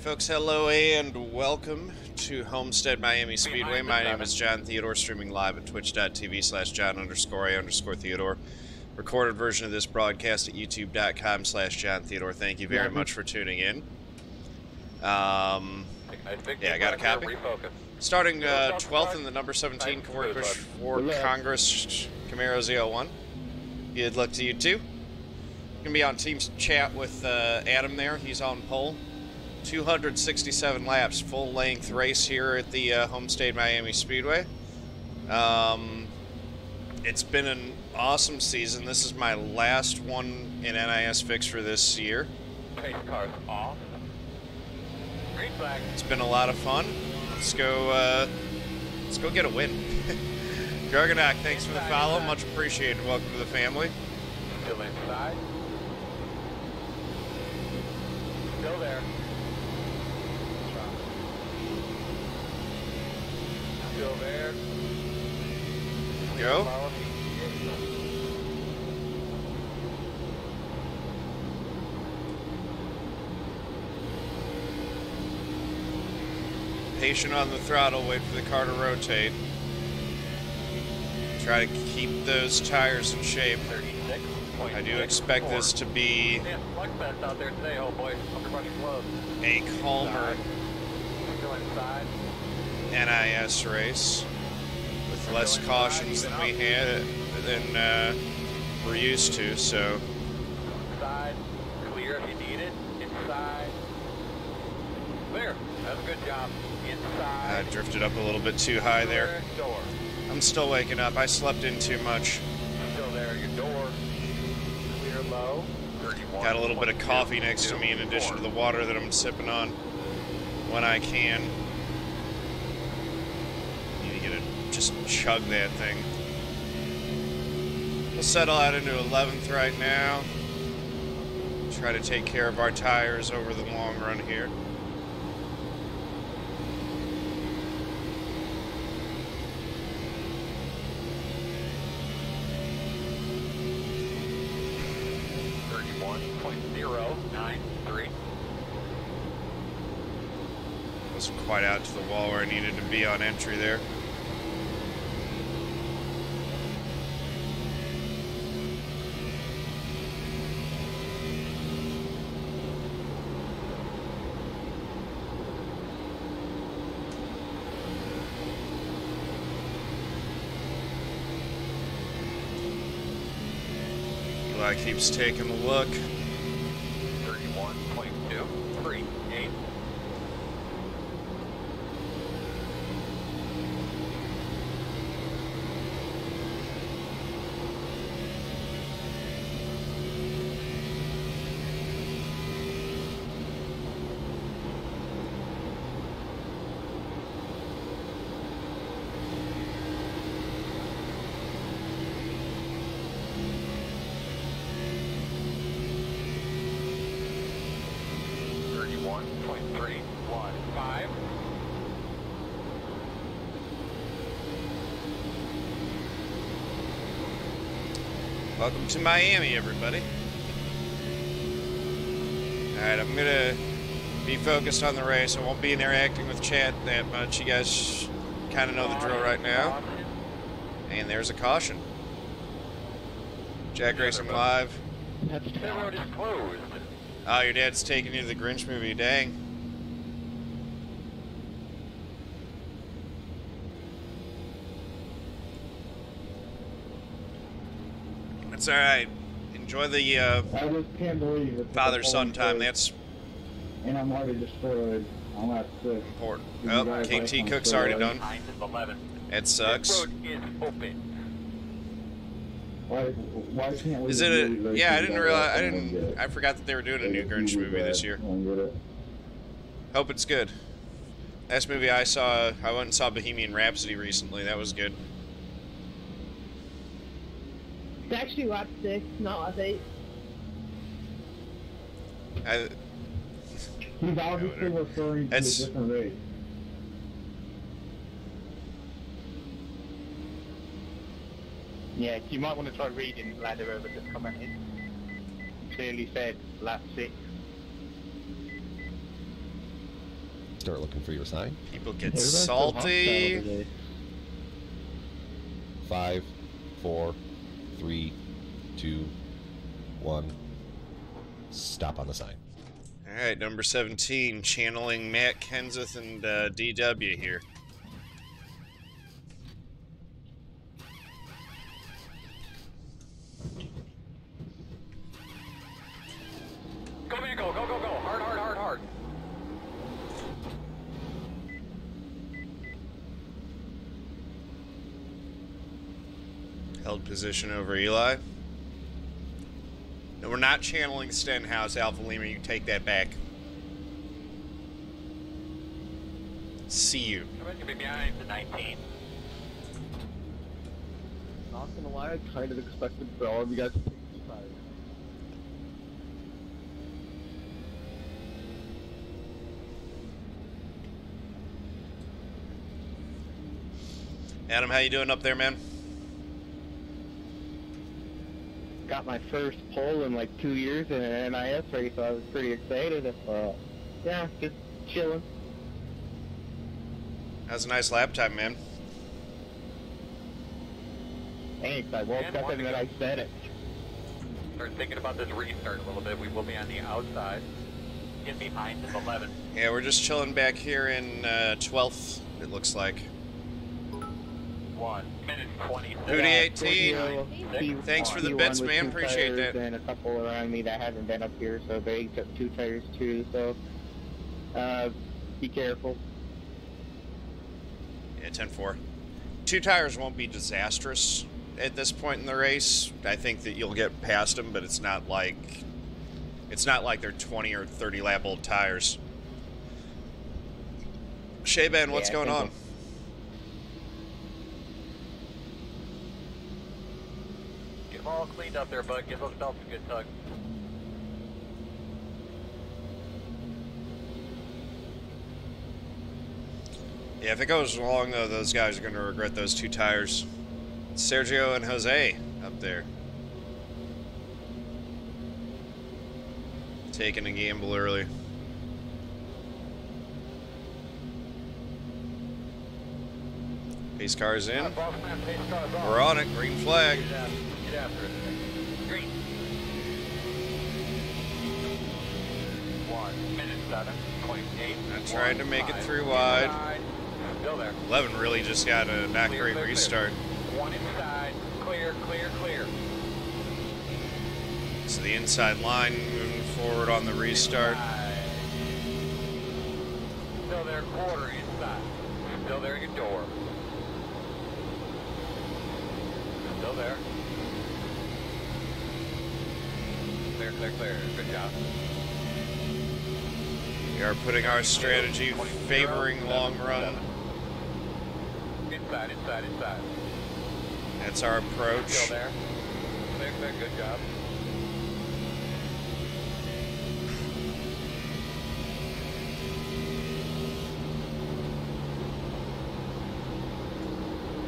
Folks, hello and welcome to Homestead Miami Speedway. My name is John Theodore, streaming live at twitch.tv/John_A_Theodore. Recorded version of this broadcast at youtube.com/John Theodore. Thank you very much for tuning in. Yeah, I got a copy. Starting 12th in the number 17 Ford Congress Camaro ZL1. Good luck to you too. Gonna be on Teams chat with Adam there. He's on pole. 267 laps, full-length race here at the Homestead Miami Speedway. It's been an awesome season. This is my last one in NIS Fix for this year. Cars off. Green flag. It's been a lot of fun. Let's go get a win. Jargonak, thanks for the follow. Much appreciated. Welcome to the family. Still inside. Still there. Still there. Go. Patient on the throttle, wait for the car to rotate. Try to keep those tires in shape. I do expect this to be a calmer NIS race with less cautions than we had we're used to. So inside, clear if you need it. Inside, clear. That's a good job. Inside. I drifted up a little bit too high there. Door. I'm still waking up. I slept in too much. Still there. Your door. Clear low. 31. Got a little bit of coffee next to me in addition to the water that I'm sipping on when I can. Need to get it, just chug that thing. We'll settle out into 11th right now. Try to take care of our tires over the long run here. Wasn't quite out to the wall where I needed to be on entry there. Eli keeps taking a look. 31.238. Welcome to Miami, everybody. Alright, I'm gonna be focused on the race. I won't be interacting with chat that much. You guys kind of know the drill right now. And there's a caution. Jack Racing Live. The road is closed. Oh, your dad's taking you to the Grinch movie. Dang. It's alright. Enjoy the I just can't believe it. father-son time. That's and I'm already destroyed. I'm not sick. important. Oh, KT Cook's already done. That sucks. Road is open. Why can't we? Is it a? Yeah, I didn't realize. I forgot that they were doing a new Grinch movie this year. Hope it's good. Last movie I saw, I went and saw Bohemian Rhapsody recently. That was good. It's actually lap 6, not lap 8. He's obviously referring to a different race. Yeah, you might want to try reading Ladder over just commented. Clearly said lap 6. Start looking for your sign. People get salty. 5, 4, 3, 2, 1. Stop on the sign. All right, number 17, channeling Matt Kenseth and DW here. Go, man, go, go, go, go. Hard, hard, hard, hard. Held position over Eli. No, we're not channeling Stenhouse, Alpha Lima. You take that back. See you. Come on, you'll be behind the 19. Not gonna lie, I kind of expected for all of you guys to take 2 tires. Adam, how you doing up there, man? Got my first pole in like 2 years in an NIS race, so I was pretty excited. Yeah, just chilling. That was a nice lap time, man. Thanks, I woke up and then I said it. Start thinking about this restart a little bit. We will be on the outside. Get behind is 11. Yeah, we're just chilling back here in 12th, it looks like. 1 minute 20. Hootie18. Thanks for the bits, man. Appreciate that. And a couple around me that haven't been up here, so they took 2 tires too, so be careful. Yeah, 10-4. 2 tires won't be disastrous at this point in the race. I think that you'll get past them, but it's not like they're 20 or 30 lap old tires. Shayban, what's going on? Get them all cleaned up there, bud. Give those belts a good tug. Yeah, if it goes long, though, those guys are going to regret those 2 tires. Sergio and Jose up there. Taking a gamble early. Pace car's in. We're on it. Green flag. Get after it. Green. 1 minute 7.8. I tried to make it through wide. Still there. 11 really just got a not great restart. 1 inside. Clear, clear, clear. So the inside line moving forward on the restart. Still there, quarter inside. Still there, your door. Still there. Clear, clear, clear. Good job. We are putting our strategy favoring long run. Inside, inside, inside. That's our approach. Still there. Clear, clear, good job.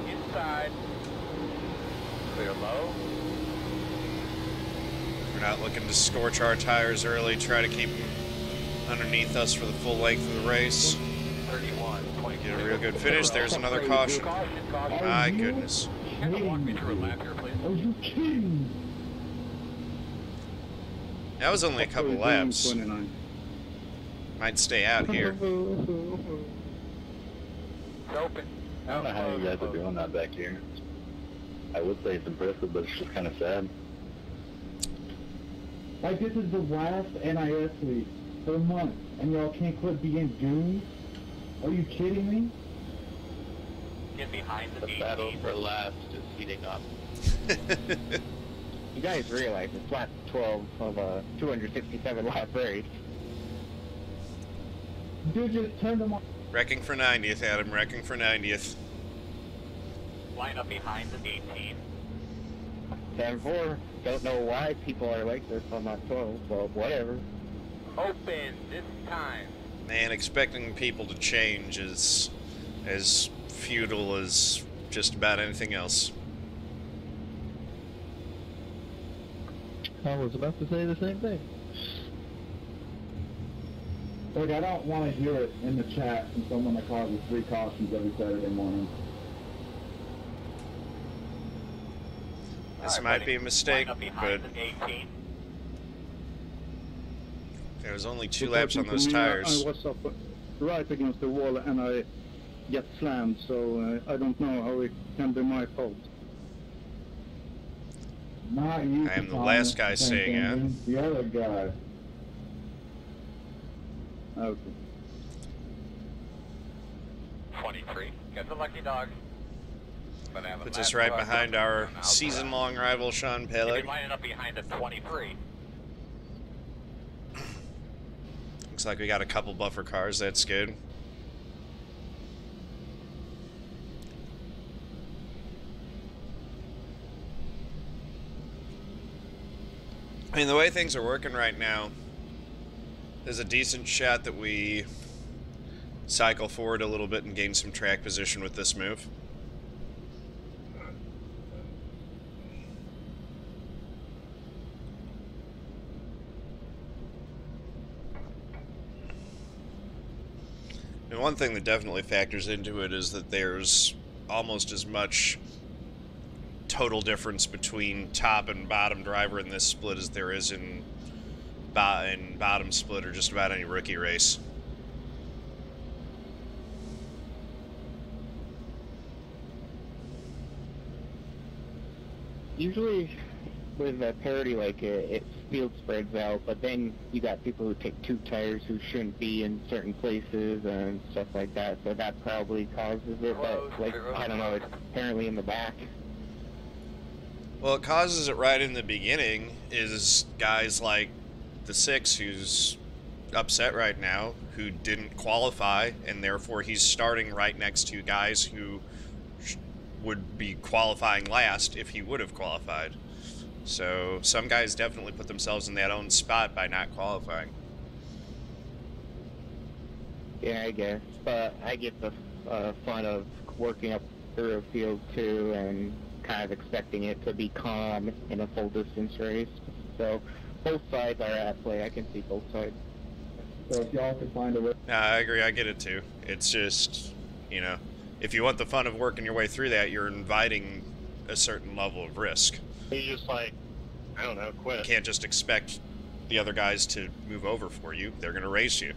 Inside. Clear low. We're not looking to scorch our tires early, try to keep them underneath us for the full length of the race. 31, 20. Get a real good finish. There's another caution. My goodness. Can you walk me through a lap here, please? Are you kidding? That was only a couple laps. 29. Might stay out here. It's open. I don't know how you guys are doing that back here. I would say it's impressive, but it's just kind of sad. Like, this is the last NIS week for a month, and y'all can't quit being goons? Are you kidding me? Get behind the The battle for last is heating up. You guys realize it's lap 12 of a 267 lap race. Dude, just turn them on. Wrecking for 90th, Adam. Wrecking for 90th. Line up behind the 18. 10-4. Don't know why people are like this on lap 12, but whatever. Open this time. Man, expecting people to change is as futile as just about anything else. I was about to say the same thing. Look, I don't want to hear it in the chat from someone that causes 3 cautions every Saturday morning. This might be a mistake, but there was only 2 laps on those tires. I was up right against the wall and I get slammed, so I don't know how it can be my fault. Not you. I am the last guy saying it. The other guy. Okay. 23. Get the lucky dog. Puts us right behind our season-long rival, Sean Peleg. Lining up behind at 23. Looks like we got a couple buffer cars. That's good. I mean, the way things are working right now, there's a decent shot that we cycle forward a little bit and gain some track position with this move. And one thing that definitely factors into it is that there's almost as much total difference between top and bottom driver in this split as there is in bottom split or just about any rookie race. Usually with a parity like it field spreads out, but then you got people who take 2 tires who shouldn't be in certain places and stuff like that, so that probably causes it, but like, I don't know, it's apparently in the back. Well, it causes it right in the beginning is guys like the 6 who's upset right now, who didn't qualify, and therefore he's starting right next to guys who would be qualifying last if he would have qualified. So some guys definitely put themselves in that own spot by not qualifying. Yeah, I guess, but I get the fun of working up through a field too and kind of expecting it to be calm in a full distance race. So both sides are at play. I can see both sides. So if y'all could find a way. No, I agree. I get it too. It's just, you know, if you want the fun of working your way through that, you're inviting a certain level of risk. You just like, I don't know, quit. You can't just expect the other guys to move over for you. They're going to race you.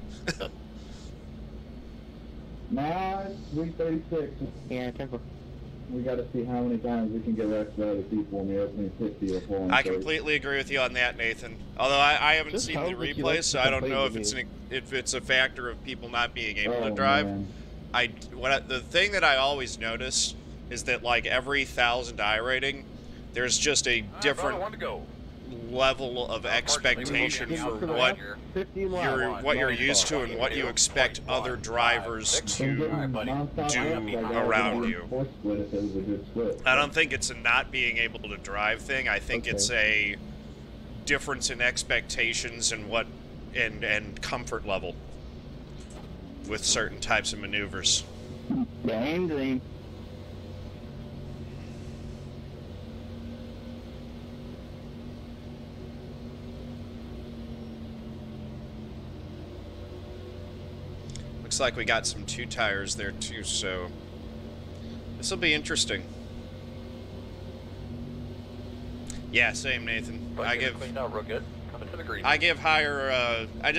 Nah, it's 336. Yeah, tempo. We got to see how many times we can get rest of other people in the opening 50 or 4. I completely agree with you on that, Nathan. Although I haven't Just seen the replay, so I don't know if it's a factor of people not being able to drive. Man. The thing that I always notice is that like every 1,000 iRating, there's just a different level of expectation for what you're used to and what you expect other drivers to do around you. I don't think it's a not being able to drive thing. I think it's a difference in expectations and what and comfort level with certain types of maneuvers. Green, green. Looks like we got some 2 tires there too, so this will be interesting. Yeah, same, Nathan. I give higher. I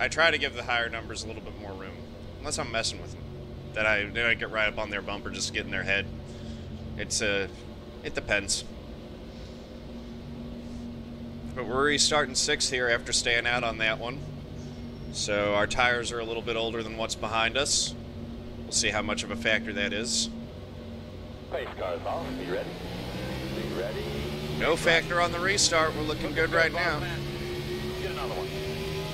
try to give the higher numbers a little bit more room, unless I'm messing with them. Then I get right up on their bumper, just get in their head. It depends. But we're restarting 6th here after staying out on that one. So our tires are a little bit older than what's behind us. We'll see how much of a factor that is. Pace cars off. Be ready. Be ready. No factor on the restart. We're looking good right now. Get another one.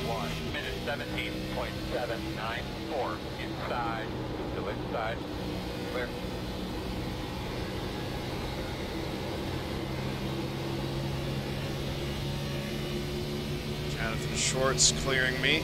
1 minute 17.794. Inside. Still inside. Clear. Jonathan Schwartz clearing me.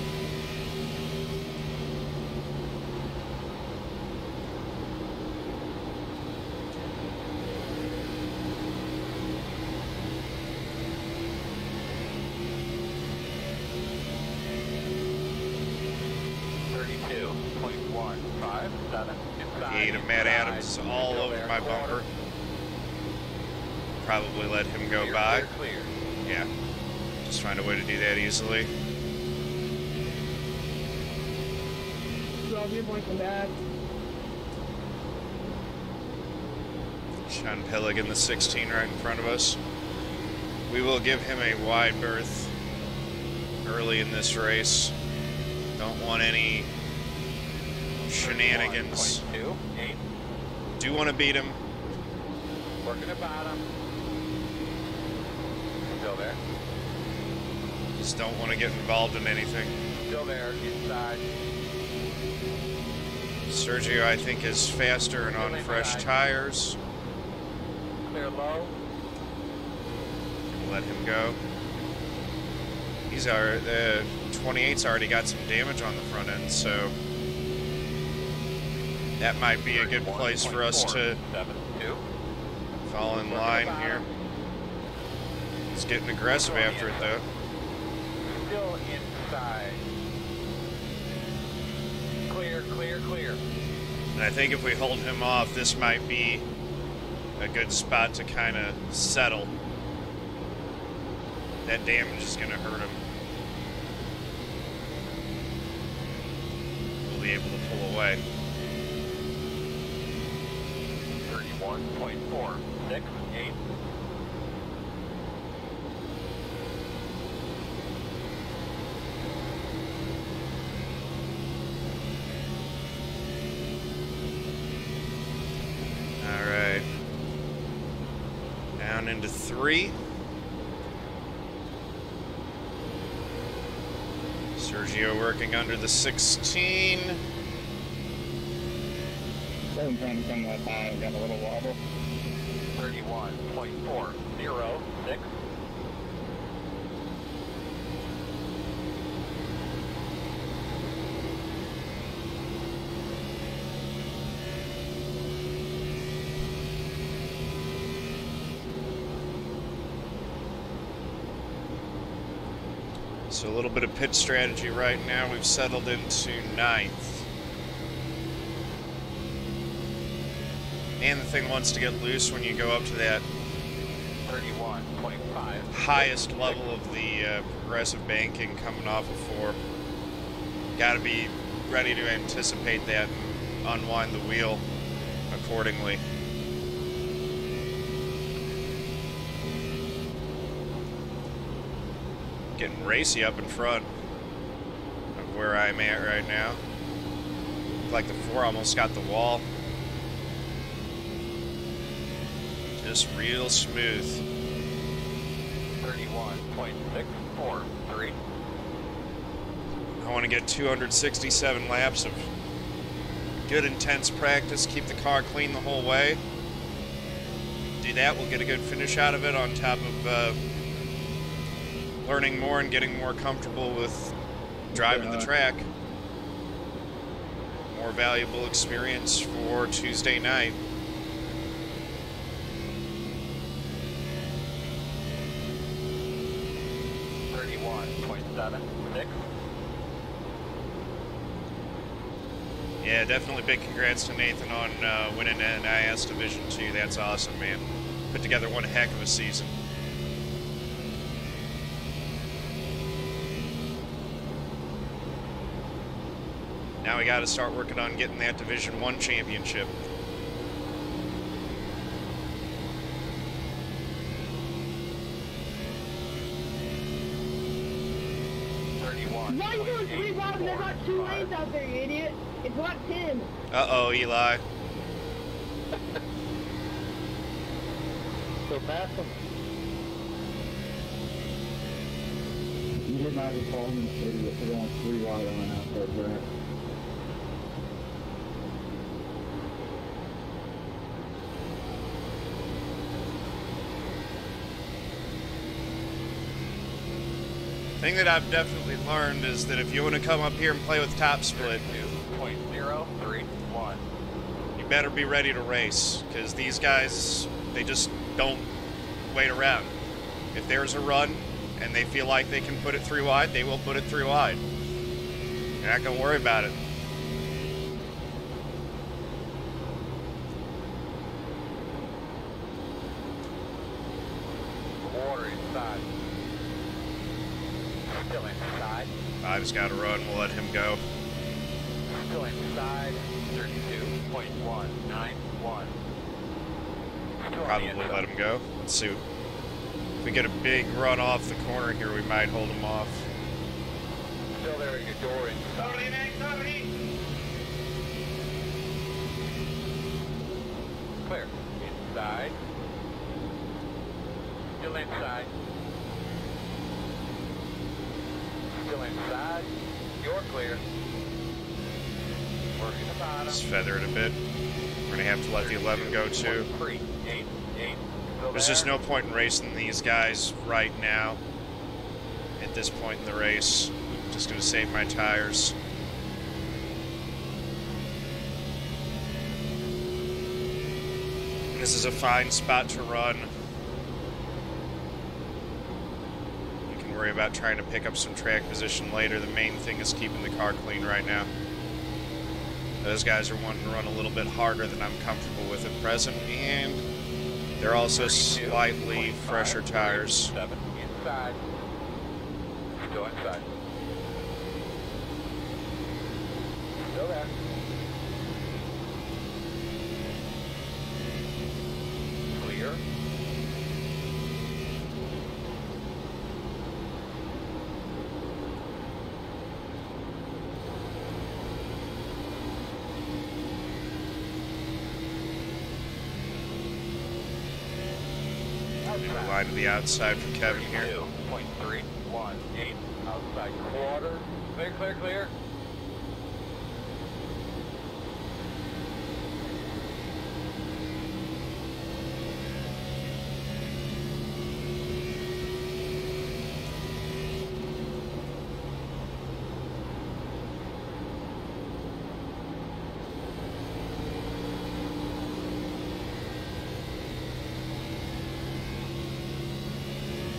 8 of Matt Adams is all over my bumper. Probably let him go by. Yeah, just find a way to do that easily. Rob, you're going to come back. Sean Peleg in the 16 right in front of us. We will give him a wide berth early in this race. Don't want any shenanigans. Do want to beat him. Working about him. Still there. Just don't want to get involved in anything. Still there, inside. Sergio, I think, is faster and on fresh tires. Clear low. Let him go. He's the 28's already got some damage on the front end, so that might be a good place for us to fall in line here. He's getting aggressive after it, though. Still inside. Clear, clear, clear. And I think if we hold him off, this might be a good spot to kind of settle. That damage is going to hurt him. We'll be able to pull away. 31.468. All right. Down into 3. Sergio working under the 16. I'm trying to come that high. I got a little wobble. 31.406. So a little bit of pit strategy right now. We've settled into 9th. And the thing wants to get loose when you go up to that 31.5 highest level of the progressive banking coming off of 4. Got to be ready to anticipate that and unwind the wheel accordingly. Getting racy up in front of where I'm at right now. Like the 4 almost got the wall. Just real smooth. 31.643. I want to get 267 laps of good intense practice, keep the car clean the whole way. Do that, we'll get a good finish out of it on top of learning more and getting more comfortable with driving the track. More valuable experience for Tuesday night. Yeah, definitely big congrats to Nathan on winning NIS Division 2. That's awesome, man. Put together one heck of a season. Now we got to start working on getting that Division 1 championship. Why are you doing 3 wide and there's not 2 lanes out there, you idiot? It's lot 10. Uh-oh, Eli. So fast. You did not recall me stating that there's only 3 wide on an outside track. Thing that I've definitely learned is that if you want to come up here and play with top split, 2.031. you better be ready to race, because these guys, they just don't wait around. If there's a run and they feel like they can put it 3 wide, they will put it 3 wide. You're not going to worry about it. Still inside. Five's got to run. We'll let him go. Still inside. 32.191. Probably let him go. Let's see. If we get a big run off the corner here, we might hold him off. Still there at your door inside. Clear. Inside. Still inside. Still inside. You're clear. Working the bottom. Just feather it a bit. We're going to have to let the 11 go too. There's just no point in racing these guys right now at this point in the race. Just going to save my tires. This is a fine spot to run. We can worry about trying to pick up some track position later. The main thing is keeping the car clean right now. Those guys are wanting to run a little bit harder than I'm comfortable with at present, and they're also slightly fresher tires. Inside. Still inside. Still there. Clear. Line to the outside for Kevin here. 2.318 outside quarter. Clear, clear, clear.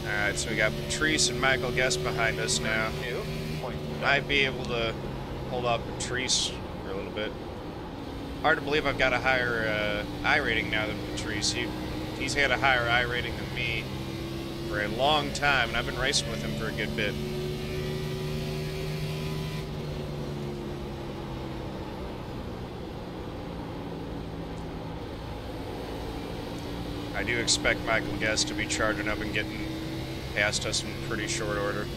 Alright, so we got Patrice and Michael Guest behind us now. Might be able to hold off Patrice for a little bit. Hard to believe I've got a higher I rating now than Patrice. He's had a higher I rating than me for a long time, and I've been racing with him for a good bit. I do expect Michael Guest to be charging up and getting past us in pretty short order.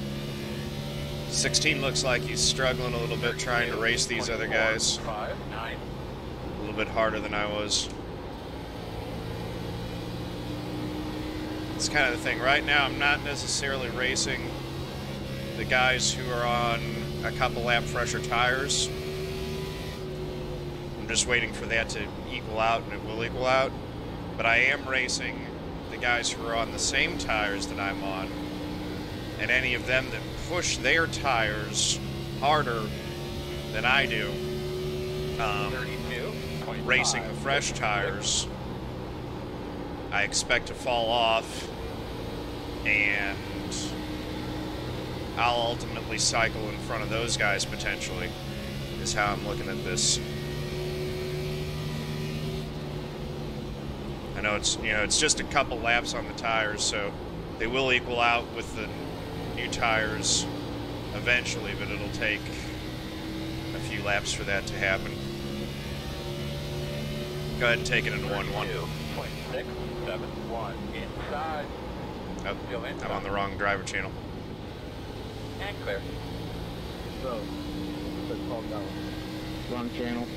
16 looks like he's struggling a little bit trying to race these other guys. A little bit harder than I was. It's kind of the thing. Right now, I'm not necessarily racing the guys who are on a couple lap fresher tires. I'm just waiting for that to equal out, and it will equal out. But I am racing the guys who are on the same tires that I'm on, and any of them that push their tires harder than I do, racing the fresh tires, I expect to fall off, and I'll ultimately cycle in front of those guys potentially, is how I'm looking at this. I know it's just a couple laps on the tires, so they will equal out with the new tires eventually, but it'll take a few laps for that to happen. Go ahead and take it into 1-1. 2.671 inside. Oh, I'm on the wrong driver channel. And clear. So, wrong channel.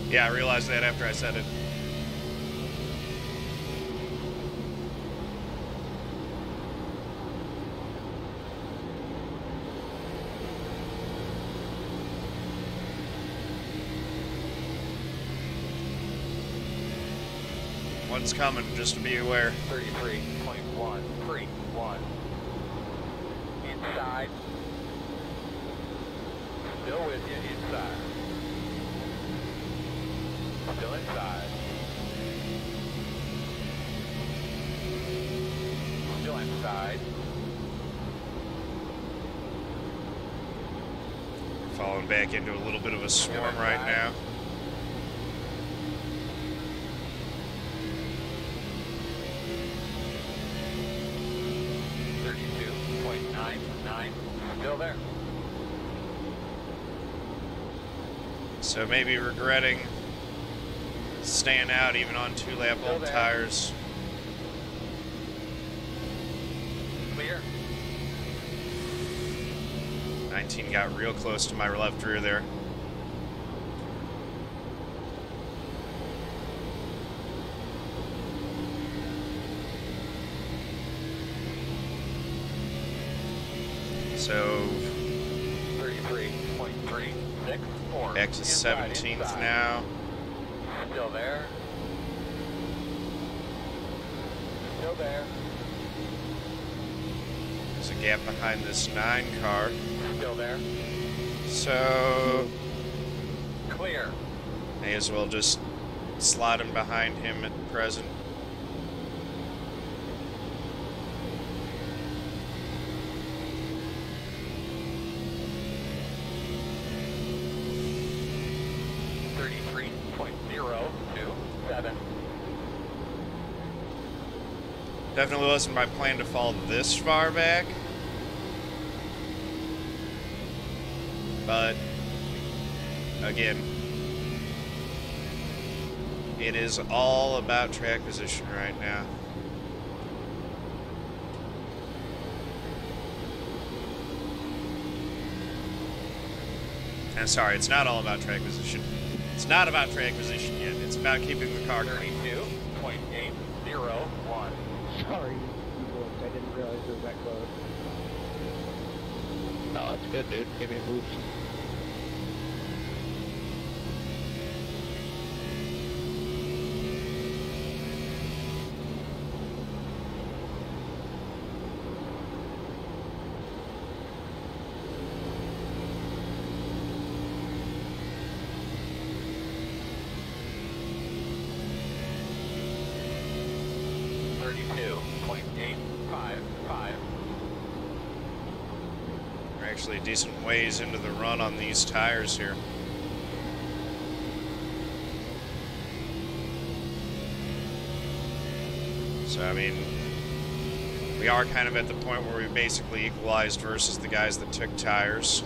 Yeah, I realized that after I said it. One's coming, just to be aware. 33.131. Inside. Still with you, inside. Still inside. Still inside. Falling back into a little bit of a swarm right now. Still there. So maybe regretting staying out even on 2-lap old tires. Clear. 19 got real close to my left rear there. So 33.364. back to 17th now. Still there. Still there. There's a gap behind this 9 car. Still there. So Clear. may as well just slide him behind him at present. Definitely wasn't my plan to fall this far back. But, again, it is all about track position right now. And sorry, it's not all about track position. It's not about track position yet. It's about keeping the car clean. 32.801. Sorry, I didn't realize it was that close. No, that's good, dude. Give me a boost. We're actually a decent ways into the run on these tires here. So, I mean, we are kind of at the point where we basically equalized versus the guys that took tires.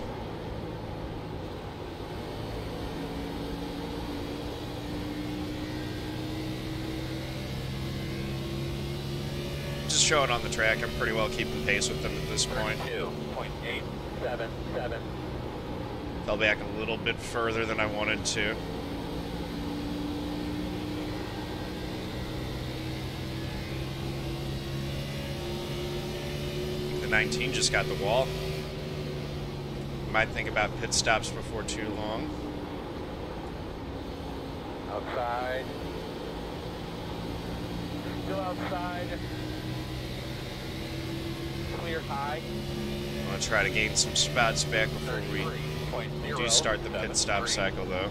Just showing on the track, I'm pretty well keeping pace with them at this point. 2.877. Fell back a little bit further than I wanted to. The 19 just got the wall. Might think about pit stops before too long. Outside. Still outside. Clear high. I want to try to gain some spots back before we do start the pit stop cycle, though.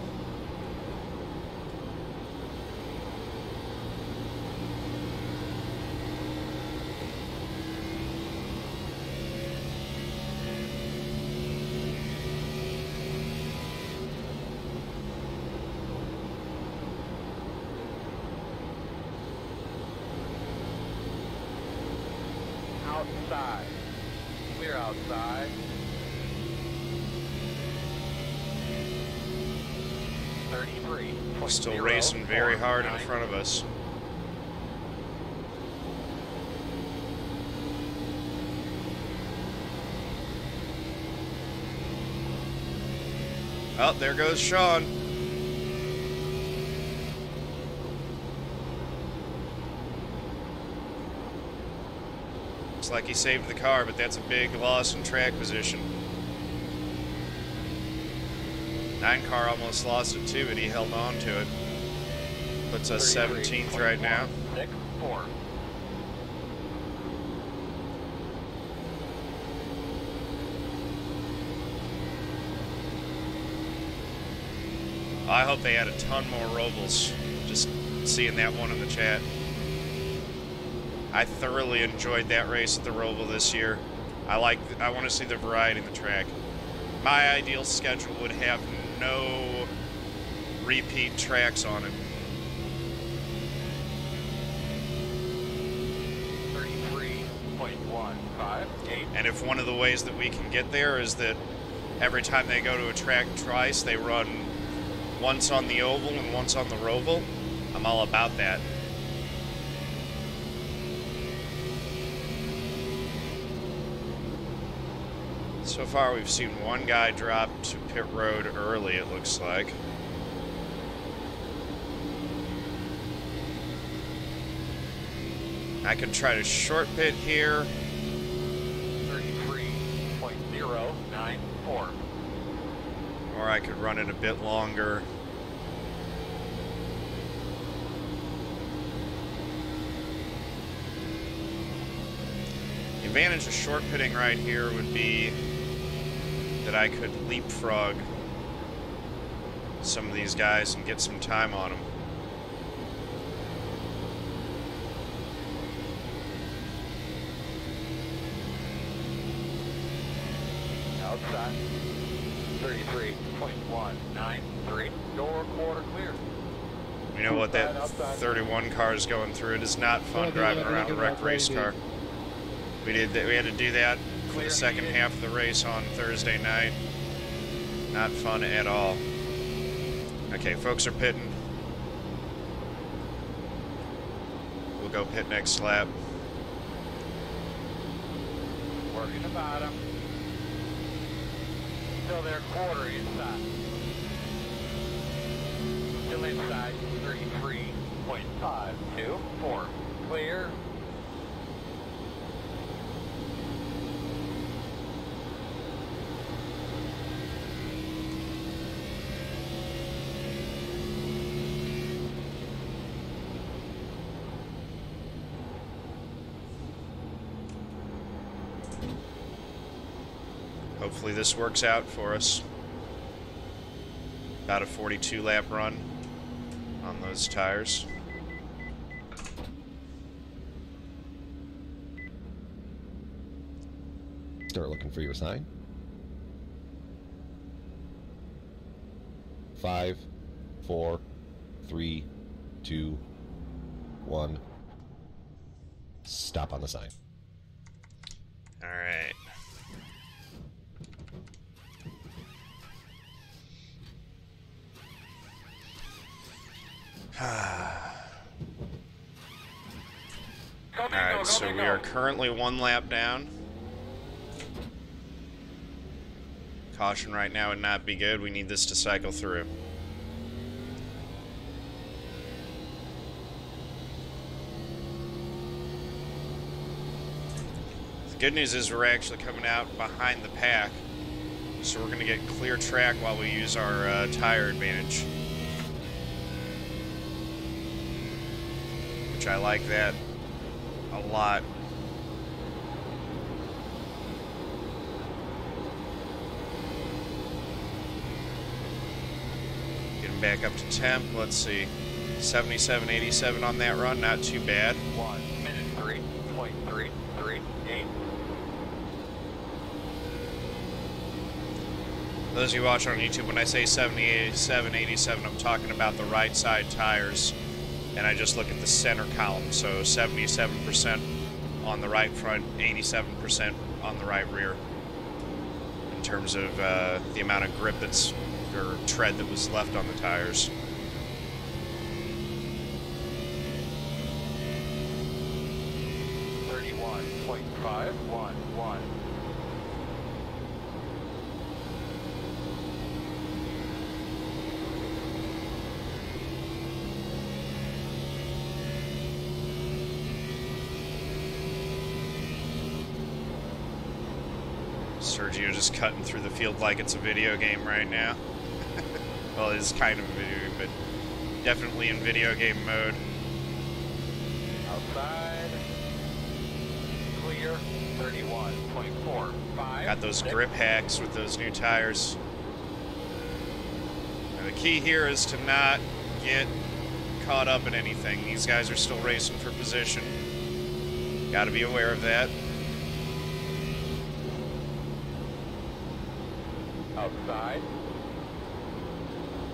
Outside. Clear outside. 33. Still racing very hard in front of us. Oh, there goes Sean. Looks like he saved the car, but that's a big loss in track position. 9 car almost lost it too, but he held on to it. Puts us 17th right now. 6-4. I hope they had a ton more Robles. Just seeing that one in the chat. I thoroughly enjoyed that race at the Roval this year. I want to see the variety in the track. My ideal schedule would have no repeat tracks on it. 33.814. And if one of the ways that we can get there is that every time they go to a track twice, they run once on the oval and once on the roval, I'm all about that. So far, we've seen one guy drop to pit road early, it looks like. I could try to short pit here. 33.094. Or I could run it a bit longer. The advantage of short pitting right here would be that I could leapfrog some of these guys and get some time on them. Outside, 33.193. Door quarter clear. You know what, that 31 car is going through. It is not fun driving around a wrecked race car. We had to do that for the second half of the race on Thursday night. Not fun at all. Okay, folks are pitting. We'll go pit next lap. Working the bottom. Still there, quarter inside. Still inside, 33.524. Clear. Hopefully this works out for us. About a 42 lap run on those tires. Start looking for your sign. 5, 4, 3, 2, 1. Stop on the sign. All right. Alright, so we are currently 1 lap down. Caution right now would not be good. We need this to cycle through. The good news is we're actually coming out behind the pack, so we're going to get clear track while we use our tire advantage. Which I like that a lot. Getting back up to temp. Let's see. 77.87 on that run. Not too bad. 1 minute 3.338. Those of you watching on YouTube, when I say 77.87, I'm talking about the right side tires. And I just look at the center column, so 77% on the right front, 87% on the right rear, in terms of the amount of grip that's, or tread that was left on the tires. .511. Sergio just cutting through the field like it's a video game right now. Well, it is kind of a video game, but definitely in video game mode. Outside. Clear. 31.45. Got those grip hacks with those new tires. And the key here is to not get caught up in anything. These guys are still racing for position. Got to be aware of that. Outside.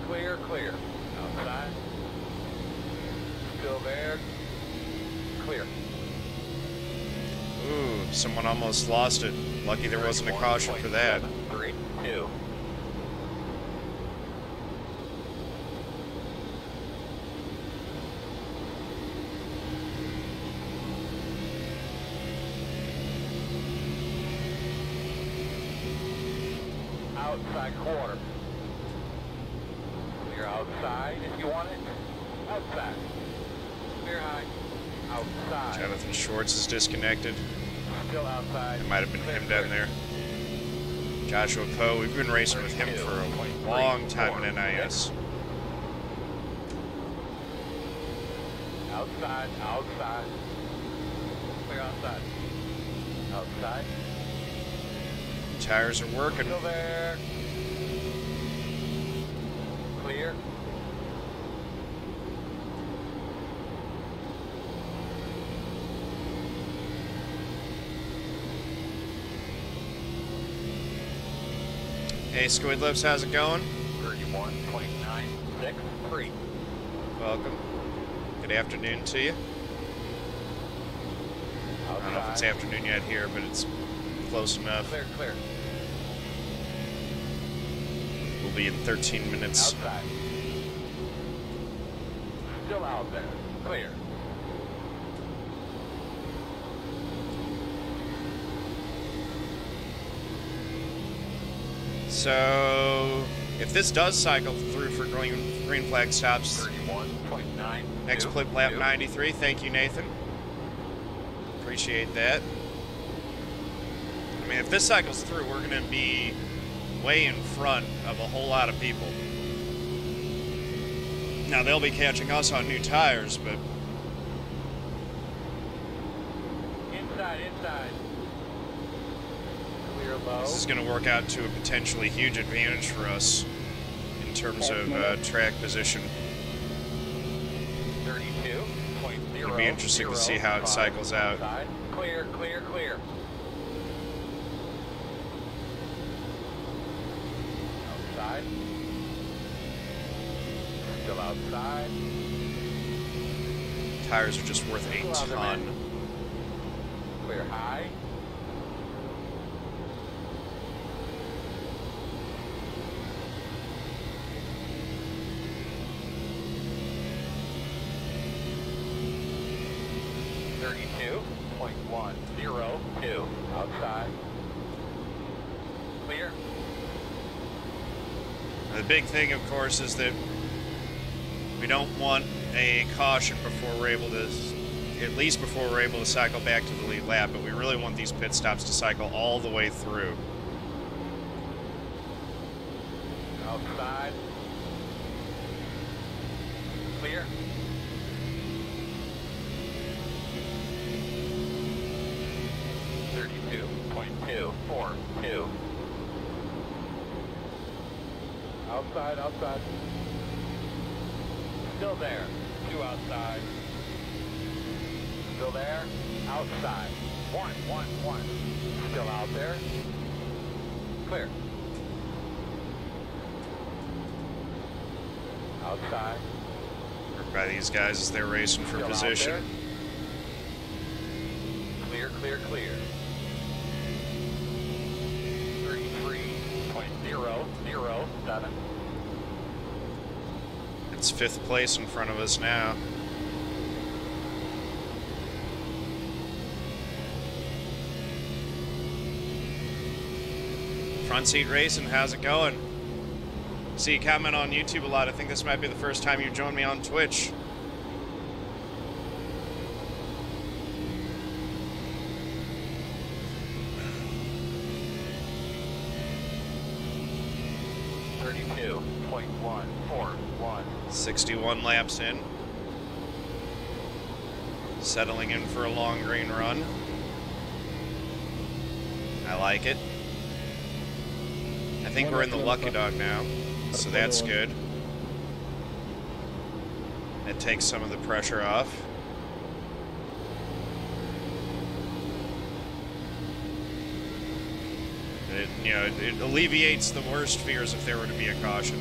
Clear, clear. Outside. Still there. Clear. Ooh, someone almost lost it. Lucky there wasn't a caution for that. 3, 2. Outside quarter. Clear outside if you want it. Outside. Clear high. Outside. Jonathan Schwartz is disconnected. Still outside. It might have been him down there. Joshua Powe, we've been racing with him for a long time in NIS. Outside, outside. Clear outside. Outside. Tires are working. Still there. Clear. Hey, Squid Lips, how's it going? 31.963. Welcome. Good afternoon to you. I don't know if it's afternoon yet here, but it's close enough. Clear, clear. We'll be in 13 minutes. Outside. Still out there. Clear. So, if this does cycle through for green flag stops, 31.9. next clip lap 93. Thank you, Nathan. Appreciate that. I mean, if this cycles through, we're going to be way in front of a whole lot of people. Now, they'll be catching us on new tires, but... Inside, inside. Clear low. This is going to work out to a potentially huge advantage for us in terms of track position. 32.0. It'll be interesting to see how it cycles out. Outside. Clear, clear, clear. Outside. Still outside. Tires are just worth a ton. Clear high. .102. Outside. Clear. The big thing, of course, is that we don't want a caution before we're able to, at least before we're able to cycle back to the lead lap, but we really want these pit stops to cycle all the way through. Outside. Clear. .242. Outside, outside. Still there. 2 outside. Still there. Outside. 1. Still out there. Clear. Outside. Work by these guys as they're racing for position. Clear, clear, clear. 33.007. It's 5th place in front of us now. Front Seat Racing, how's it going? See you comment on YouTube a lot. I think this might be the first time you joined me on Twitch. .141. 61 laps in. Settling in for a long green run. I like it. I think we're in the Lucky Dog now, so that's good. It takes some of the pressure off. It alleviates the worst fears if there were to be a caution.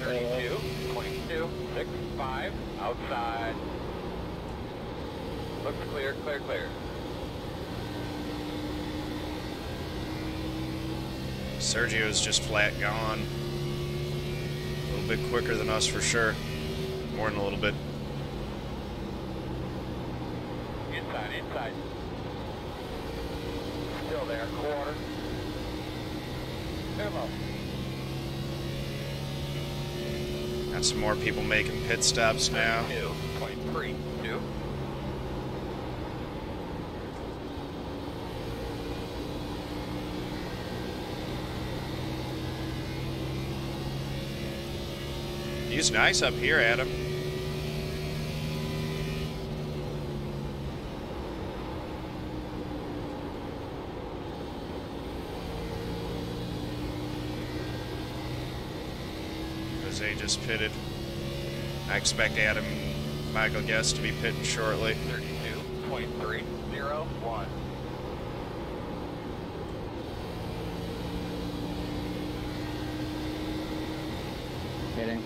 32.265 outside. Looks clear, clear, clear. Sergio's just flat gone. A little bit quicker than us for sure. More than a little bit. Inside. Still there, quarter. Turbo. Got some more people making pit stops now. 2.32. He's nice up here, Adam. Jose just pitted. I expect Adam and Michael Guest to be pitting shortly. 32.301. Hitting.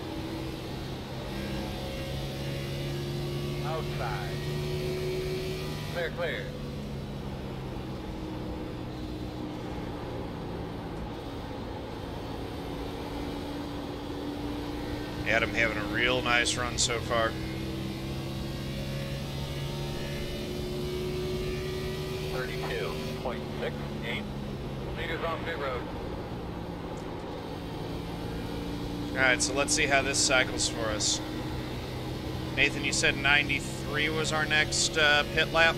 Outside. Clear. Adam having a real nice run so far. 32.68 meters on pit road. Alright, so let's see how this cycles for us. Nathan, you said 93 was our next pit lap?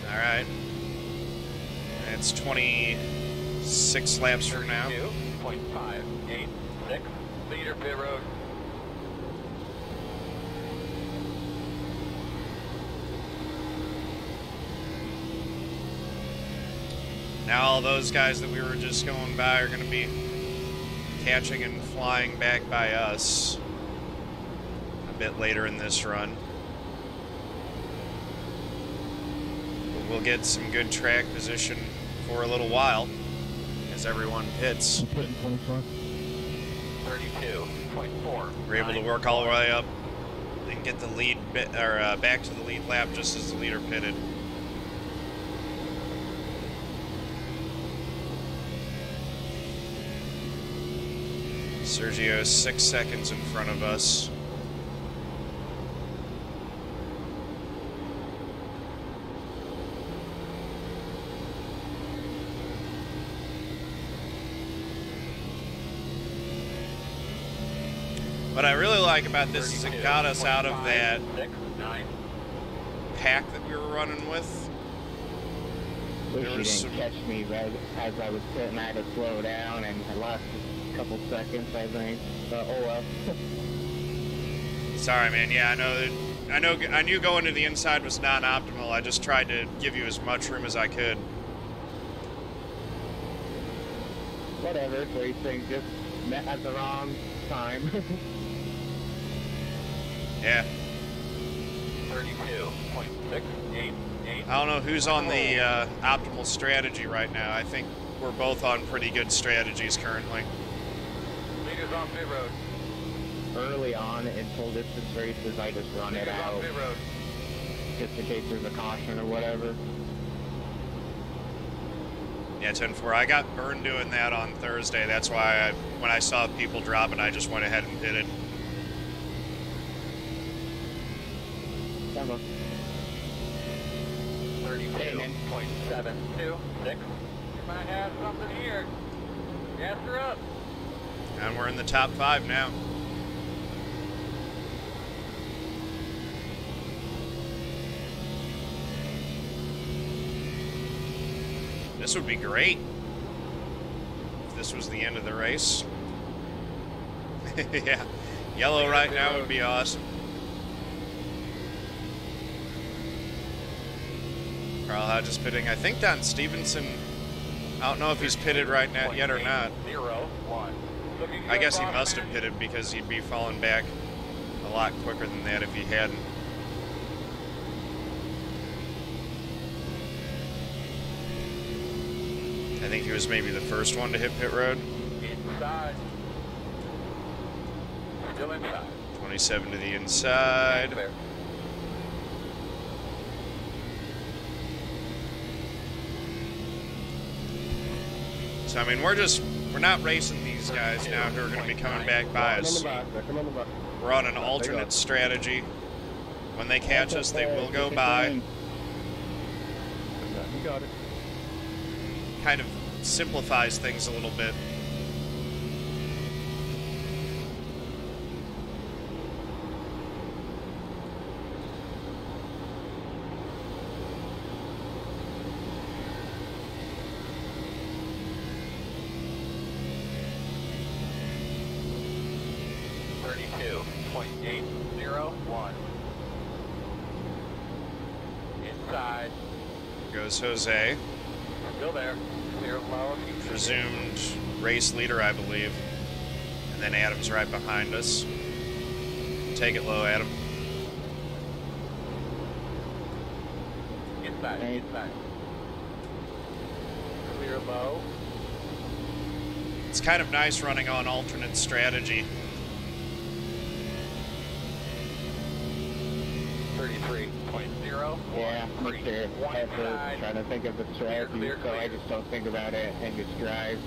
Alright. It's 26 laps from now. 2.586 meter pit road. Now all those guys that we were just going by are going to be catching and flying back by us a bit later in this run. But we'll get some good track position for a little while as everyone pits. 32.4. We're able to work all the way up and get the lead back to the lead lap just as the leader pitted. Sergio is 6 seconds in front of us. What I really like about this is it got us out of that pack that we were running with. Wish you didn't catch me right as I was sitting. I had to slow down and I lost a couple seconds, I think. But oh well. Sorry, man. Yeah, I knew going to the inside was not optimal. I just tried to give you as much room as I could. Whatever, racing just met at the wrong time. Yeah. 32.688. I don't know who's on the optimal strategy right now. I think we're both on pretty good strategies currently. Leaders on pit road. Early on in full distance races, I just run it out. Pit road. Just in case there's a caution or whatever. Yeah, 10-4. I got burned doing that on Thursday. That's why when I saw people dropping, I just went ahead and pitted. 32.726. You might have something here. Gas her up. And we're in the top 5 now. This would be great if this was the end of the race. Yeah, yellow right now would be awesome. Carl Heighes is pitting. I think Don Stephenson, I don't know if he's pitted right now yet or not. I guess he must have pitted because he'd be falling back a lot quicker than that if he hadn't. I think he was maybe the first one to hit pit road. inside. Still inside. 27 to the inside. So, I mean, we're not racing these guys now who are going to be coming back by us. We're on an alternate strategy. When they catch us, they will go by. You got it. Kind of simplifies things a little bit. Inside. Goes Jose. Still there. Clear low. Presumed race leader, I believe. And then Adam's right behind us. Take it low, Adam. Inside. Inside. Clear low. It's kind of nice running on alternate strategy. 33.0. Yeah, me too. I have to try to think of the strategy, so I just don't think about it and just drive.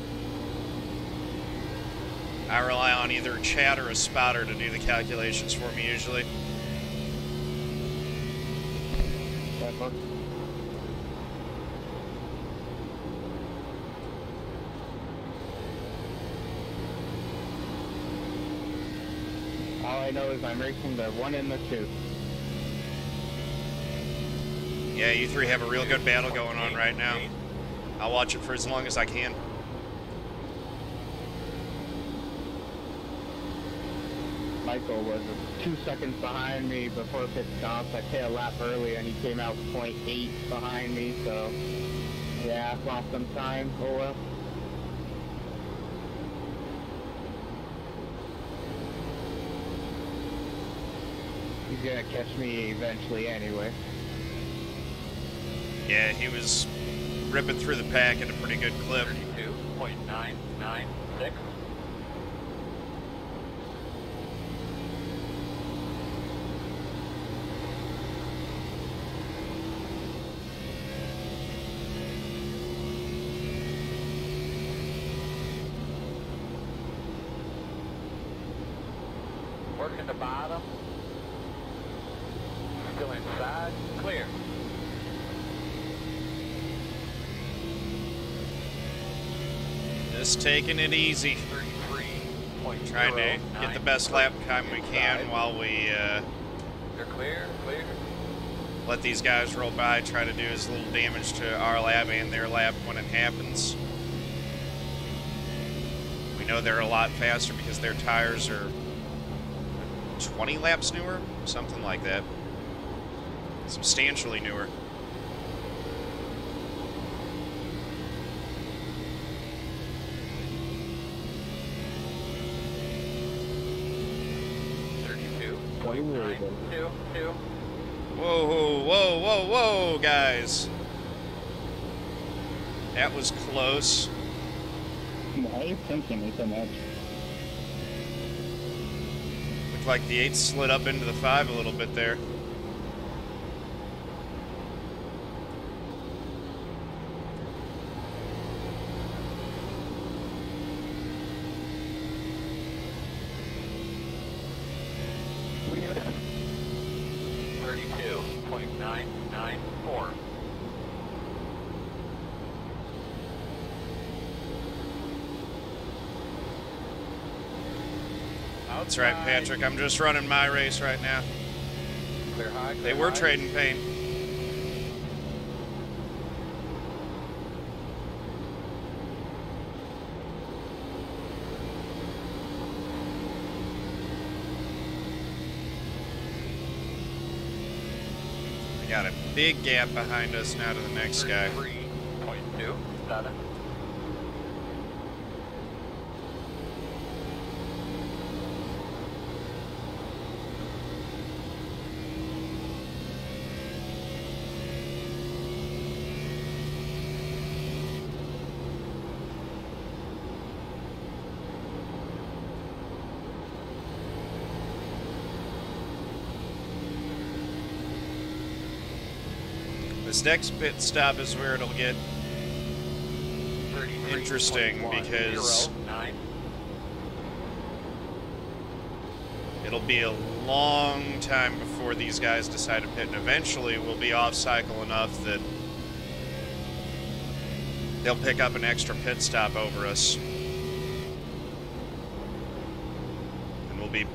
I rely on either chat or a spotter to do the calculations for me usually. All I know is I'm racing the 1 and the 2. Yeah, you three have a real good battle going on right now. I'll watch it for as long as I can. Michael was 2 seconds behind me before pit stops. I hit a lap early and he came out 0.8 behind me, so yeah, lost some time. Oh well. He's gonna catch me eventually anyway. Yeah, he was ripping through the pack at a pretty good clip. 32.996. Working the bottom. Still inside. Clear. Just taking it easy. Trying to get the best lap time we can while we They're clear. let these guys roll by, try to do as little damage to our lap and their lap when it happens. We know they're a lot faster because their tires are 20 laps newer, something like that. Substantially newer. Whoa, whoa, whoa, whoa, guys. That was close. Why are you pinching me so much? Looked like the 8 slid up into the 5 a little bit there. That's right, Patrick. I'm just running my race right now. Clear high, they were trading paint. We got a big gap behind us now to the next guy. 3.27. This next pit stop is where it'll get interesting because it'll be a long time before these guys decide to pit, and eventually we'll be off cycle enough that they'll pick up an extra pit stop over us. And we'll be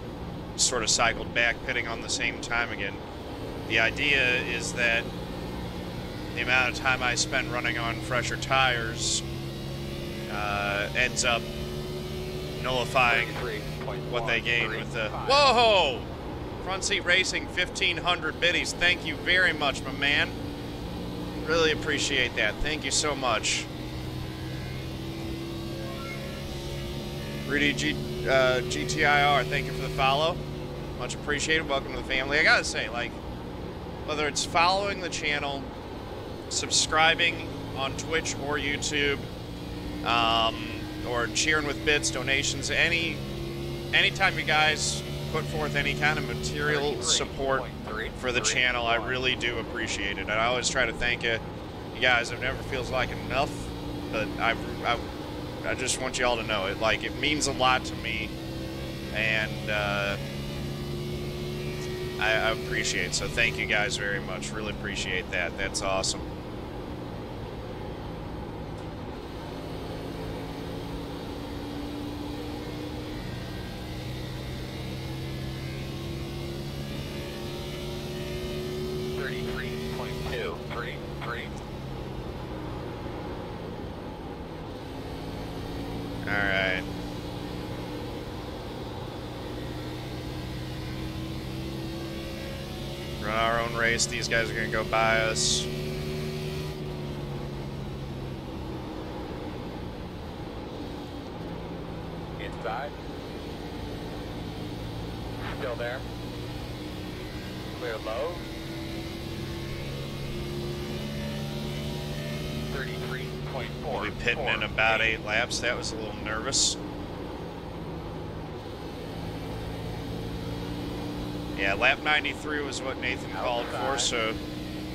sort of cycled back pitting on the same time again. The idea is that the amount of time I spend running on fresher tires ends up nullifying what they gain with the... Whoa! Front Seat Racing, 1,500 biddies. Thank you very much, my man. Really appreciate that. Thank you so much. Rudy GTIR, thank you for the follow. Much appreciated. Welcome to the family. I gotta say, like, whether it's following the channel, subscribing on Twitch or YouTube, or cheering with bits, donations, anytime you guys put forth any kind of material support for the channel, I really do appreciate it. I always try to thank you guys. It never feels like enough, but I just want you all to know it. Like, it means a lot to me, and I appreciate it. So thank you guys very much. Really appreciate that. That's awesome. Alright. Run our own race. These guys are going to go by us. Inside. Still there. Clear low. 33.4. We'll be pitting in about 8 laps. That was a little nervous. Yeah, lap 93 was what Nathan called for, so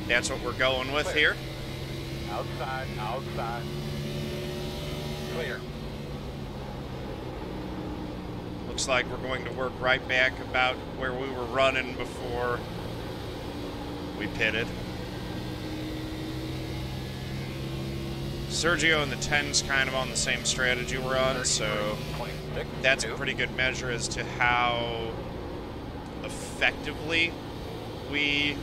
that's what we're going with here. Outside, outside. Clear. Looks like we're going to work right back about where we were running before we pitted. Sergio and the 10's kind of on the same strategy we're on, so that's a pretty good measure as to how effectively we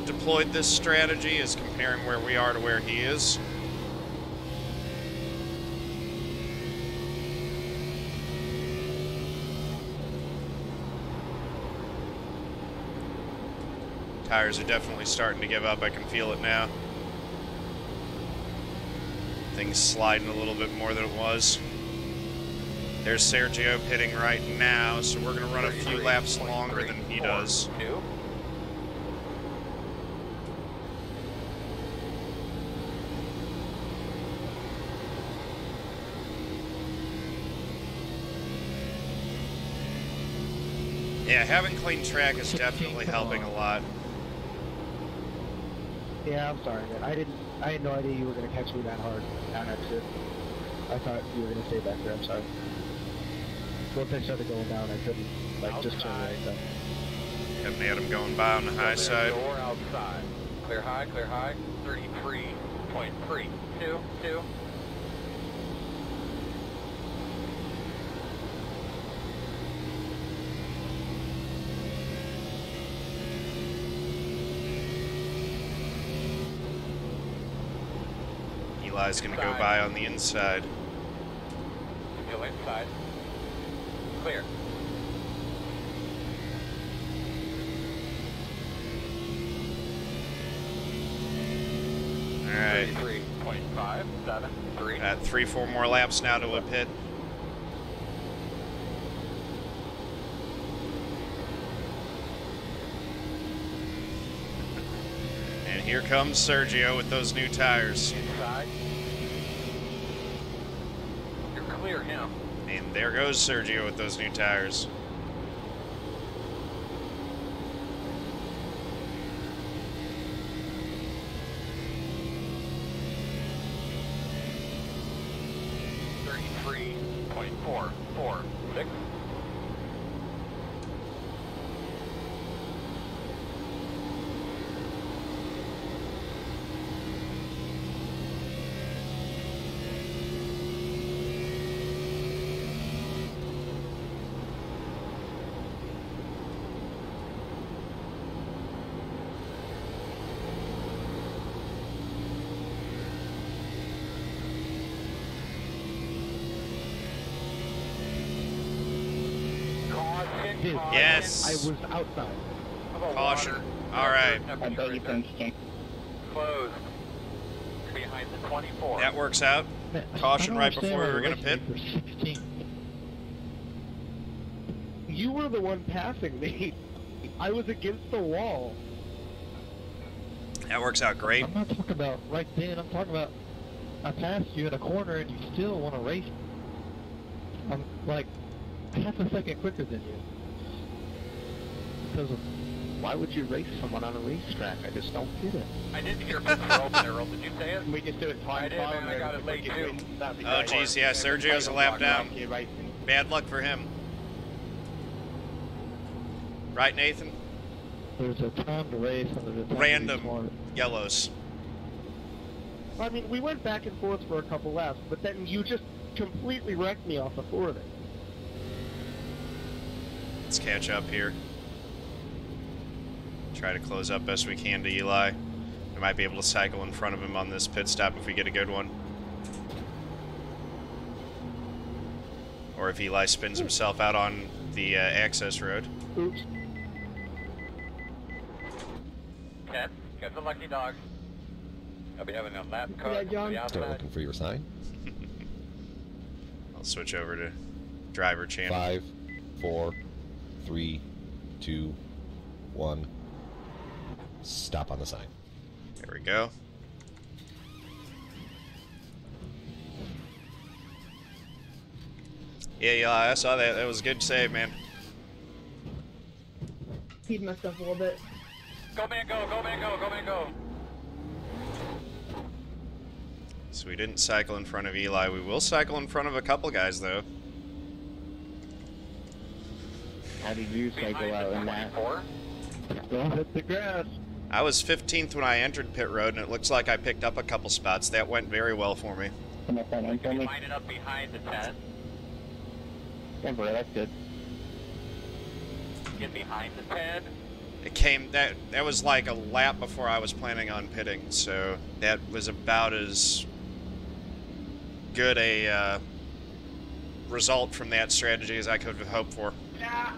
deployed this strategy, is comparing where we are to where he is. Tires are definitely starting to give up. I can feel it now. Things sliding a little bit more than it was. There's Sergio pitting right now, so we're going to run a few laps longer than he does. Yeah, having clean track is definitely helping a lot. Yeah, I'm sorry, man. I had no idea you were going to catch me that hard down exit. I thought you were going to stay back there. I'm sorry. Once I started going down, I couldn't, like, just turn right then. Got Adam going by on the high side. Door outside. Clear high, 33.32. Eli's going to go by on the inside. Go inside. Clear. All right. 33.573. Got 3-4 more laps now to a pit. And here comes Sergio with those new tires. Inside. You're clear him. And there goes Sergio with those new tires. did. Yes. I was outside. Caution. All right. I bet you finished. Closed. Behind the 24. That works out. Man, Caution right before we were going to pit. For 16. You were the one passing me. I was against the wall. That works out great. I'm not talking about right then. I'm talking about I passed you in a corner and you still want to race. I'm like half a second quicker than you. Because of, why would you race someone on a racetrack? I just don't get it. I didn't hear pits were open, Earl. Did you say it? We just do it twice. I did, man. I got it late, too. Oh, geez, yeah, Sergio's a lap down. Bad luck for him. Right, Nathan? There's a time to race and there's a time Random to be smart. yellows. I mean, we went back and forth for a couple laps, but then you just completely wrecked me off the floor there. Let's catch up here. Try to close up best we can to Eli. We might be able to cycle in front of him on this pit stop if we get a good one. Or if Eli spins himself out on the access road. Oops. Ken, get the lucky dog. I'll be having a lap car Yeah, John. to the Start outside. looking for your sign. I'll switch over to driver channel. 5, 4, 3, 2, 1. Stop on the sign. There we go. Yeah, Eli, I saw that. That was a good save, man. Speed myself a little bit. Go, man, go, go, man, go, go, man, go. So we didn't cycle in front of Eli. We will cycle in front of a couple guys, though. How did you cycle out in that? Don't hit the grass. I was 15th when I entered pit road, and it looks like I picked up a couple spots. That went very well for me. Come up on Can you me. line it up behind the 10? Denver, that's good. Get behind the 10. It came, that was like a lap before I was planning on pitting, so that was about as good a result from that strategy as I could have hoped for. Yeah.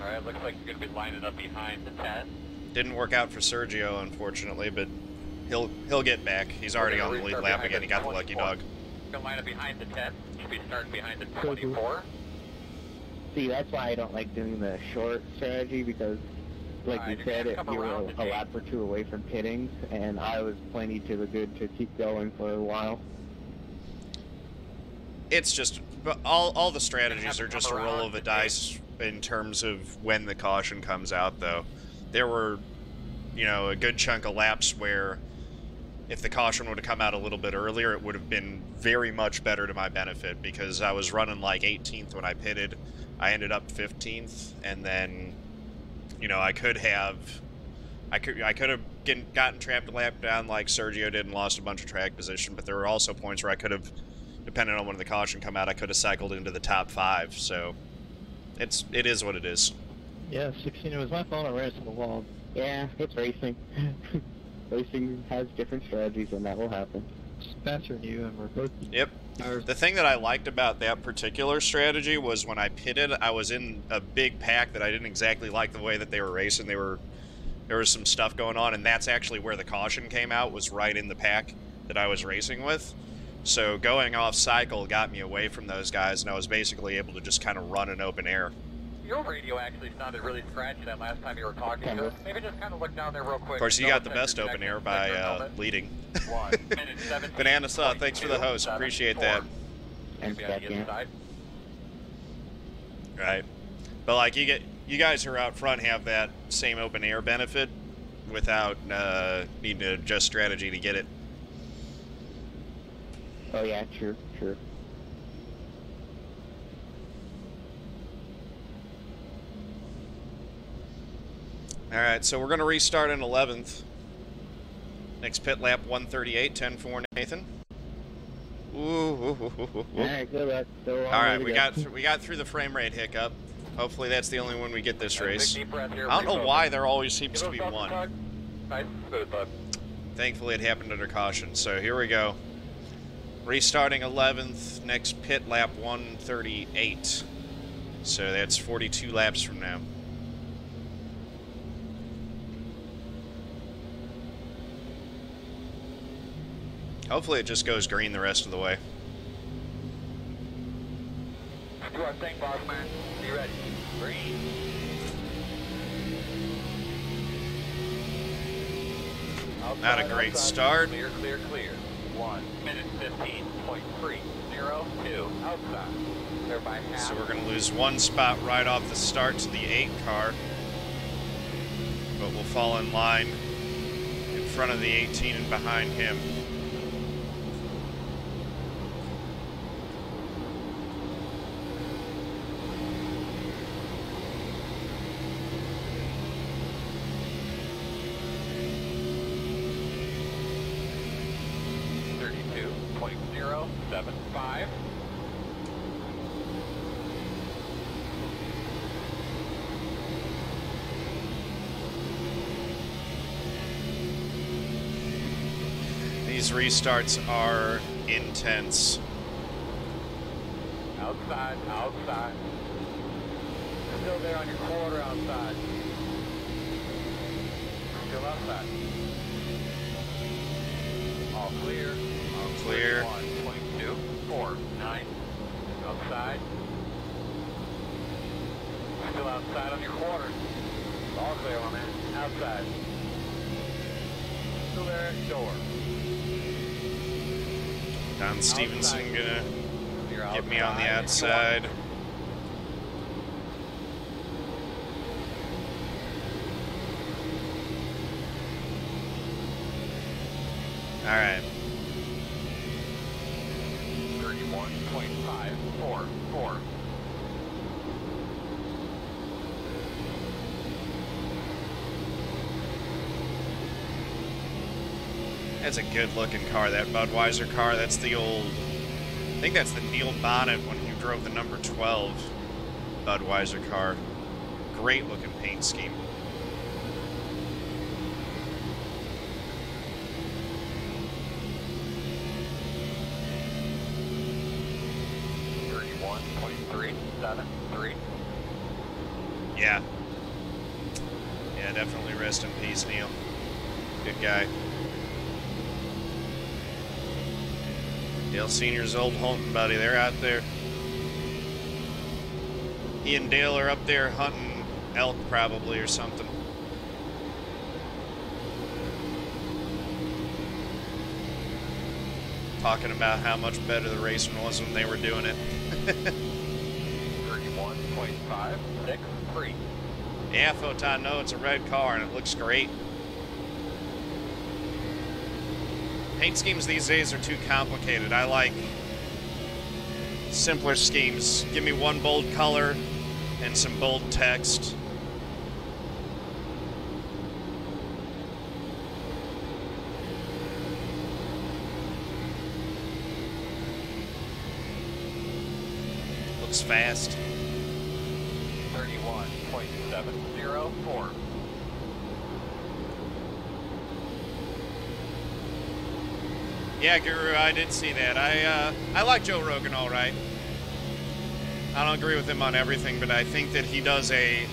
Alright, looks like you're going to be lining up behind the 10. Didn't work out for Sergio, unfortunately, but he'll get back. He's already on the lead lap again. He got the lucky dog. Going to line up behind the 10. You should be starting behind the 24. See, that's why I don't like doing the short strategy, because, like you said, you were a lap or two away from pitting, and I was plenty to the good to keep going for a while. It's just, but all the strategies are just a roll of the dice in terms of when the caution comes out, though. There were, you know, a good chunk of laps where if the caution would have come out a little bit earlier, it would have been very much better to my benefit, because I was running like 18th when I pitted. I ended up 15th, and then, you know, I could have gotten trapped a lap down like Sergio did and lost a bunch of track position, but there were also points where I could have, depending on when the caution come out, I could have cycled into the top 5, so it is what it is. Yeah, 16, it was my fault I ran into the wall. Yeah, it's racing. Racing has different strategies, and that will happen. It's faster than you, and we're both... Yep. The thing that I liked about that particular strategy was when I pitted, I was in a big pack that I didn't exactly like the way that they were racing. There was some stuff going on, and that's actually where the caution came out, was right in the pack that I was racing with. So going off cycle got me away from those guys, and I was basically able to just kind of run in open air. Your radio actually sounded really scratchy that last time you were talking to us. Maybe just kind of look down there real quick. Of course, you got the best open air by leading. Banana Saw, thanks for the host. Appreciate that. And second. Right. But like you guys who are out front have that same open air benefit without needing to adjust strategy to get it. Oh yeah, true. Alright, so we're going to restart in 11th. Next pit lap 138, 10-4, Nathan. Alright, good luck. Alright, we got through the frame rate hiccup. Hopefully that's the only one we get this race. I don't know why there always seems to be one. Thankfully it happened under caution, so here we go. Restarting 11th, next pit lap 138. So that's 42 laps from now. Hopefully it just goes green the rest of the way. Do our thing, Bossman. Be ready. Green. Not a great start. Clear, clear, clear. 1 minute 15.302 outside. Clear by half. So we're going to lose one spot right off the start to the 8 car. But we'll fall in line in front of the 18 and behind him. These restarts are intense. Outside, outside. Still there on your quarter outside. Still outside. All clear. All clear. 1.249. Outside. Still outside on your quarter. All clear, my man. Outside. Still there at door. Don Stephenson gonna get me on the outside. All right. 31.544. That's a good looking car, that Budweiser car. That's the old, I think that's the Neil Bonnet when he drove the number 12 Budweiser car. Great looking paint scheme. Yeah. Yeah, definitely rest in peace, Neil. Good guy. Dale Sr.'s old hunting buddy, they're out there. He and Dale are up there hunting elk probably or something. Talking about how much better the racing was when they were doing it. 31.563. Yeah, Photon, no, it's a red car and it looks great. Paint schemes these days are too complicated. I like simpler schemes. Give me one bold color and some bold text. Looks fast. 31.704. Yeah, Guru, I did see that. I like Joe Rogan all right. I don't agree with him on everything, but I think that he does I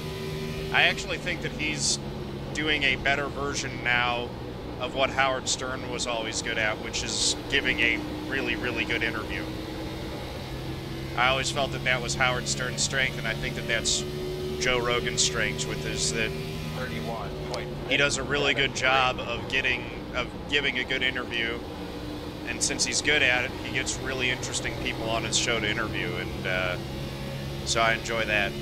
actually think that he's doing a better version now of what Howard Stern was always good at, which is giving a really, really good interview. I always felt that that was Howard Stern's strength, and I think that that's Joe Rogan's strength, with is that he does a really good job of giving a good interview. And since he's good at it, he gets really interesting people on his show to interview, and so I enjoy that.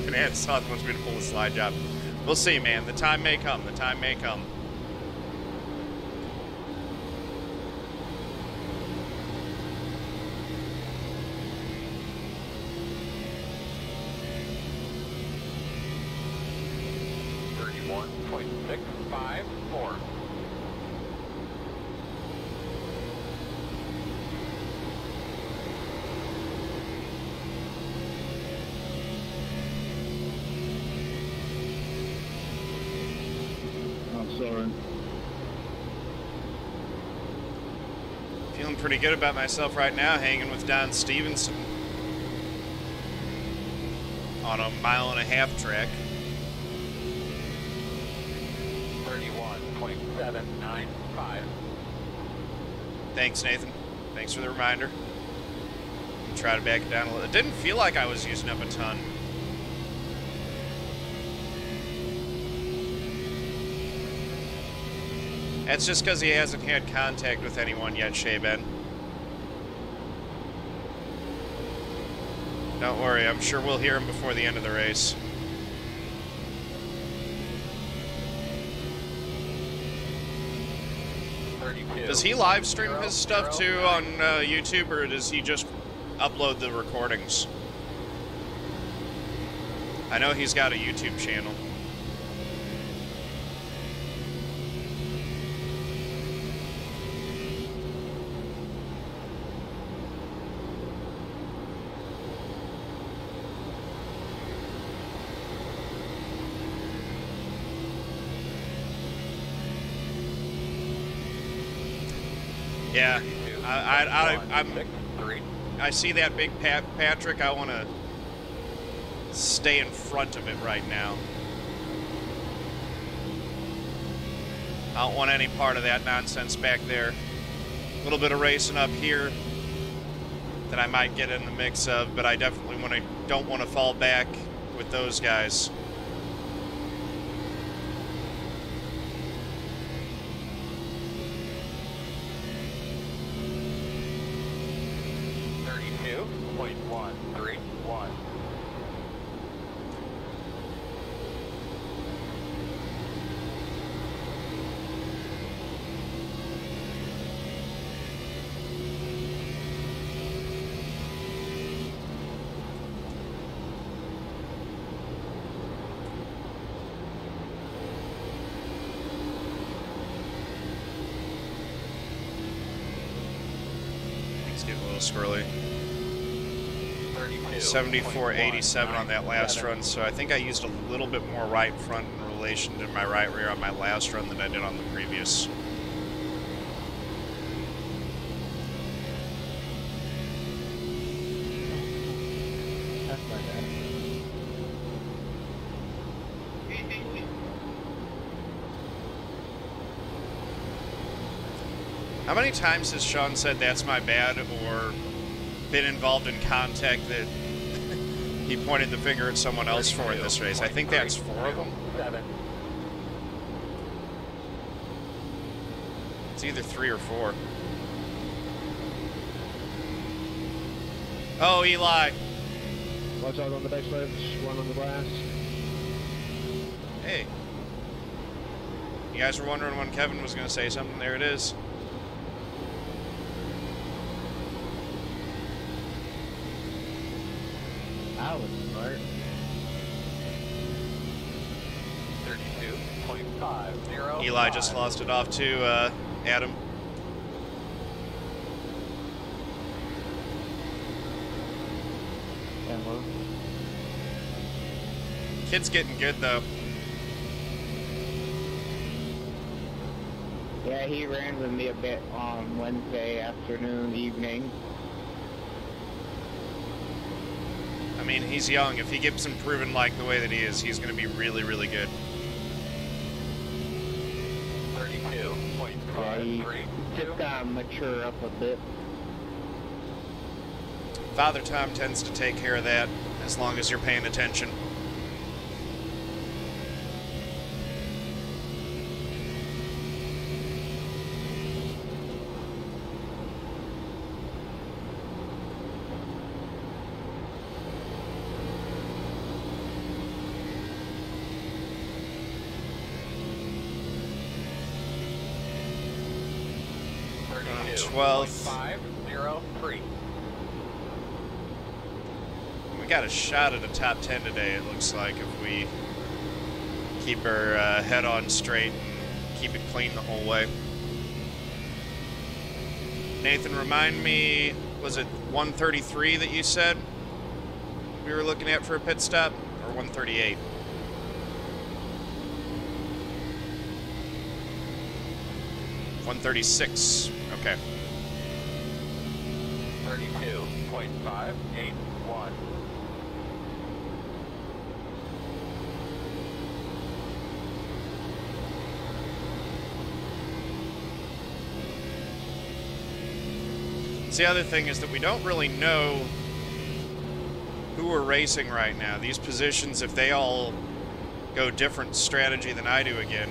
Man, South wants me to pull the slide job. We'll see, man. The time may come. The time may come. Sorry. Feeling pretty good about myself right now, hanging with Don Stephenson. on a 1.5-mile track. 31.795. Thanks, Nathan. Thanks for the reminder. Try to back it down a little. It didn't feel like I was using up a ton. That's just because he hasn't had contact with anyone yet, Shea-Ben. Don't worry, I'm sure we'll hear him before the end of the race. Does he live stream his stuff too on YouTube, or does he just upload the recordings? I know he's got a YouTube channel. Yeah, I see that big Patrick. I want to stay in front of it right now. I don't want any part of that nonsense back there. A little bit of racing up here that I might get in the mix of, but I definitely don't want to fall back with those guys. Squirrely. 74.87 on that last run, so I think I used a little bit more right front in relation to my right rear on my last run than I did on the previous. That's my bad. How many times has Sean said that's my bad or been involved in contact that he pointed the finger at someone else for in this race? I think that's 4 of them. It's either 3 or 4. Oh, Eli. Watch out on the backside, one on the glass. Hey. You guys were wondering when Kevin was going to say something. There it is. That was smart. 32.50. Eli just lost it off to Adam. Kid's getting good though. Yeah, he ran with me a bit on Wednesday afternoon, evening. I mean, he's young. If he gets improving like the way that he is, he's going to be really, really good. 32.53. Yeah, he just got to mature up a bit. Father Tom tends to take care of that as long as you're paying attention. We got a shot at a top 10 today, it looks like, if we keep our head on straight and keep it clean the whole way. Nathan, remind me, was it 133 that you said we were looking at for a pit stop, or 138? $136. Okay. 32.581. So the other thing is that we don't really know who we're racing right now. These positions, if they all go different strategy than I do again,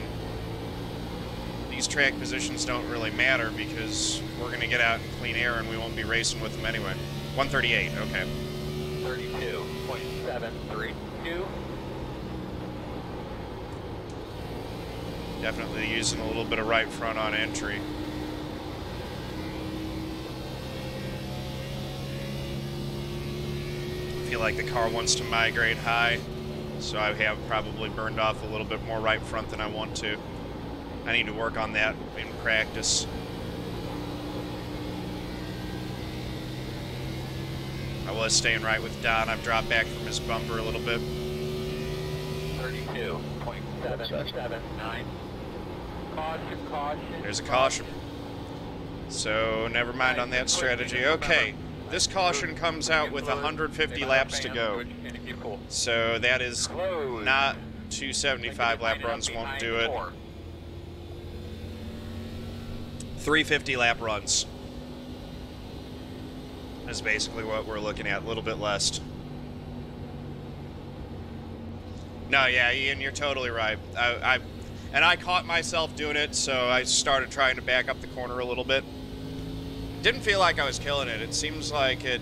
these track positions don't really matter because we're going to get out in clean air and we won't be racing with them anyway. 138, okay. 32.732. Definitely using a little bit of right front on entry. I feel like the car wants to migrate high, so I have probably burned off a little bit more right front than I want to. I need to work on that in practice. I was staying right with Don. I've dropped back from his bumper a little bit. 32.779. Caution, caution. There's a caution. So never mind on that strategy. Okay, this caution comes out with 150 laps to go. So that is not 275 lap runs, won't do it. 350 lap runs is basically what we're looking at, a little bit less. No, yeah, Ian, you're totally right. And I caught myself doing it, so I started trying to back up the corner a little bit. Didn't feel like I was killing it. It seems like it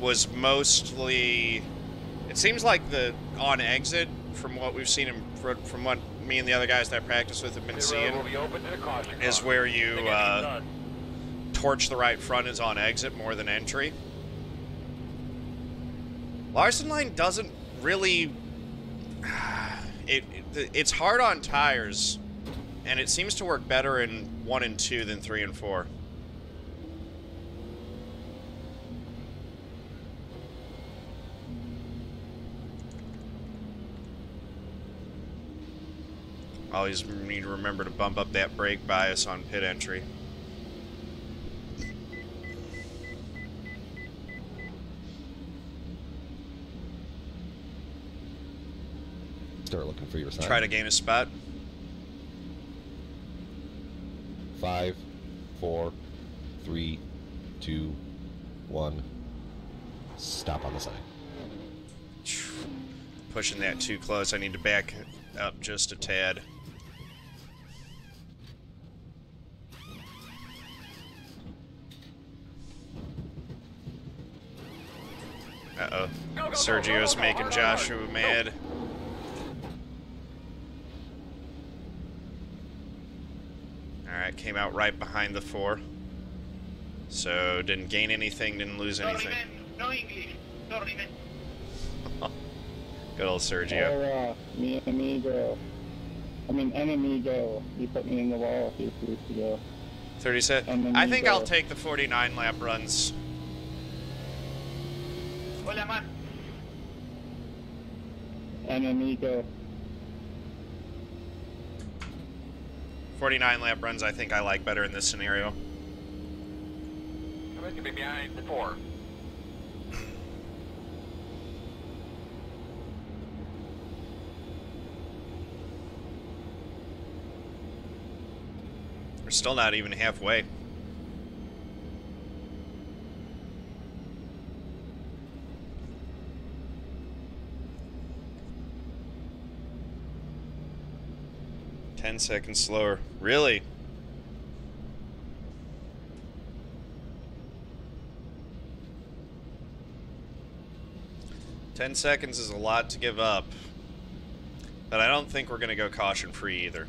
was mostly... It seems like the on exit, from what we've seen, from what me and the other guys that I practice with have been seeing, is where you torch the right front is on exit more than entry. Larson line doesn't really... It's hard on tires, and it seems to work better in 1 and 2 than 3 and 4. Always need to remember to bump up that brake bias on pit entry. Start looking for your sign. Try to gain a spot. 5, 4, 3, 2, 1. Stop on the sign. Pushing that too close. I need to back up just a tad. Uh-oh. Sergio's making Joshua mad. Alright, came out right behind the 4. So, didn't gain anything, didn't lose anything. No English. Sorry, man. Good old Sergio. Mi amigo. I mean, enemigo. He put me in the wall a few weeks ago. 37. I think I'll take the 49 lap runs. Hola, man. Enemigo. 49 lap runs I think I like better in this scenario. I'm going to be behind the 4. We're still not even halfway. Ten seconds slower. Really? Ten seconds is a lot to give up. But I don't think we're going to go caution-free either.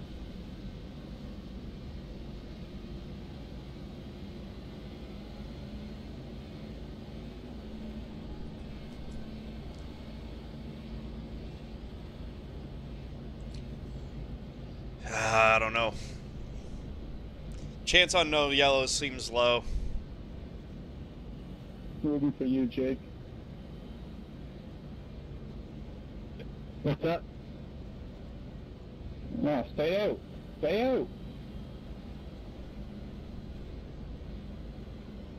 I don't know. Chance on no yellow seems low. Rooting for you, Jake. What's up? No, stay out. Stay out.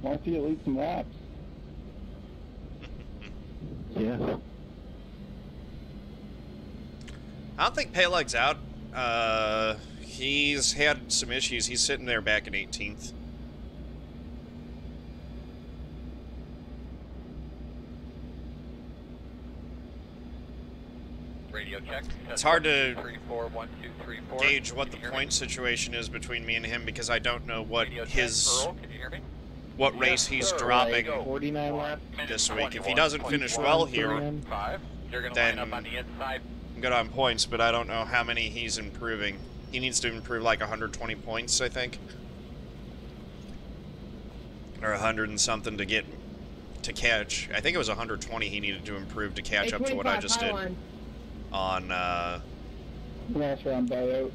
Want you to lead some laps. Yeah. I don't think Peleg's out. He's had some issues. He's sitting there back in 18th. Radio check. It's hard to 341234. gauge what the point situation is between me and him because I don't know what his what race he's dropping 49 laps. this week. If he doesn't finish well here, then I'm good on points, but I don't know how many he's improving. He needs to improve like 120 points, I think. Or 100 and something to get to catch. I think it was 120 he needed to improve to catch up to what I just did on last round buyout.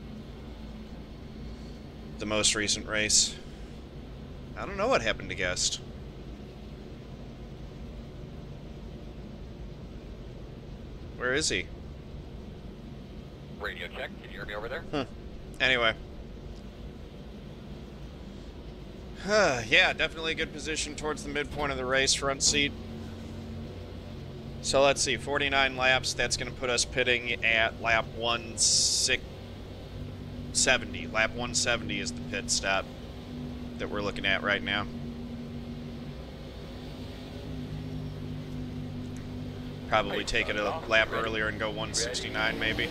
The most recent race. I don't know what happened to Guest. Where is he? Radio check. Can you hear me over there? Huh. Anyway. Yeah, definitely a good position towards the midpoint of the race, front seat. So let's see, 49 laps, that's going to put us pitting at lap 170. Lap 170 is the pit stop that we're looking at right now. Probably take it a lap earlier and go 169 maybe.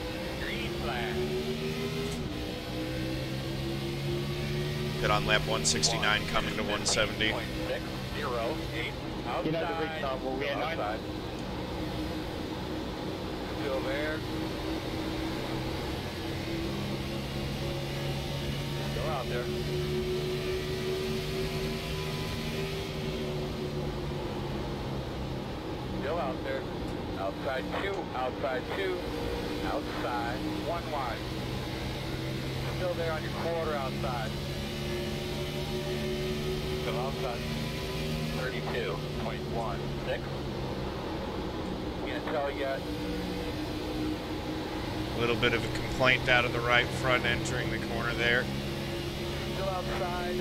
Pit on lap 169 coming to 170. Get out the big top, we'll get outside. Still there. Still out there. Still out there. Outside two, outside two, outside, one wide. Still there on your quarter outside. Still outside. 32.16. Can't tell yet. A little bit of a complaint out of the right front entering the corner there. Still outside.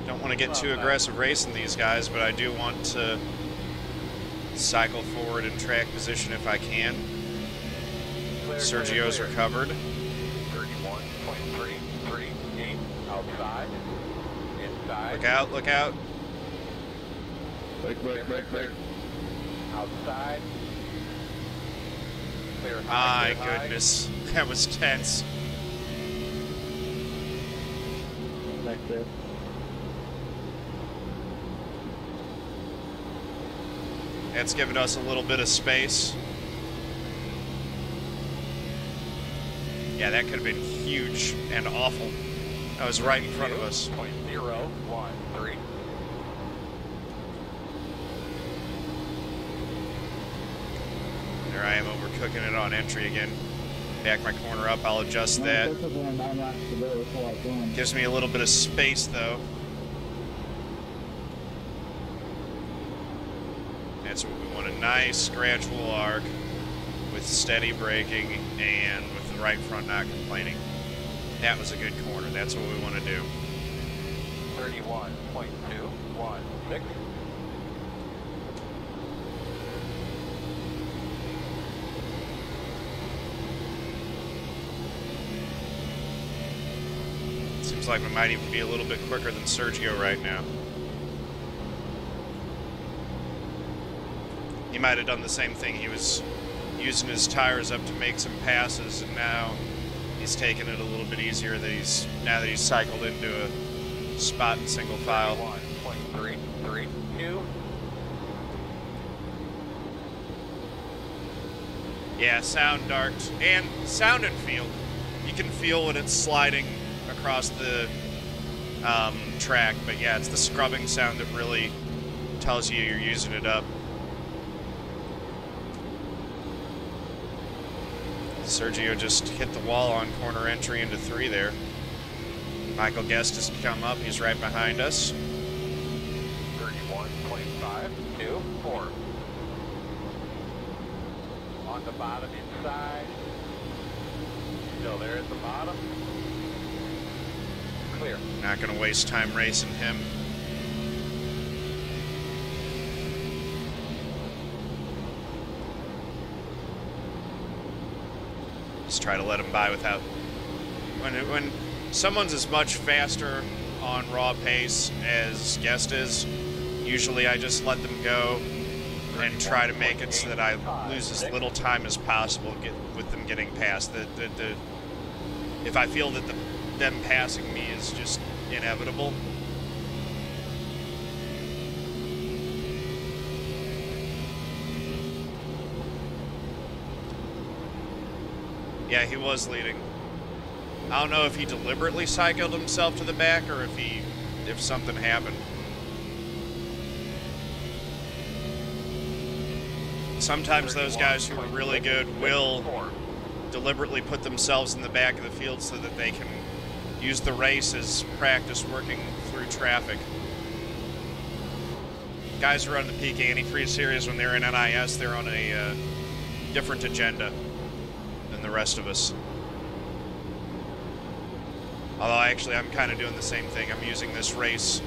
Don't want to get too aggressive racing these guys, but I do want to cycle forward in track position if I can. Sergio's recovered. 31.338 outside. Inside. Look out, look out. Back. Outside. Clear. My goodness, that was tense. Back there. That's given us a little bit of space. Yeah, that could have been huge and awful. That was right in front of us. 0.013. There I am overcooking it on entry again. Back my corner up, I'll adjust that. Gives me a little bit of space though. That's what we want, a nice gradual arc with steady braking and with the right front not complaining. That was a good corner. That's what we want to do. 31.216. Seems like we might even be a little bit quicker than Sergio right now. He might have done the same thing. He was using his tires up to make some passes, and now he's taking it a little bit easier now that he's cycled into a spot in single file. 1.332. Yeah, sound darked and sound and feel. You can feel when it's sliding across the track, but yeah, it's the scrubbing sound that really tells you you're using it up. Sergio just hit the wall on corner entry into 3 there. Michael Guest has come up. He's right behind us. 31.524. On the bottom inside. Still there at the bottom. Clear. Not going to waste time racing him. Just try to let him by without... When someone's as much faster on raw pace as Guest is. Usually I just let them go and try to make it so that I lose as little time as possible with them getting past. If I feel that them passing me is just inevitable. Yeah, he was leading. I don't know if he deliberately cycled himself to the back or if something happened. Sometimes those guys who are really good will deliberately put themselves in the back of the field so that they can use the race as practice working through traffic. Guys who run the Peak Antifreeze series, when they're in NIS, they're on a different agenda than the rest of us. Although actually I'm kind of doing the same thing. I'm using this race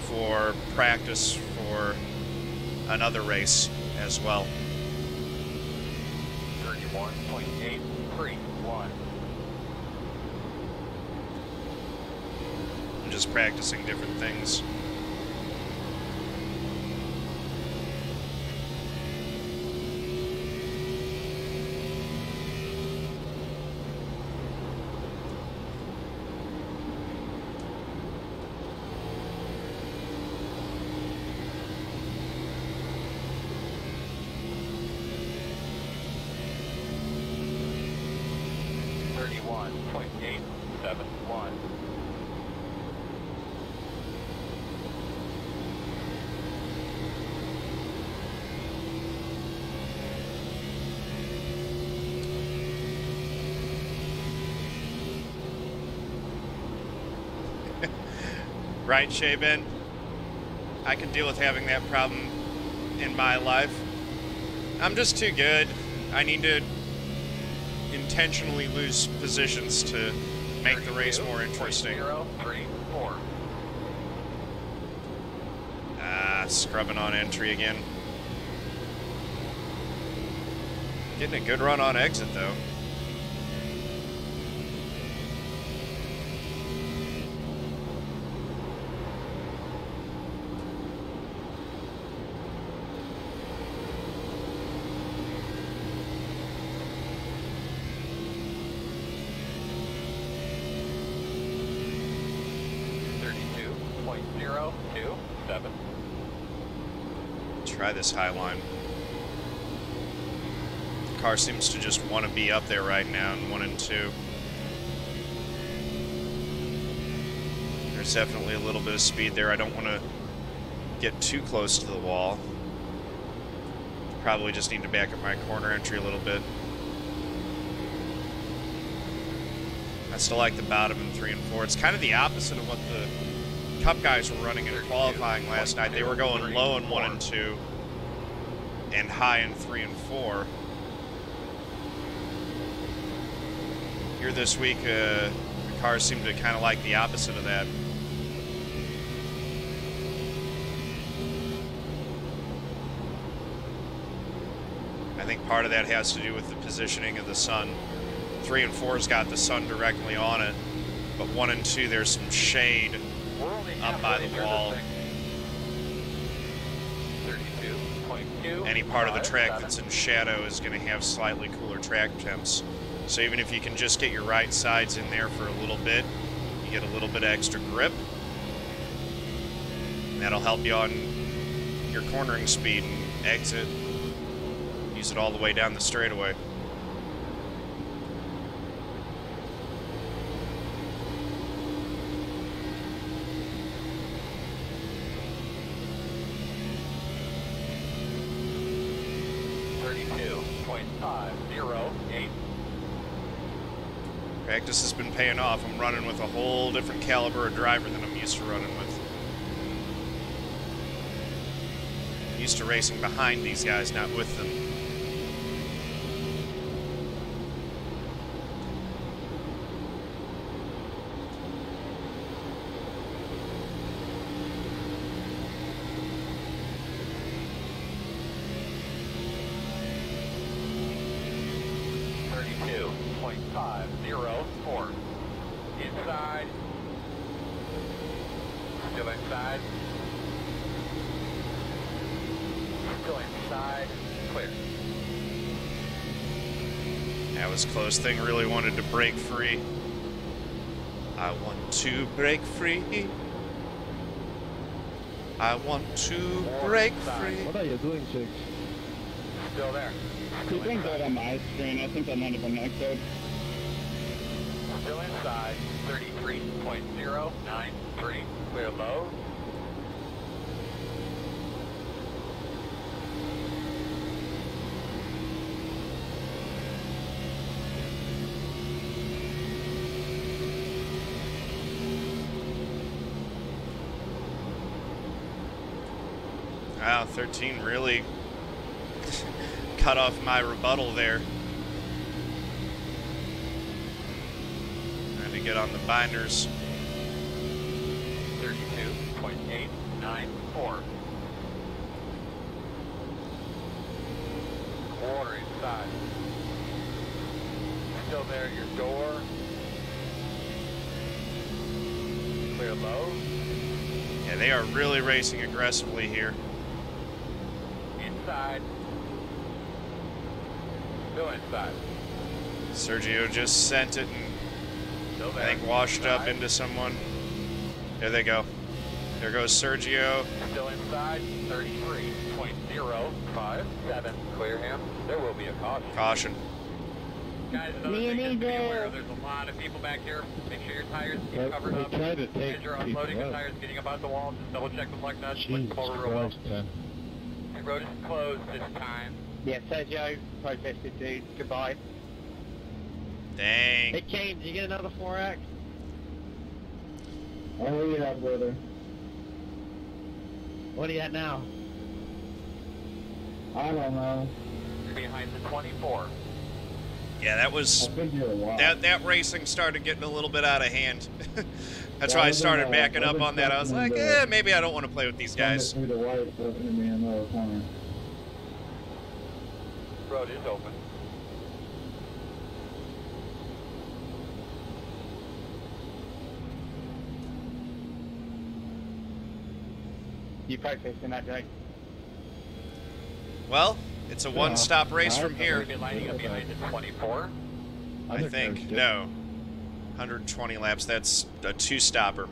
for practice for another race as well. 31.831. I'm just practicing different things. Right, Shaben? I can deal with having that problem in my life. I'm just too good. I need to intentionally lose positions to make the race more interesting. 034. Scrubbing on entry again. Getting a good run on exit, though. Try this high line. The car seems to just want to be up there right now in 1 and 2. There's definitely a little bit of speed there. I don't want to get too close to the wall. Probably just need to back up my corner entry a little bit. I still like the bottom in 3 and 4. It's kind of the opposite of what the Cup guys were running in qualifying last night. They were going low in 1 and 2 and high in 3 and 4. Here this week, the cars seem to kind of like the opposite of that. I think part of that has to do with the positioning of the sun. 3 and 4's got the sun directly on it, but 1 and 2 there's some shade up by the wall. 32.2. Any part of the track that's in shadow is going to have slightly cooler track temps. So even if you can just get your right sides in there for a little bit, you get a little bit of extra grip. And that'll help you on your cornering speed and exit. Use it all the way down the straightaway. Practice has been paying off. I'm running with a whole different caliber of driver than I'm used to running with. I'm used to racing behind these guys, not with them. Still inside. Still inside. Clear. That was close. Thing really wanted to break free. I want to break free. I want to break free. What are you doing, Chicks? Still there. Keep going good on my screen. I think that might have been that code. Still inside. 33.093. Clear low. Wow, 13 really cut off my rebuttal there. Trying to get on the binders. 32.894. Quarter inside. Still there at your door. Clear low. Yeah, they are really racing aggressively here. Inside. Still inside. Sergio just sent it and Still there. I think washed up into someone. There they go. There goes Sergio. Still inside. 33.057. Clear him. There will be a caution. Caution. Guys, another thing just to be aware of, there's a lot of people back here. Make sure your tires get covered up. Try to take As you're unloading the tires, getting about the wall, just double check them like that. Jesus Christ, man. The road is closed this time. Yeah, Sergio, protested dude. Goodbye. Dang. Hey, Kane, did you get another 4X? Oh yeah, brother. What are you at now? I don't know. You're behind the 24. Yeah, that was I've been here a while. that racing started getting a little bit out of hand. That's Yeah, why I I've been, started backing I've up been on that. I was tracking like, the- maybe I don't want to play with these guys. Through the white, so it's gonna be another corner. Road is open. You protesting that, Jake? Well, it's a one-stop race from You're here. going to be lining up behind the 24. I think. No. 120 laps. That's a two-stopper.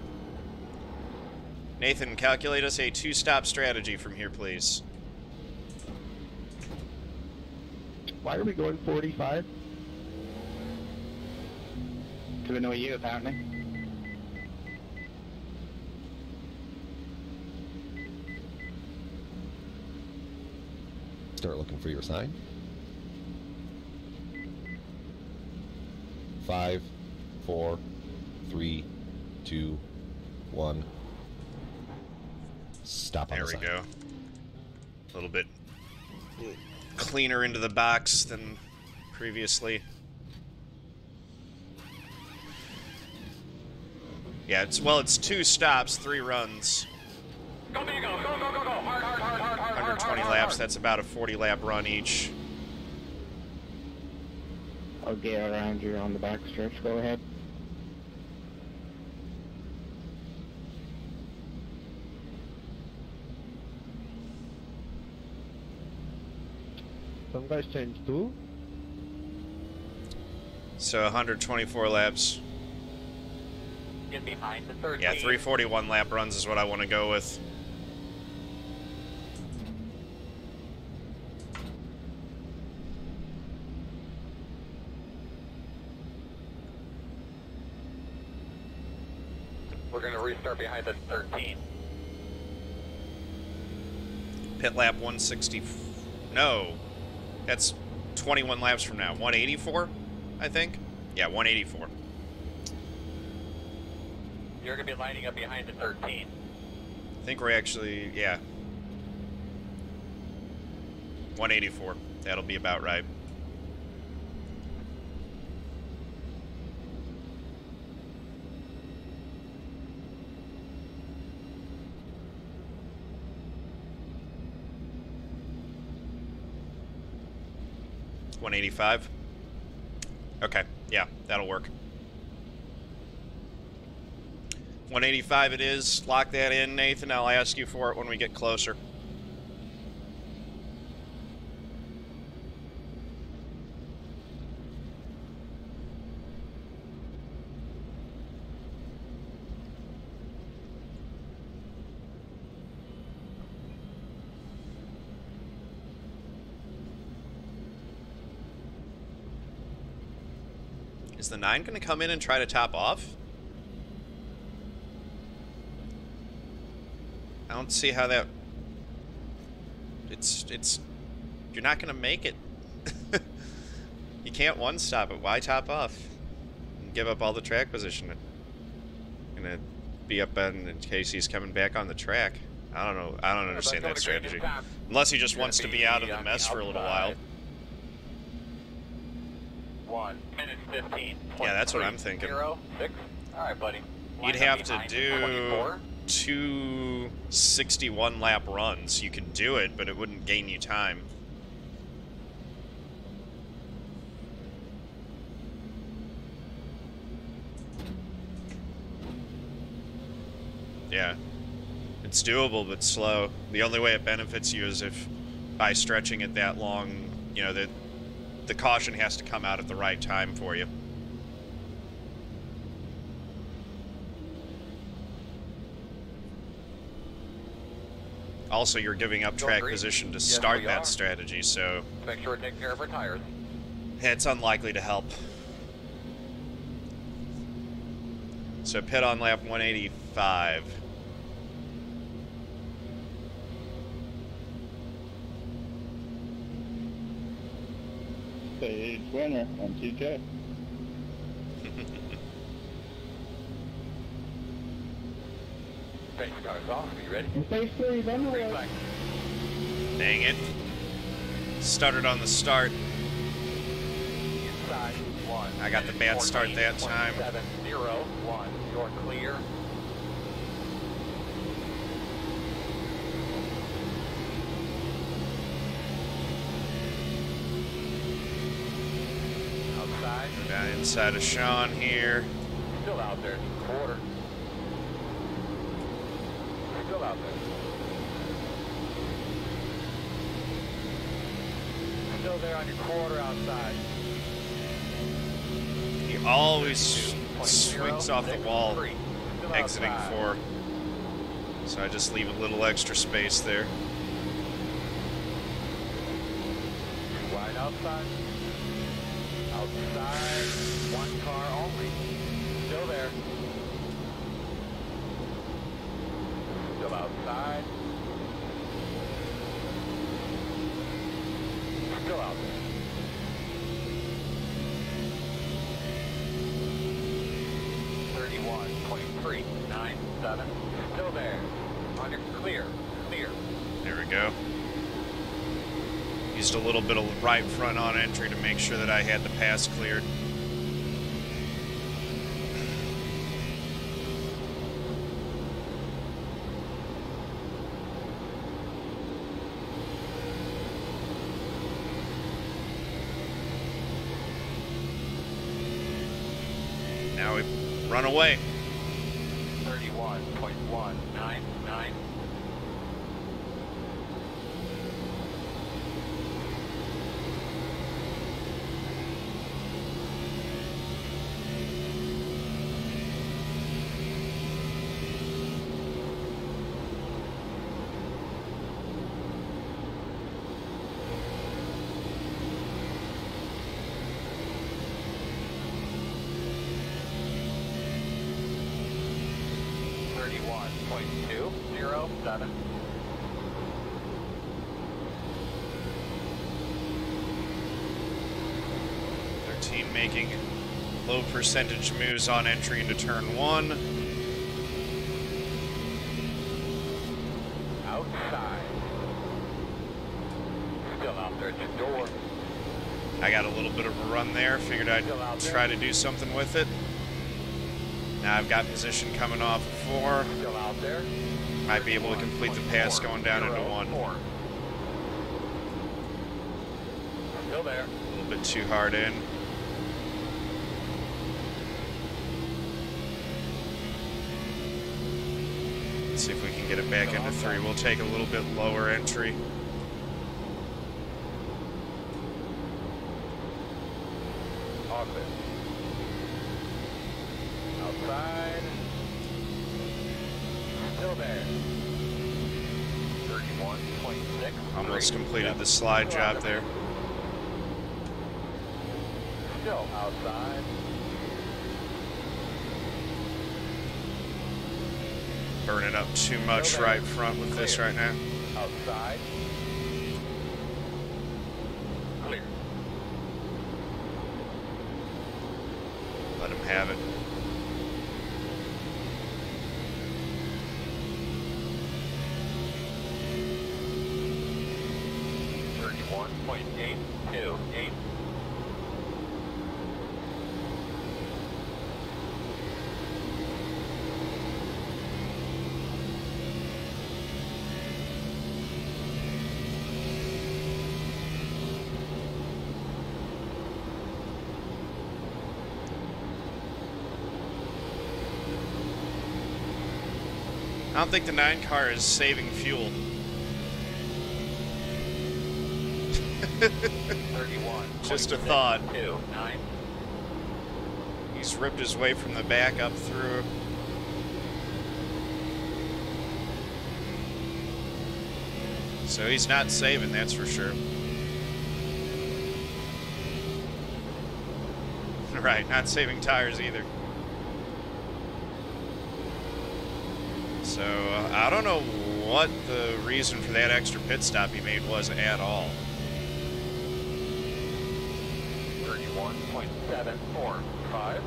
Nathan, calculate us a two-stop strategy from here, please. Why are we going 45? To annoy you, apparently. Start looking for your sign. 5, 4, 3, 2, 1. Stop on There the we sign. go. A little bit cleaner into the box than previously. Yeah, it's two stops, 3 runs. Go, Migo, go, go, go, go. Hard, hard, hard, hard, hard, 120 hard, laps, hard. that's about a 40-lap run each. I'll get around you on the back stretch. Go ahead. Some guys changed too. So 124 laps. Get behind the 13. Yeah, 341 lap runs is what I want to go with. We're going to restart behind the 13. Pit lap 160. No, that's 21 laps from now. 184, I think. Yeah, 184. You're going to be lining up behind the 13. I think we're actually, yeah. 184. That'll be about right. $185. Okay, yeah, that'll work. 185 it is. Lock that in, Nathan. I'll ask you for it when we get closer. Is the 9 going to come in and try to top off? I don't see how that... It's... You're not going to make it. You can't one-stop it. Why top off? And give up all the track position. Going to be up in case he's coming back on the track. I don't know. I don't understand that strategy. Unless he just wants to be out of the mess for a little while. 1 minute 15. Yeah, that's what I'm thinking. 0, 6. All right, buddy. You'd have to do 2 61-lap runs. You could do it, but it wouldn't gain you time. Yeah. It's doable, but slow. The only way it benefits you is if, by stretching it that long, you know, the caution has to come out at the right time for you. Also, you're giving up track position to start that strategy, so... Make sure to take care of our tires. It's unlikely to help. So pit on lap 185. Stage winner on TJ. Face cars off. Are you ready? Face 3's on the way. Dang it. Stuttered on the start. Inside 1. I got the bad start that time. 7, 0, 1. You're clear. Down inside of Sean here. Still out there, quarter. Still out there. Still there on your quarter outside. He always swings off the wall, exiting 4. So I just leave a little extra space there. Wide outside. Outside, 1 car only. Still there. Still outside. Still out there. .397. Still there. On your clear. Clear. There we go. Used a little bit of right front on entry to make sure that I had the pass cleared. Now we run away. 31.199. .207. Their team making low percentage moves on entry into turn 1. Outside. Still out there at your door. I got a little bit of a run there. Figured I'd try to do something with it. Now I've got position coming off 4. Still out there. Might be able to complete the pass going down into 1. Still there. A little bit too hard in. Let's see if we can get it back into 3. We'll take a little bit lower entry. Outside. Still there. 31.6. Almost completed the slide job there. Still outside. Burning up too much right front with this right now. Outside. Clear. Let him have it. .828. I don't think the 9 car is saving fuel. 31. Just a thought. 9. He's ripped his way from the back up through. So he's not saving, that's for sure. Right, not saving tires either. So I don't know what the reason for that extra pit stop he made was at all. 31.745.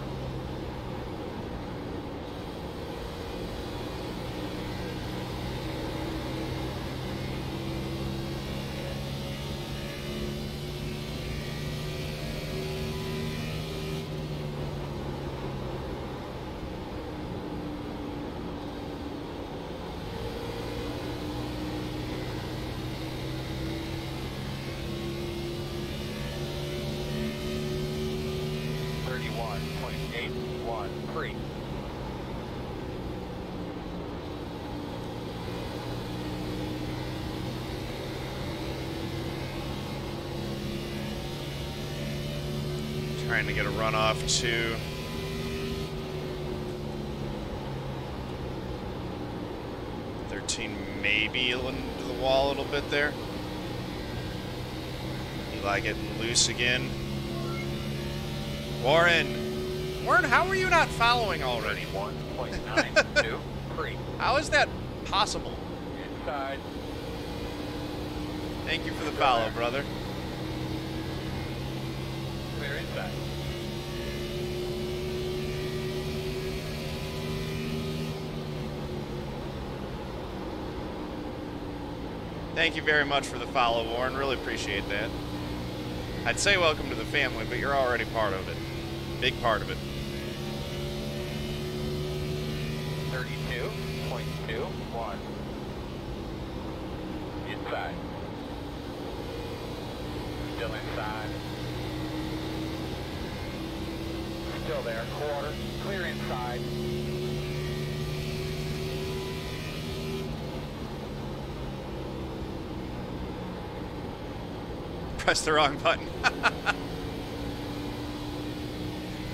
Trying to get a runoff to maybe into the wall a little bit there. Eli getting loose again. Warren, how are you not following already? 1.923. How is that possible? Inside. Thank you for the follow, brother. Clear inside. Thank you very much for the follow, Warren. Really appreciate that. I'd say welcome to the family, but you're already part of it. Big part of it. 32.21. Inside. Still inside. Still there. Quarter. Clear inside. Press the wrong button.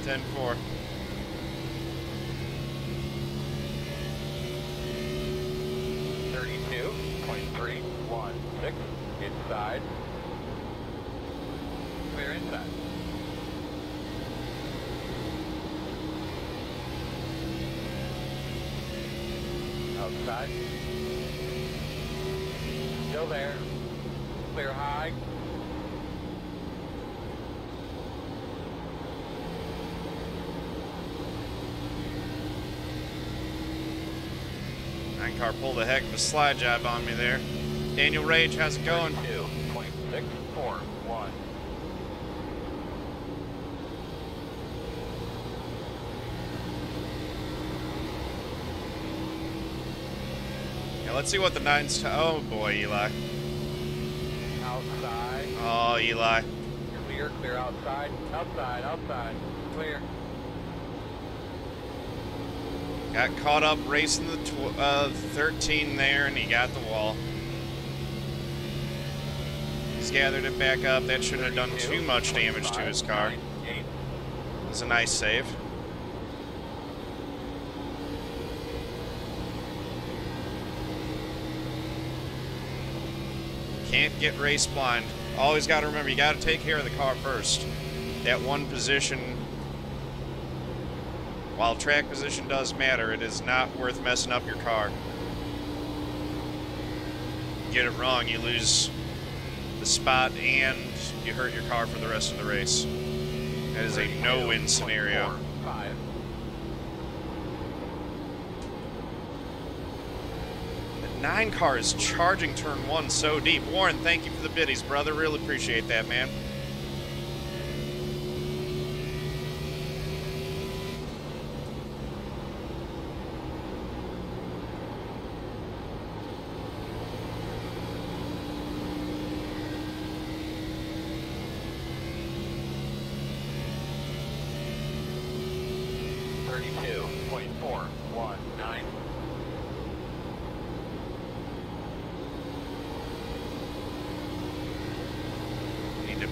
10-4. .316 inside. Clear inside. Outside. Still there. Clear high. Car pulled a heck of a slide job on me there. Daniel Rage, how's it going? 2.641. Yeah, let's see what the 9's. Oh boy, Eli. Outside. Oh, Eli. Clear, clear outside. Outside, outside. Clear. Got caught up racing the 13 there, and he got the wall. He's gathered it back up. That shouldn't have done too much damage to his car. It was a nice save. Can't get race blind. Always got to remember, you got to take care of the car first. That one position, while track position does matter, it is not worth messing up your car. Get it wrong, you lose the spot and you hurt your car for the rest of the race. That is a no-win scenario. The 9 car is charging turn 1 so deep. Warren, thank you for the biddies, brother. Really appreciate that, man.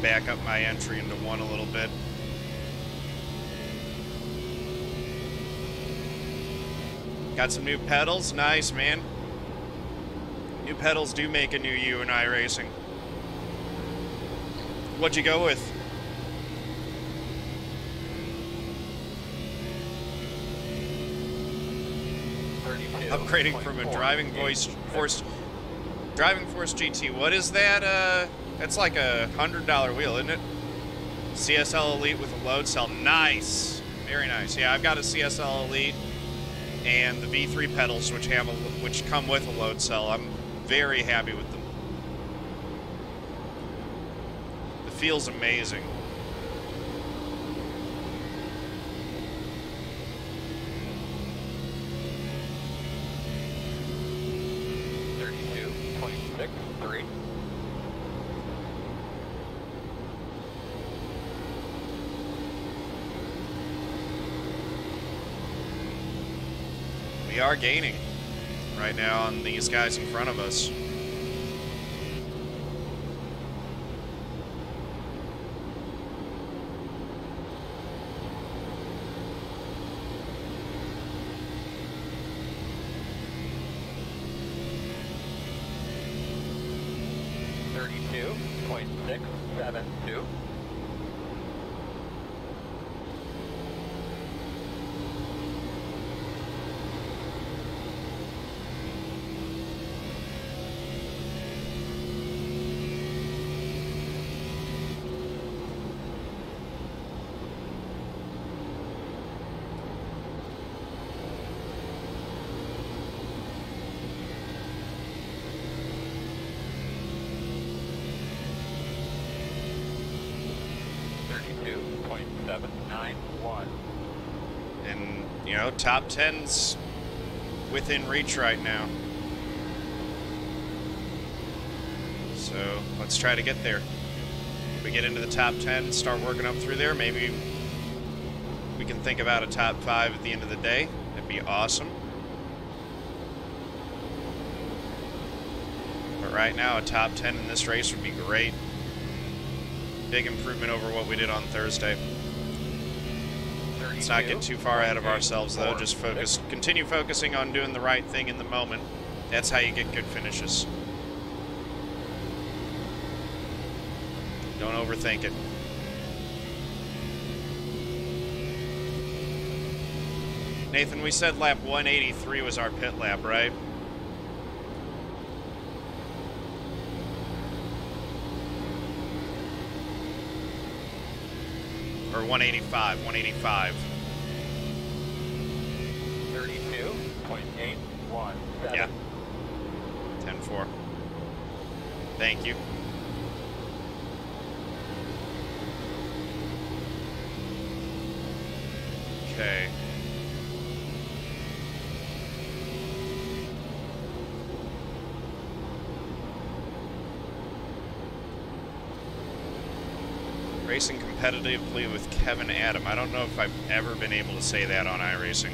Back up my entry into 1 a little bit. Got some new pedals. Nice, man. New pedals do make a new you in iRacing. What'd you go with? Upgrading from a Driving Force GT. What is that? That's like a $100 wheel, isn't it? CSL Elite with a load cell. Nice. Very nice. Yeah, I've got a CSL Elite and the V3 pedals, which come with a load cell. I'm very happy with them. The feel's amazing. We are gaining right now on these guys in front of us. And, you know, top 10's within reach right now. So let's try to get there. If we get into the top 10, start working up through there, maybe we can think about a top 5 at the end of the day. That'd be awesome. But right now, a top 10 in this race would be great. Big improvement over what we did on Thursday. Let's not get too far ahead of ourselves, though. Just continue focusing on doing the right thing in the moment. That's how you get good finishes. Don't overthink it. Nathan, we said lap 183 was our pit lap, right? Or 185, 185. 32.817. Yeah. 10-4. Thank you. Okay. Racing competitively with Kevin Adam. I don't know if I've ever been able to say that on iRacing.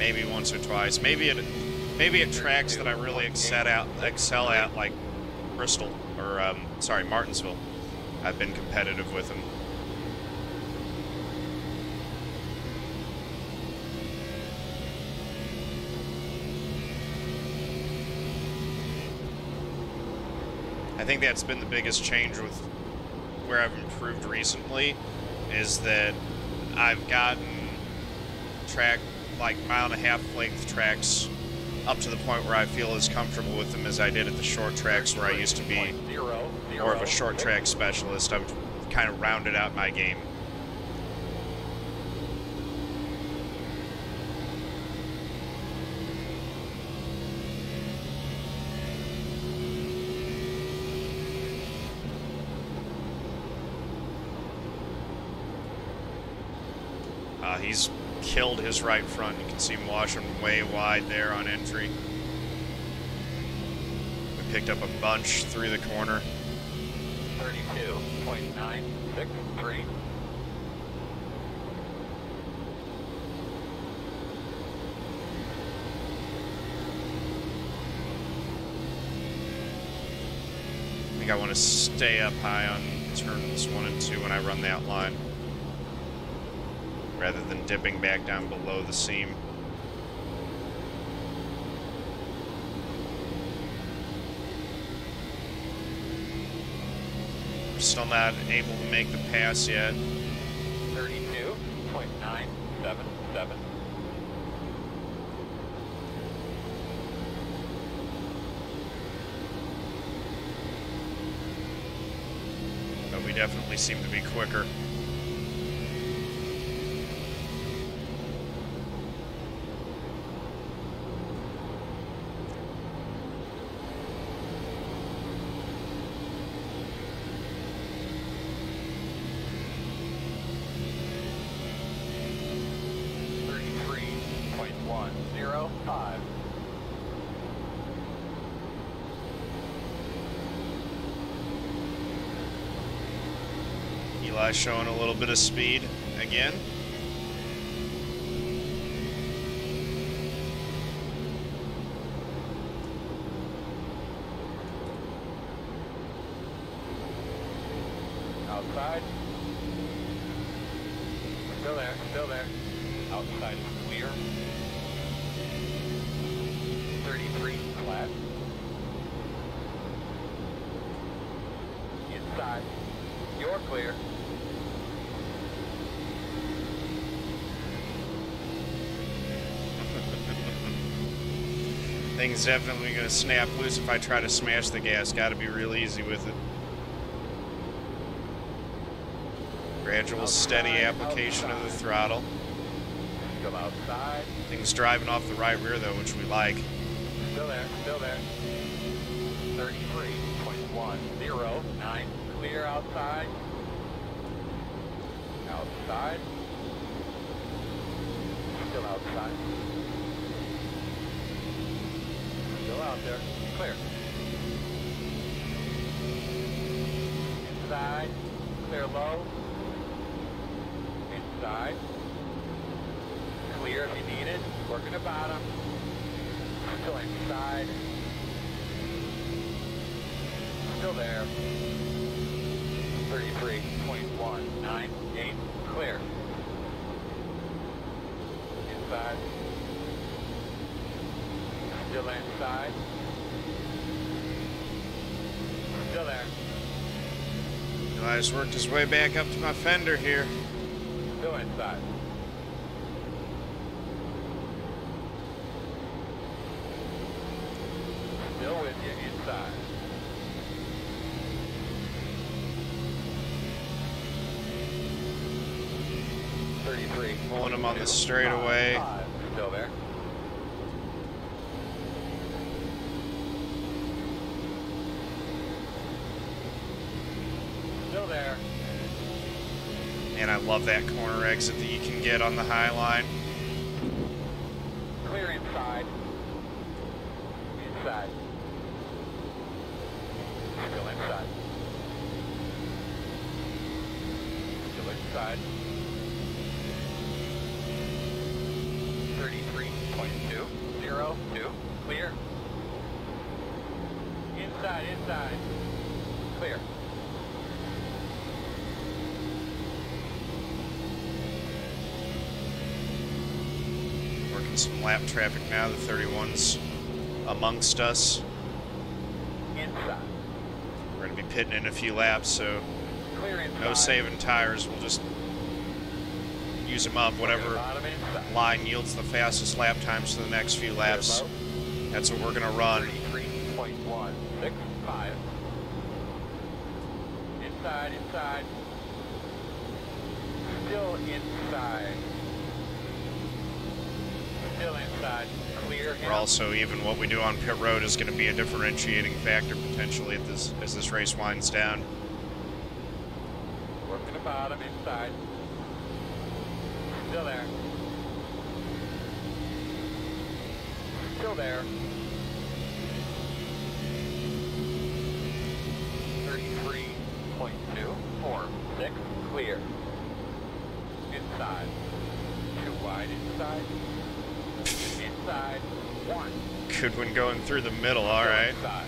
maybe once or twice. Maybe at tracks that I really excel at, like Bristol or sorry, Martinsville. I've been competitive with him. I think that's been the biggest change with where I've improved recently, is that I've gotten track, like 1.5 length tracks, up to the point where I feel as comfortable with them as I did at the short tracks where I used to be more of a short track specialist. I've kind of rounded out my game. He's killed his right front. You can see him washing way wide there on entry. We picked up a bunch through the corner. 32.963. I think I want to stay up high on turns 1 and 2 when I run that line, rather than dipping back down below the seam. We're still not able to make the pass yet. 32.977. But we definitely seem to be quicker. Eli showing a little bit of speed again. Outside. Still there, still there. Outside is clear. 33 flat. Inside. You're clear. Thing's definitely going to snap loose if I try to smash the gas. Got to be real easy with it. Gradual, steady application of the throttle. Go outside. Thing's driving off the right rear though, which we like. Still there, still there. 33.109. Clear outside. Outside. Still outside. Still out there. Clear. Inside. Clear low. Inside. Clear if you need it. Working the bottom. Still inside. Still there. 33.198. Clear. Inside. Still inside. Still there. Eli's worked his way back up to my fender here. Still inside. Still with you inside. Pulling him on the straightaway. Still there. Still there. And I love that corner exit that you can get on the high line. Clear inside. Inside. Still inside. Still inside. 33.993. inside. Clear. Working some lap traffic now. The 31's amongst us. Inside. We're going to be pitting in a few laps, so no saving tires. We'll just use them up. Whatever line yields the fastest lap times for the next few laps, that's what we're going to run. 33.165. Inside, inside. Still inside. Still inside. Clear. We're also, even what we do on pit road is going to be a differentiating factor potentially at this, as this race winds down. Working the bottom, inside. Still there. Still there. 33.246. Clear. Inside. Too wide inside. Inside. One. Goodwin going through the middle, all right. Inside.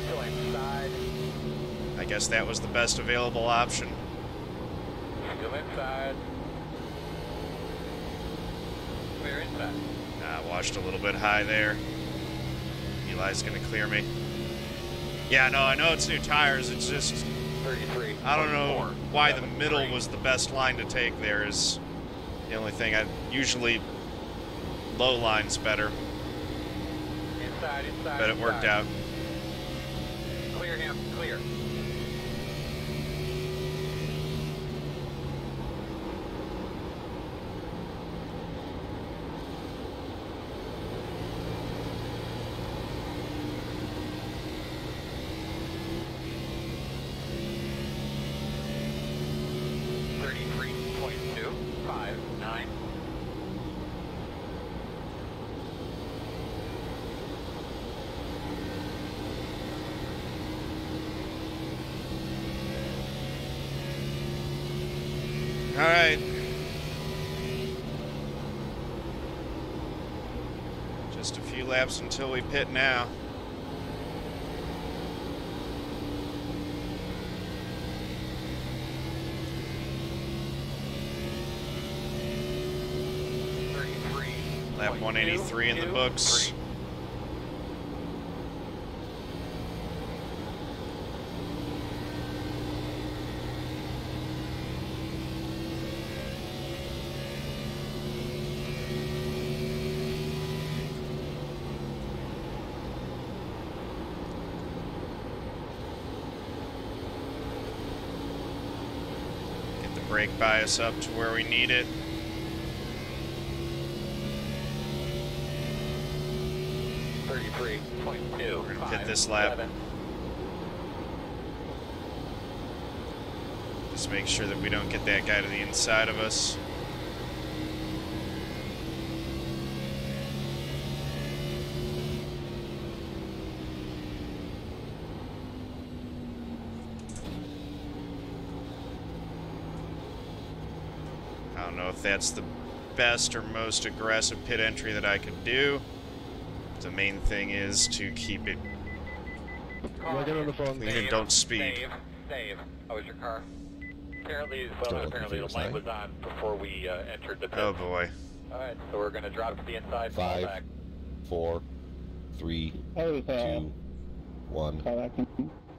Still inside. I guess that was the best available option. Still inside. Clear inside. Washed a little bit high there. Eli's going to clear me. Yeah, no, I know it's new tires. It's just 33. I don't know why the middle was the best line to take there is the only thing. I usually low line's better. Inside, inside. But it worked out. Clear him, clear. All right. Just a few laps until we pit now. Lap 183 in the books. Brake bias up to where we need it. We're going to pit this lap. Just make sure that we don't get that guy to the inside of us. I don't know if that's the best or most aggressive pit entry that I could do. The main thing is to keep it clean and don't speed. Dave, how was your car? Apparently, the light was on before we entered the pit. Oh boy. Alright, so we're going to drop to the inside. 5, 4, 3, 2, 1. I'm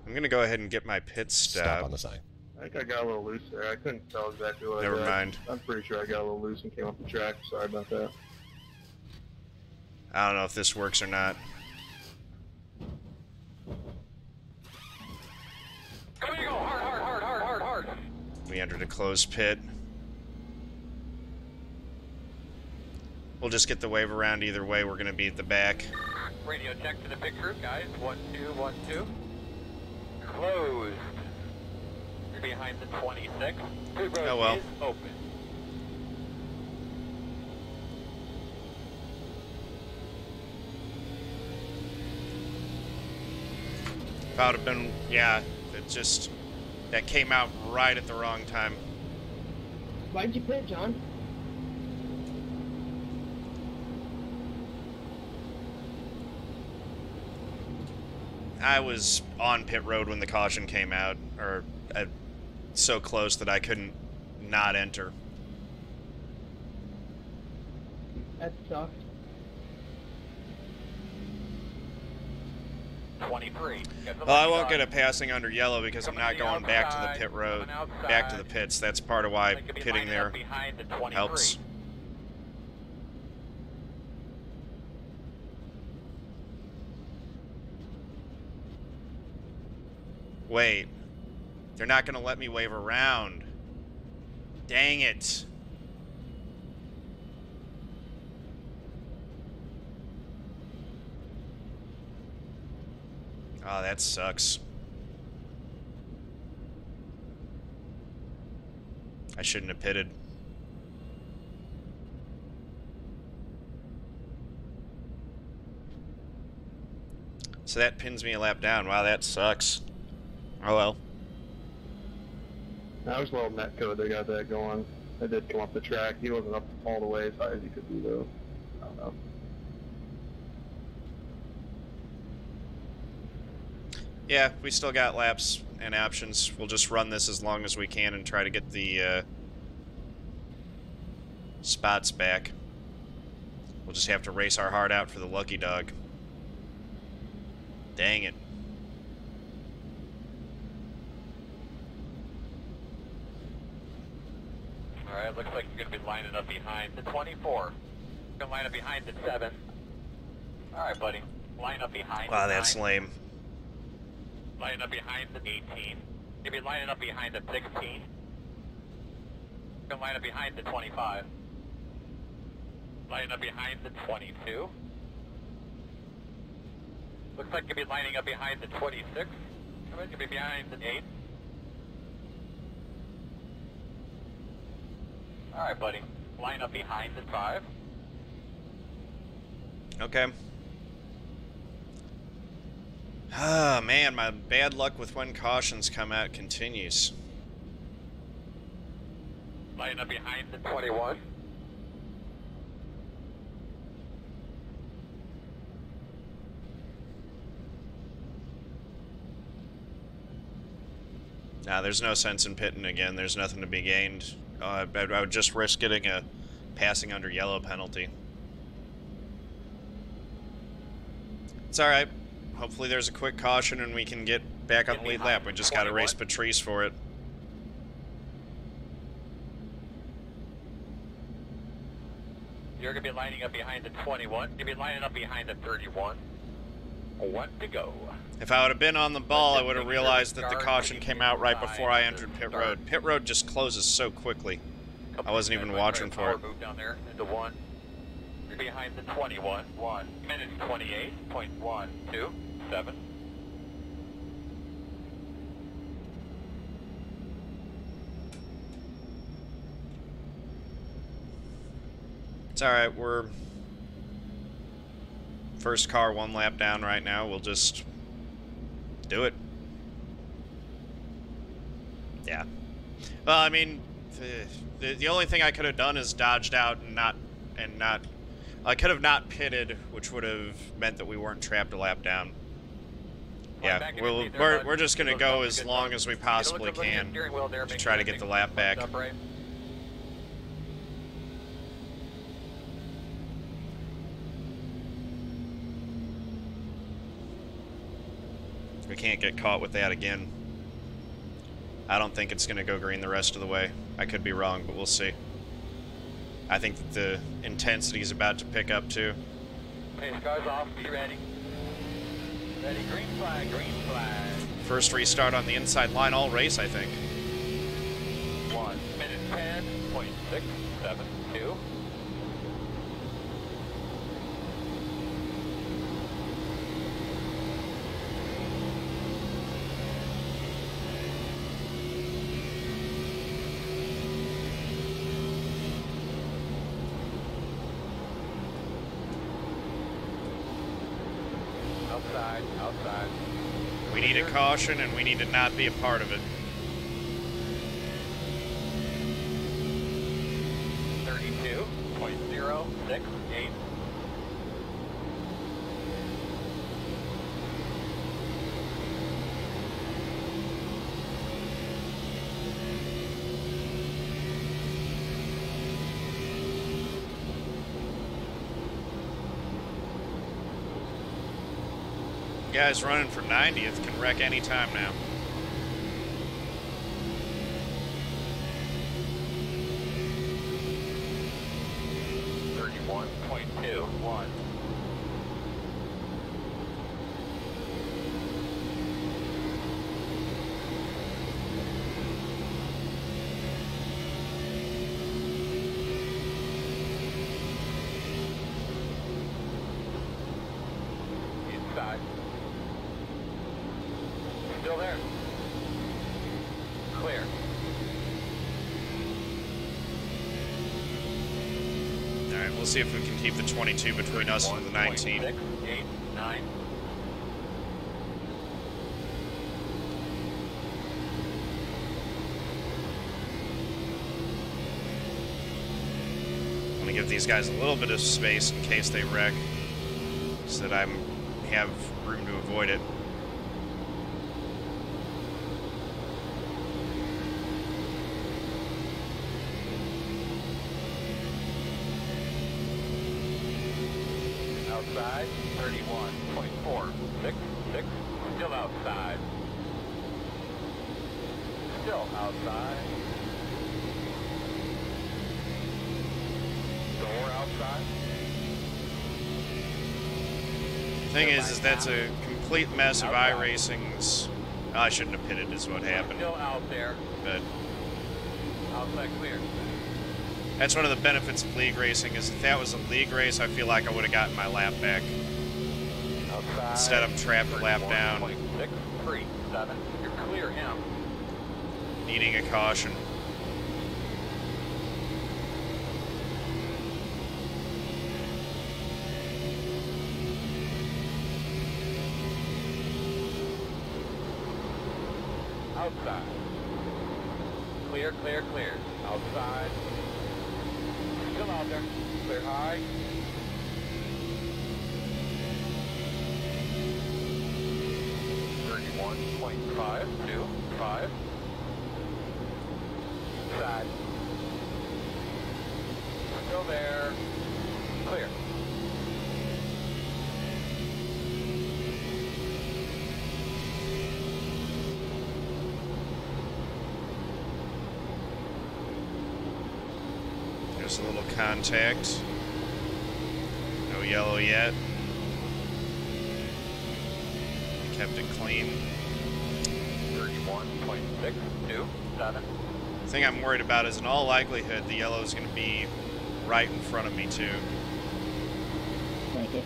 going to go ahead and get my pit stop. Stop on the sign. I think I got a little loose there. I couldn't tell exactly what I did. Never mind. I'm pretty sure I got a little loose and came off the track. Sorry about that. I don't know if this works or not. Come on, go hard. We entered a closed pit. We'll just get the wave around either way. We're going to be at the back. Radio check to the pit crew, guys. 1, 2, 1, 2. Closed. You're behind the 26. Pit road is open. If I would have been, yeah, that came out right at the wrong time. Why'd you pit, John? I was on pit road when the caution came out, or so close that I couldn't not enter. That sucks. 23. Well, I won't get a passing under yellow because I'm not going back to the pit road, back to the pits. That's part of why pitting there helps. Wait, they're not going to let me wave around. Dang it. Oh, that sucks. I shouldn't have pitted. So that pins me a lap down. Wow, that sucks. Oh well. I was well net code they got that going. I did come up the track. He wasn't up all the way as high as he could be though. I don't know. Yeah, we still got laps and options. We'll just run this as long as we can and try to get the spots back. We'll just have to race our heart out for the lucky dog. Dang it. Alright, looks like you're going to be lining up behind the 24. You're going to line up behind the 7. Alright, buddy. Line up behind wow, the that's 9. lame. Line up behind the 18. You'll be lining up behind the 16. You're going to line up behind the 25. Line up behind the 22. Looks like you'll be lining up behind the 26. You'll be behind the 8. Alright, buddy. Line up behind the 5. Okay. Ah, man, my bad luck with when cautions come out continues. Line up behind the 21. Nah, there's no sense in pitting again. There's nothing to be gained. I would just risk getting a passing under yellow penalty. It's alright. Hopefully there's a quick caution and we can get back on the lead lap. We just got to race Patrice for it. You're going to be lining up behind the 21. You'll be lining up behind the 31. 1 to go. If I would have been on the ball, I would have realized that the caution came out right before I entered pit road. Pit road just closes so quickly. I wasn't even watching for it. Move down there into 1. You're behind the 21. 1 minute 28.127. It's alright, we're first car 1 lap down right now. We'll just do it. Yeah. Well, I mean, the only thing I could have done is dodged out and not I could have not pitted, which would have meant that we weren't trapped a lap down. Yeah, we're just gonna go as long as we possibly can to try to get the lap back. We can't get caught with that again. I don't think it's going to go green the rest of the way. I could be wrong, but we'll see. I think that the intensity is about to pick up too. Pace cars off, be ready. Ready, green flag, green flag. First restart on the inside line all race, I think. 1 minute 10.672. Outside. We need a caution, and we need to not be a part of it. 32.068. guys running for 90th can wreck any time now. .21. Inside. Still there. Clear. Alright, we'll see if we can keep the 22 between us and the 19. 6, 8, 9. I'm going to give these guys a little bit of space in case they wreck, so that I have room to avoid it. Outside, 31.466. Still outside. Still outside. Door outside. Thing is that's a complete mess of iRacing's. I shouldn't have pitted, is what happened. Still out there. But outside clear. That's one of the benefits of league racing, is if that was a league race, I feel like I would have gotten my lap back. Outside, instead I'm trapped a lap down. 637. You're clear him. Needing a caution. Outside. Clear, clear, clear. Outside. Still out there. Clear high. .525. Side. Still there. Clear. There's a little contact. No yellow yet. He kept it clean. 31.627. The thing I'm worried about is, in all likelihood, the yellow is going to be right in front of me, too. Right there.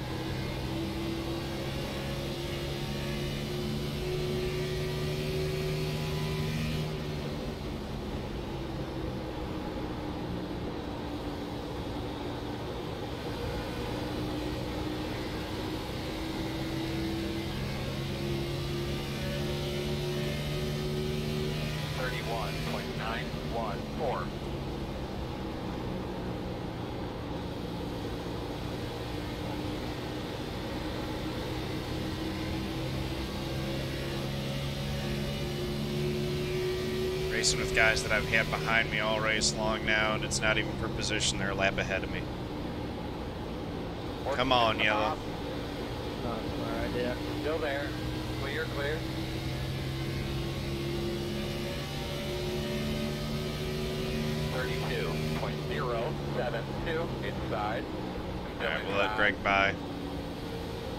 Racing with guys that I've had behind me all race long now, and it's not even for position. They're a lap ahead of me. Come on, yellow. Alright, yeah. Still there. Clear, clear. .072 inside. Alright, we'll let Greg by.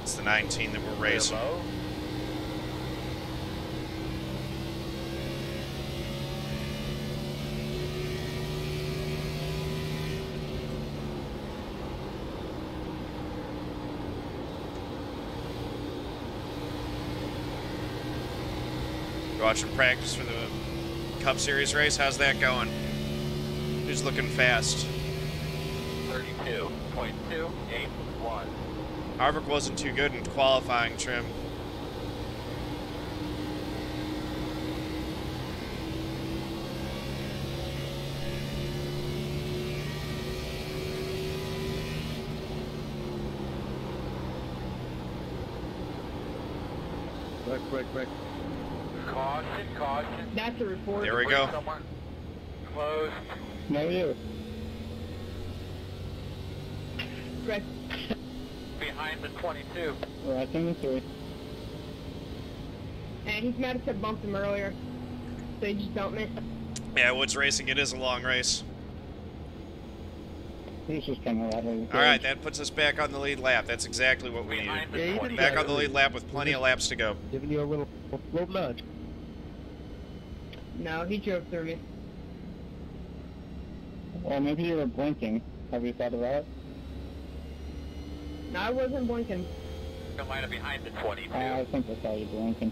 It's the 19 that we're racing. You're watching practice for the Cup Series race. How's that going? Who's looking fast? 32.281. Harvick wasn't too good in qualifying trim. Break. Caution, caution. That's a report. There we go. Somewhere. Closed. Negative. Right. Behind the 22. Right in the 3. And he's mad at bumped him earlier, so he just dumped me. Yeah, Woods Racing, it is a long race. He's just kind of all right, that puts us back on the lead lap. That's exactly what we needed. Back on the lead lap with plenty of laps to go. Giving you a little nudge. No, he drove through me. Well, maybe you were blinking. Have you thought of that? No, I wasn't blinking. Come line up behind the 22. I think I saw you blinking.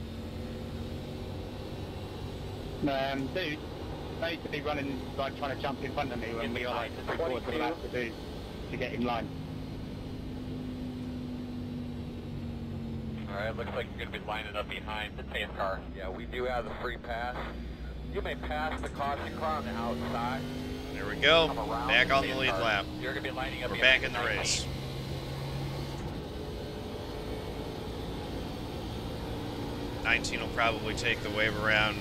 Dude, they used to be running, like trying to jump in front of me when we were like forward to the lap to get in line. Alright, looks like you're going to be lining up behind the 10 car. Yeah, we do have the free pass. You may pass the caution car on the outside. There we go. Back on the lead lap. You're going to be lining up. We're back in the race. '19 will probably take the wave around,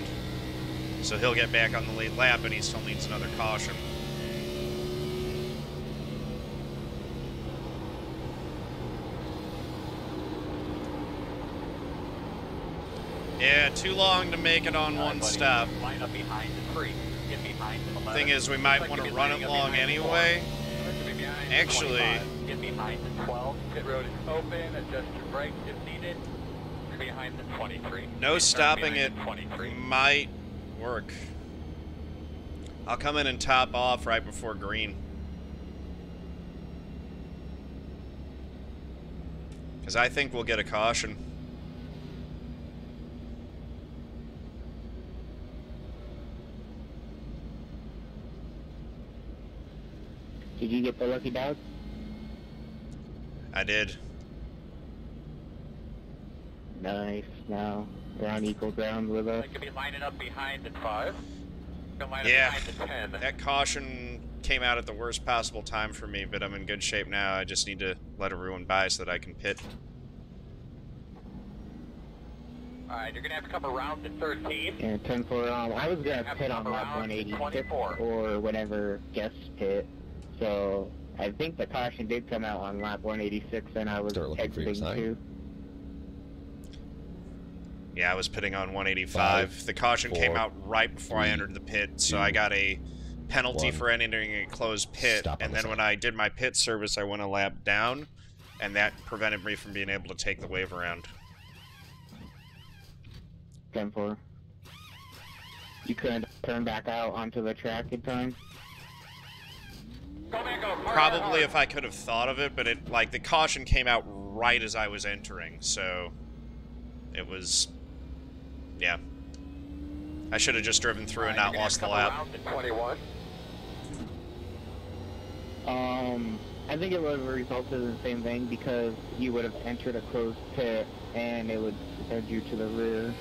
so he'll get back on the lead lap, but he still needs another caution. Yeah, too long to make it on one stop. Line up behind the tree. Get behind the 11. Thing is, we might want to run it long anyway. Actually, get behind the 12. Pit road is open. Adjust your brakes if needed. You're behind the 23. No stopping it might work. I'll come in and top off right before green. Because I think we'll get a caution. Did you get the lucky dog? I did. Nice. Now we're on equal ground with us. I could be lining up behind the 5. Yeah, behind the 10. That caution came out at the worst possible time for me, but I'm in good shape now. I just need to let everyone by so that I can pit. Alright, you're going to have to come around the 13. And 10-4, I was going to pit on lap 186 or whatever guest pit. So I think the caution did come out on lap 186 and I was exiting too. Yeah, I was pitting on 185. The caution came out right before I entered the pit, so I got a penalty for entering a closed pit, and then when I did my pit service, I went a lap down, and that prevented me from being able to take the wave around. 10-4. You couldn't turn back out onto the track in time? Probably if I could have thought of it, but it, like, the caution came out right as I was entering, so it was, yeah. I should have just driven through and not lost the lap. I think it would have resulted in the same thing because you would have entered a closed pit and it would send you to the rear,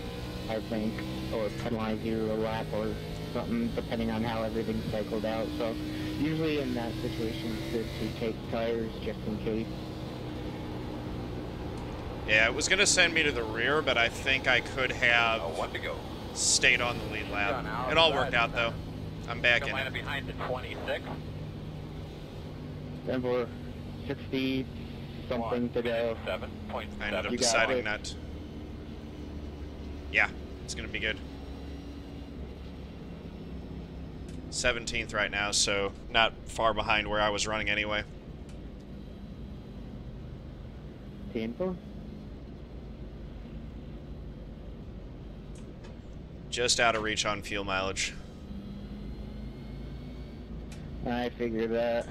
I think, or penalize you a lap or something, depending on how everything cycled out. So usually in that situation, it's good to take tires just in case. Yeah, it was going to send me to the rear, but I think I could have stayed on the lead lap. It all worked out, though. I'm back in it. Behind the 26. And we're 60 something to go. I ended up deciding not. Yeah, it's going to be good. 17th right now, so not far behind where I was running anyway. 10-4. Just out of reach on fuel mileage. I figured that.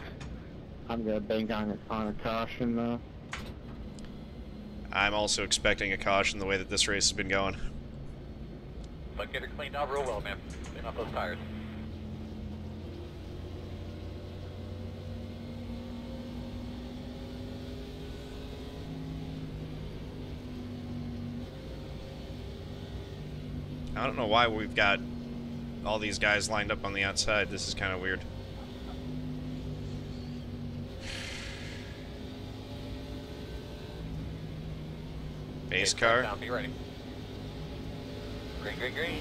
I'm gonna bank on a caution though. I'm also expecting a caution the way that this race has been going. But get her cleaned out real well, man. Clean up those tires. I don't know why we've got all these guys lined up on the outside. This is kind of weird. Base car. Down, be ready. Green, green, green.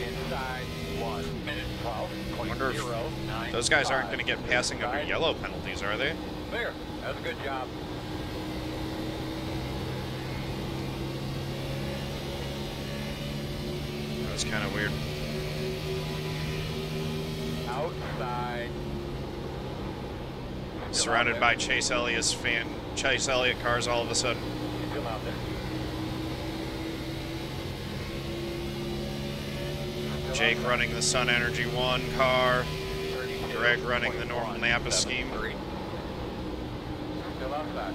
Inside 1 minute 12.09. Those guys aren't going to get passing under yellow penalties, are they? There. That was a good job. was kind of weird. Outside. Surrounded by Chase Elliott cars all of a sudden. Still out there. Jake running the Sun Energy 1 car. Greg running the normal Napa scheme. Still outside.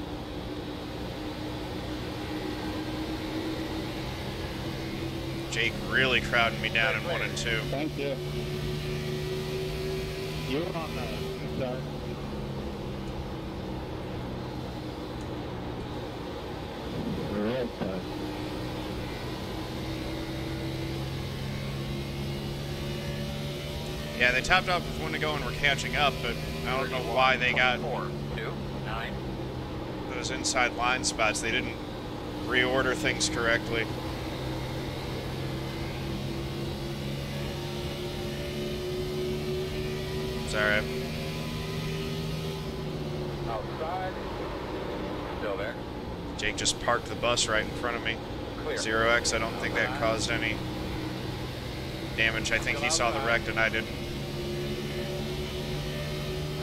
Jake really crowding me down in 1 and 2. Thank you. You're on the inside. Real tough. Yeah, they topped off with 1 to go and were catching up, but I don't know why they got 4, 2, 9. those inside line spots. They didn't reorder things correctly. Sorry. Outside. Still there. Jake just parked the bus right in front of me. Clear. 0X, I don't think that caused any damage. I think he saw the wreck and I didn't.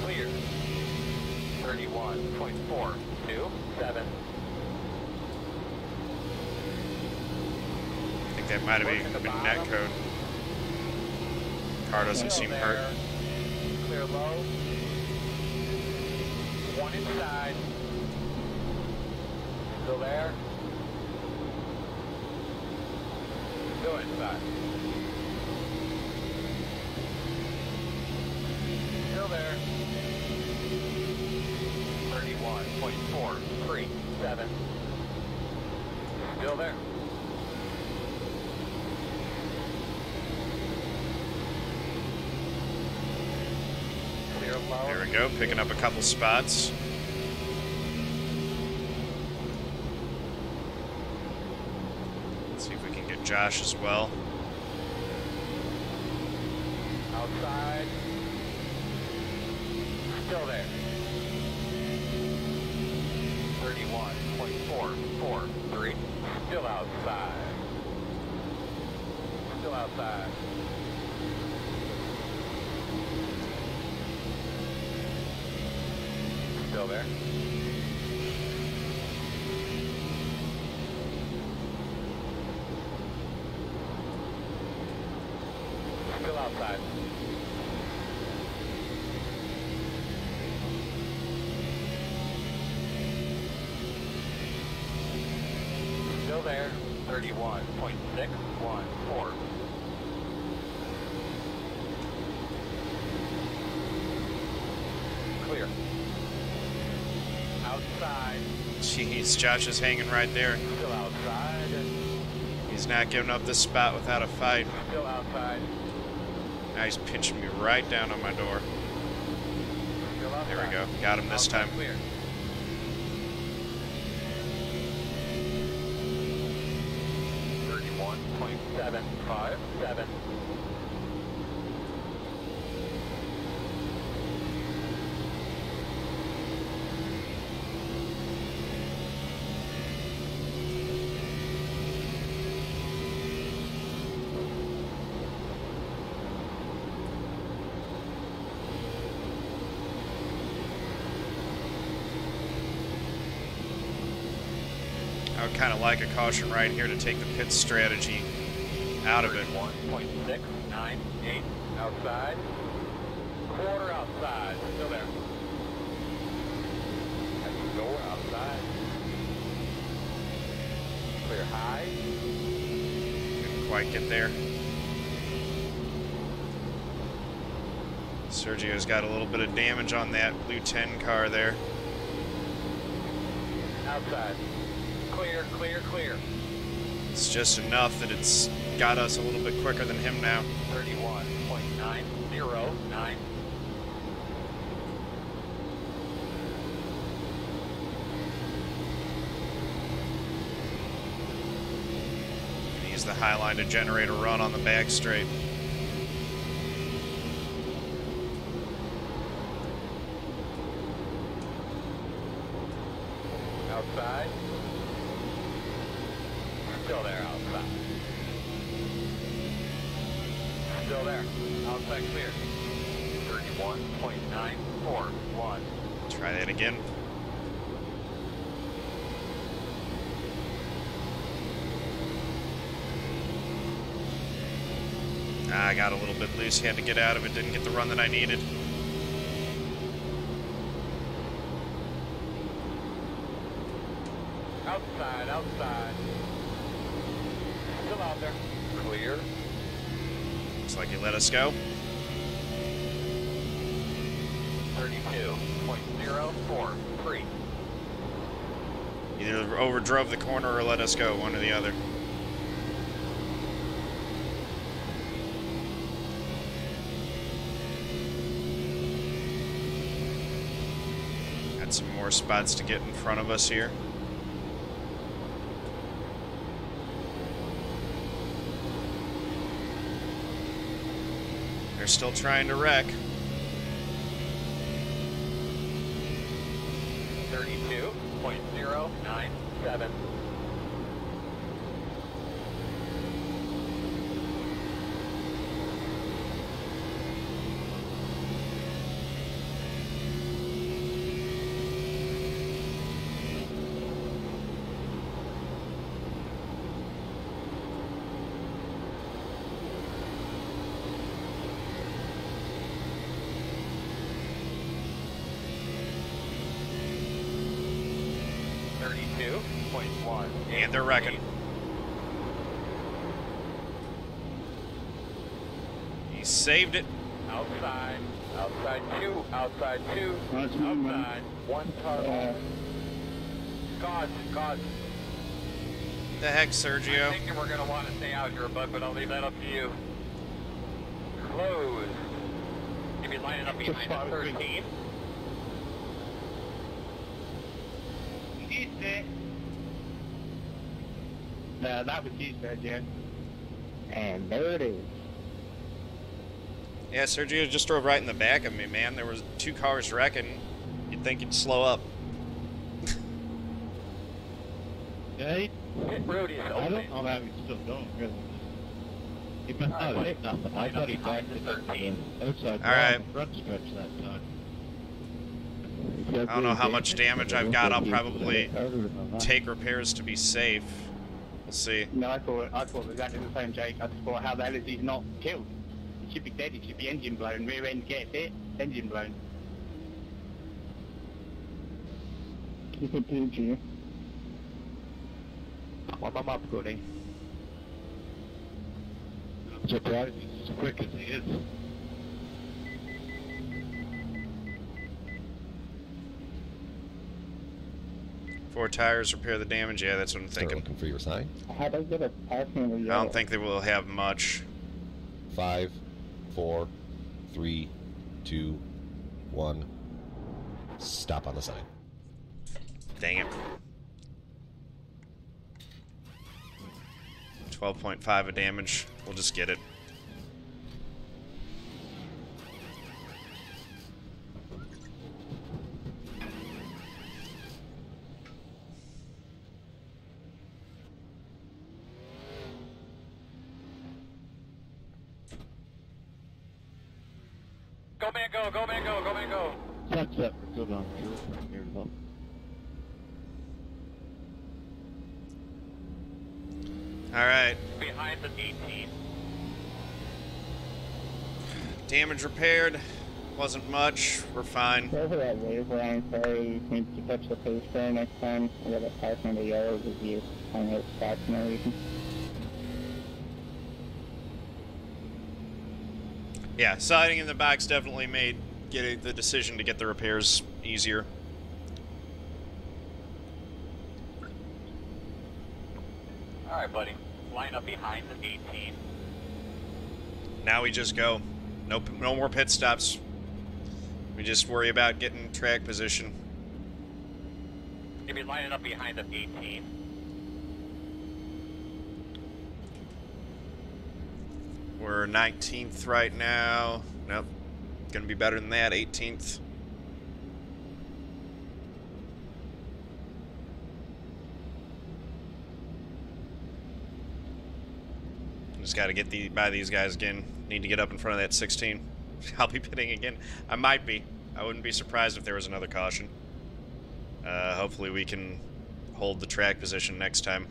Clear. 31.427. I think that might have been net code. Car doesn't seem hurt. Clear low. 1 inside. Still there. Still inside. Still there. 31.437. Still there. Clear low. There we go, picking up a couple spots. Let's see if we can get Josh as well. Outside. Still there. 31.443. Still outside. Still outside. Still there. Still outside. Still there. 31.614. Clear. Outside. Jeez, Josh is hanging right there. Still outside. He's not giving up this spot without a fight. Still outside. Now he's pinching me right down on my door. Still outside. There we go. Got him this time. Clear. .757. I would kind of like a caution right here to take the pit strategy out of it. 1.698 outside. Quarter outside. Still there. As you go outside. Clear high. Couldn't quite get there. Sergio's got a little bit of damage on that blue 10 car there. Outside. Clear, clear, clear. It's just enough that it's got us a little bit quicker than him now. 31.909. Use the high line to generate a run on the back straight. Outside. Still there outside. Outside clear. 31.941. Try that again. I got a little bit loose, had to get out of it, didn't get the run that I needed. Outside, outside. Still out there. Clear. Looks like he let us go. 32.043. Either overdrove the corner or let us go, one or the other. Got some more spots to get in front of us here. They're still trying to wreck. 32.097. And they're wrecking. He saved it. Outside. Outside 2. Outside 2. Outside. 1 car. God. The heck, Sergio? I'm thinking we're going to want to stay out here, bud, but I'll leave that up to you. Close. Maybe lining up behind the 13. That was you, Sergio. And there it is. Yeah, Sergio just drove right in the back of me, man. There was 2 cars wrecking. You'd think he'd slow up. Yeah, Pit road is open. I don't know how he's still going, really. He must not have hit nothing. I thought he backed it outside the front stretch that time. I don't know how much damage I've got. I'll probably take repairs to be safe. We'll see. No, I thought exactly the same, Jake. I just thought, how the hell is he not killed? He should be dead. He should be engine blown. Rear end gets hit, engine blown. Keep it PG. I'm up, Goody. I'm surprised he's as quick as he is. Four tires, repair the damage. Yeah, that's what I'm thinking. Looking for your sign. How do I get a parking with I don't think they will have much. 5, 4, 3, 2, 1. Stop on the sign. Dang it. 12.5 of damage. We'll just get it. Go man go, go man go, go man go. That's up. Good on fuel from here, though. Alright. Behind the 18. Damage repaired. Wasn't much. We're fine. Go over that wave line, sorry. Need to catch the pace there next time. We got a parking the yellows if you hang out spots and everything. Yeah, siding in the box definitely made the decision to get the repairs easier. Alright, buddy. Line up behind the 18. Now we just go. No more pit stops. We just worry about getting track position. Maybe lining up behind the 18. We're 19th right now. Nope. Gonna be better than that, 18th. Just gotta get by these guys again. Need to get up in front of that 16. I'll be pitting again. I might be. I wouldn't be surprised if there was another caution. Hopefully we can hold the track position next time.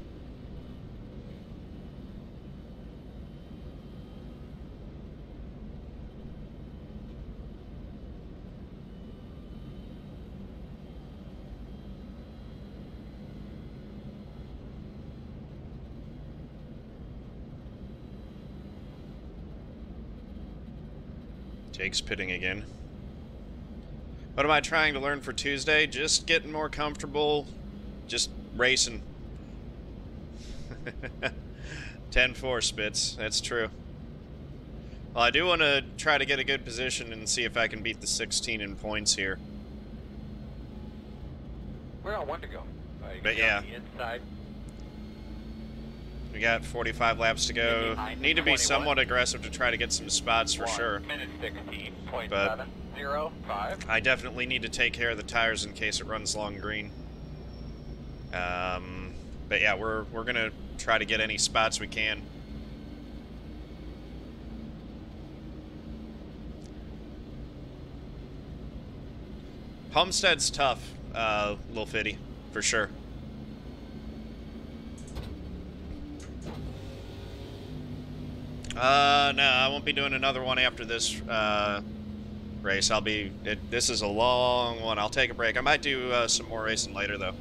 Jake's pitting again. What am I trying to learn for Tuesday? Just getting more comfortable, just racing. 10-4 Spitz, that's true. Well, I do want to try to get a good position and see if I can beat the 16 in points here. We're on one to go. But yeah. Inside. We got 45 laps to go. Need to be somewhat aggressive to try to get some spots for sure. But I definitely need to take care of the tires in case it runs long green. But yeah, we're gonna try to get any spots we can. Homestead's tough, Lil Fitty, for sure. No, I won't be doing another one after this race. This is a long one. I'll take a break. I might do some more racing later, though.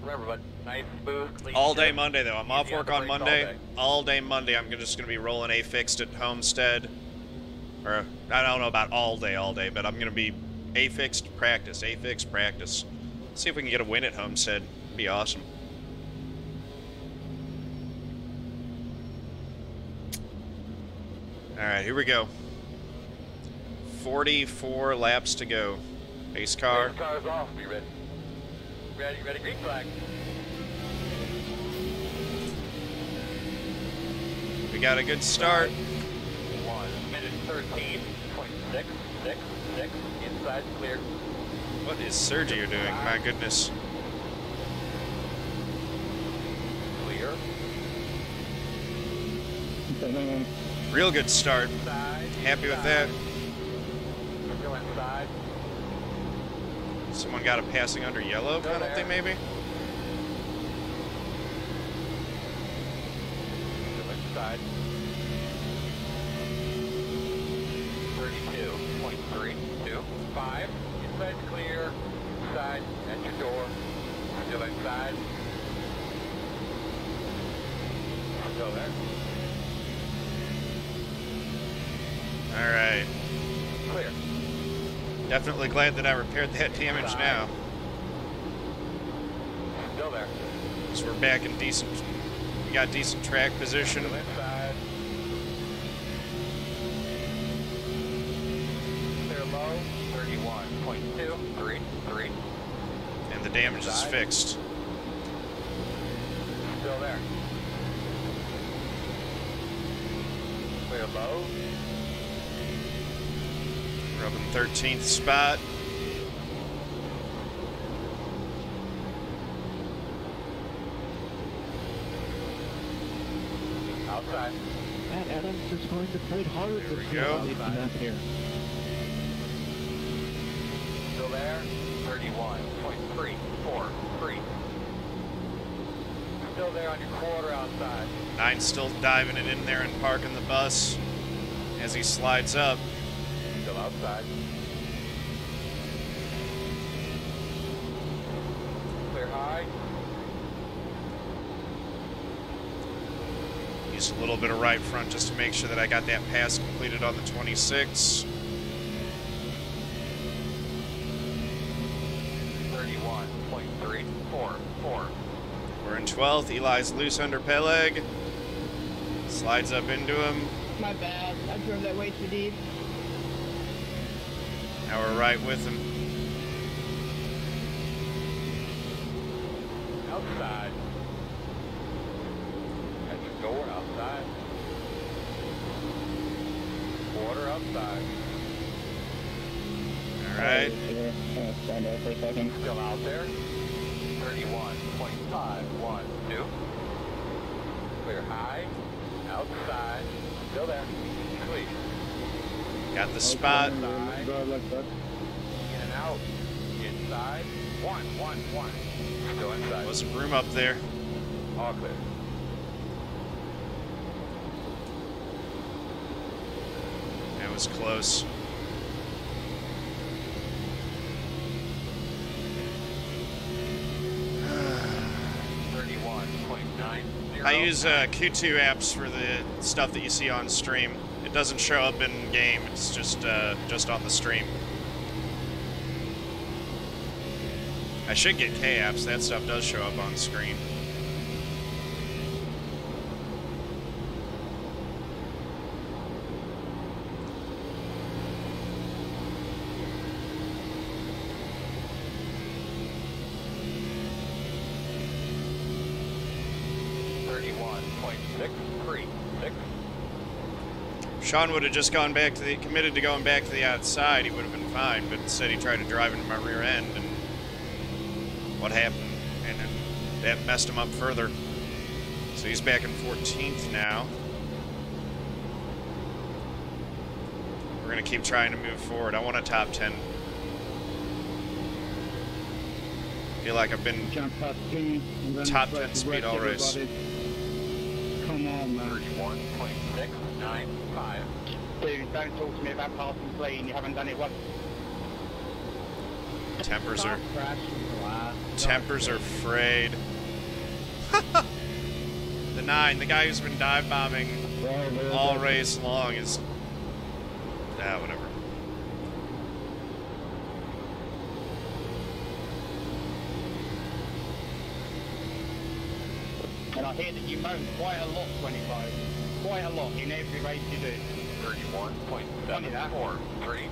Remember, but nice, smooth, clean. All day Monday, though. I'm off work on Monday. All day Monday. I'm just going to be rolling A-fixed at Homestead. Or, I don't know about all day, but I'm going to be A-fixed practice. A-fixed practice. See if we can get a win at Homestead. It'd be awesome. Alright, here we go. 44 laps to go. Pace car. Pace car's off. Be ready. Ready, green flag. We got a good start. 1 minute 13.666. Inside clear. What is Sergio doing? My goodness. Clear. Real good start. Happy with that. Still inside. Someone got a passing under yellow penalty, maybe? Still inside. 32.325. Inside clear. Inside. At your door. Still inside. Still there. Alright. Clear. Definitely glad that I repaired that damage now. Still there. So we're back in decent... We got decent track position. Still inside. Clear low. 31.233. And the damage is fixed. Still there. Clear low. We're up in 13th spot. Outside. Matt Adams is going to play hard. There we go. Here. Still there. 31.343. Still there on your quarter outside. 9's still diving it in there and parking the bus as he slides up. Still outside. Clear high. Use a little bit of right front just to make sure that I got that pass completed on the 26. 31.344. We're in 12th. Eli's loose under Peleg. Slides up into him. My bad. I drove that way too deep. Now we're right with him. Outside. At your door outside. Quarter outside. Alright. Stand up for a second. Still out there. 31.512. Clear high. Outside. Still there. Sweet. Got the spot. Inside. In and out. Inside. One. Still inside. Wasn't room up there. All clear. That was close. I use Q2 apps for the stuff that you see on stream. It doesn't show up in game. It's just on the stream. I should get K apps. That stuff does show up on screen. Sean would have just gone back to committed to going back to the outside, he would have been fine, but instead he tried to drive into my rear end, and what happened? And that messed him up further. So he's back in 14th now. We're going to keep trying to move forward. I want a top 10. Feel like I've been top 10 speed all race. Come on, man. 31.695. Dude, don't talk to me about passing clean. You haven't done it once. Tempers are frayed. The 9, the guy who's been dive bombing all race long is... whatever. And I hear that you moan quite a lot, 25. Quite a lot in every race you do. 31.743.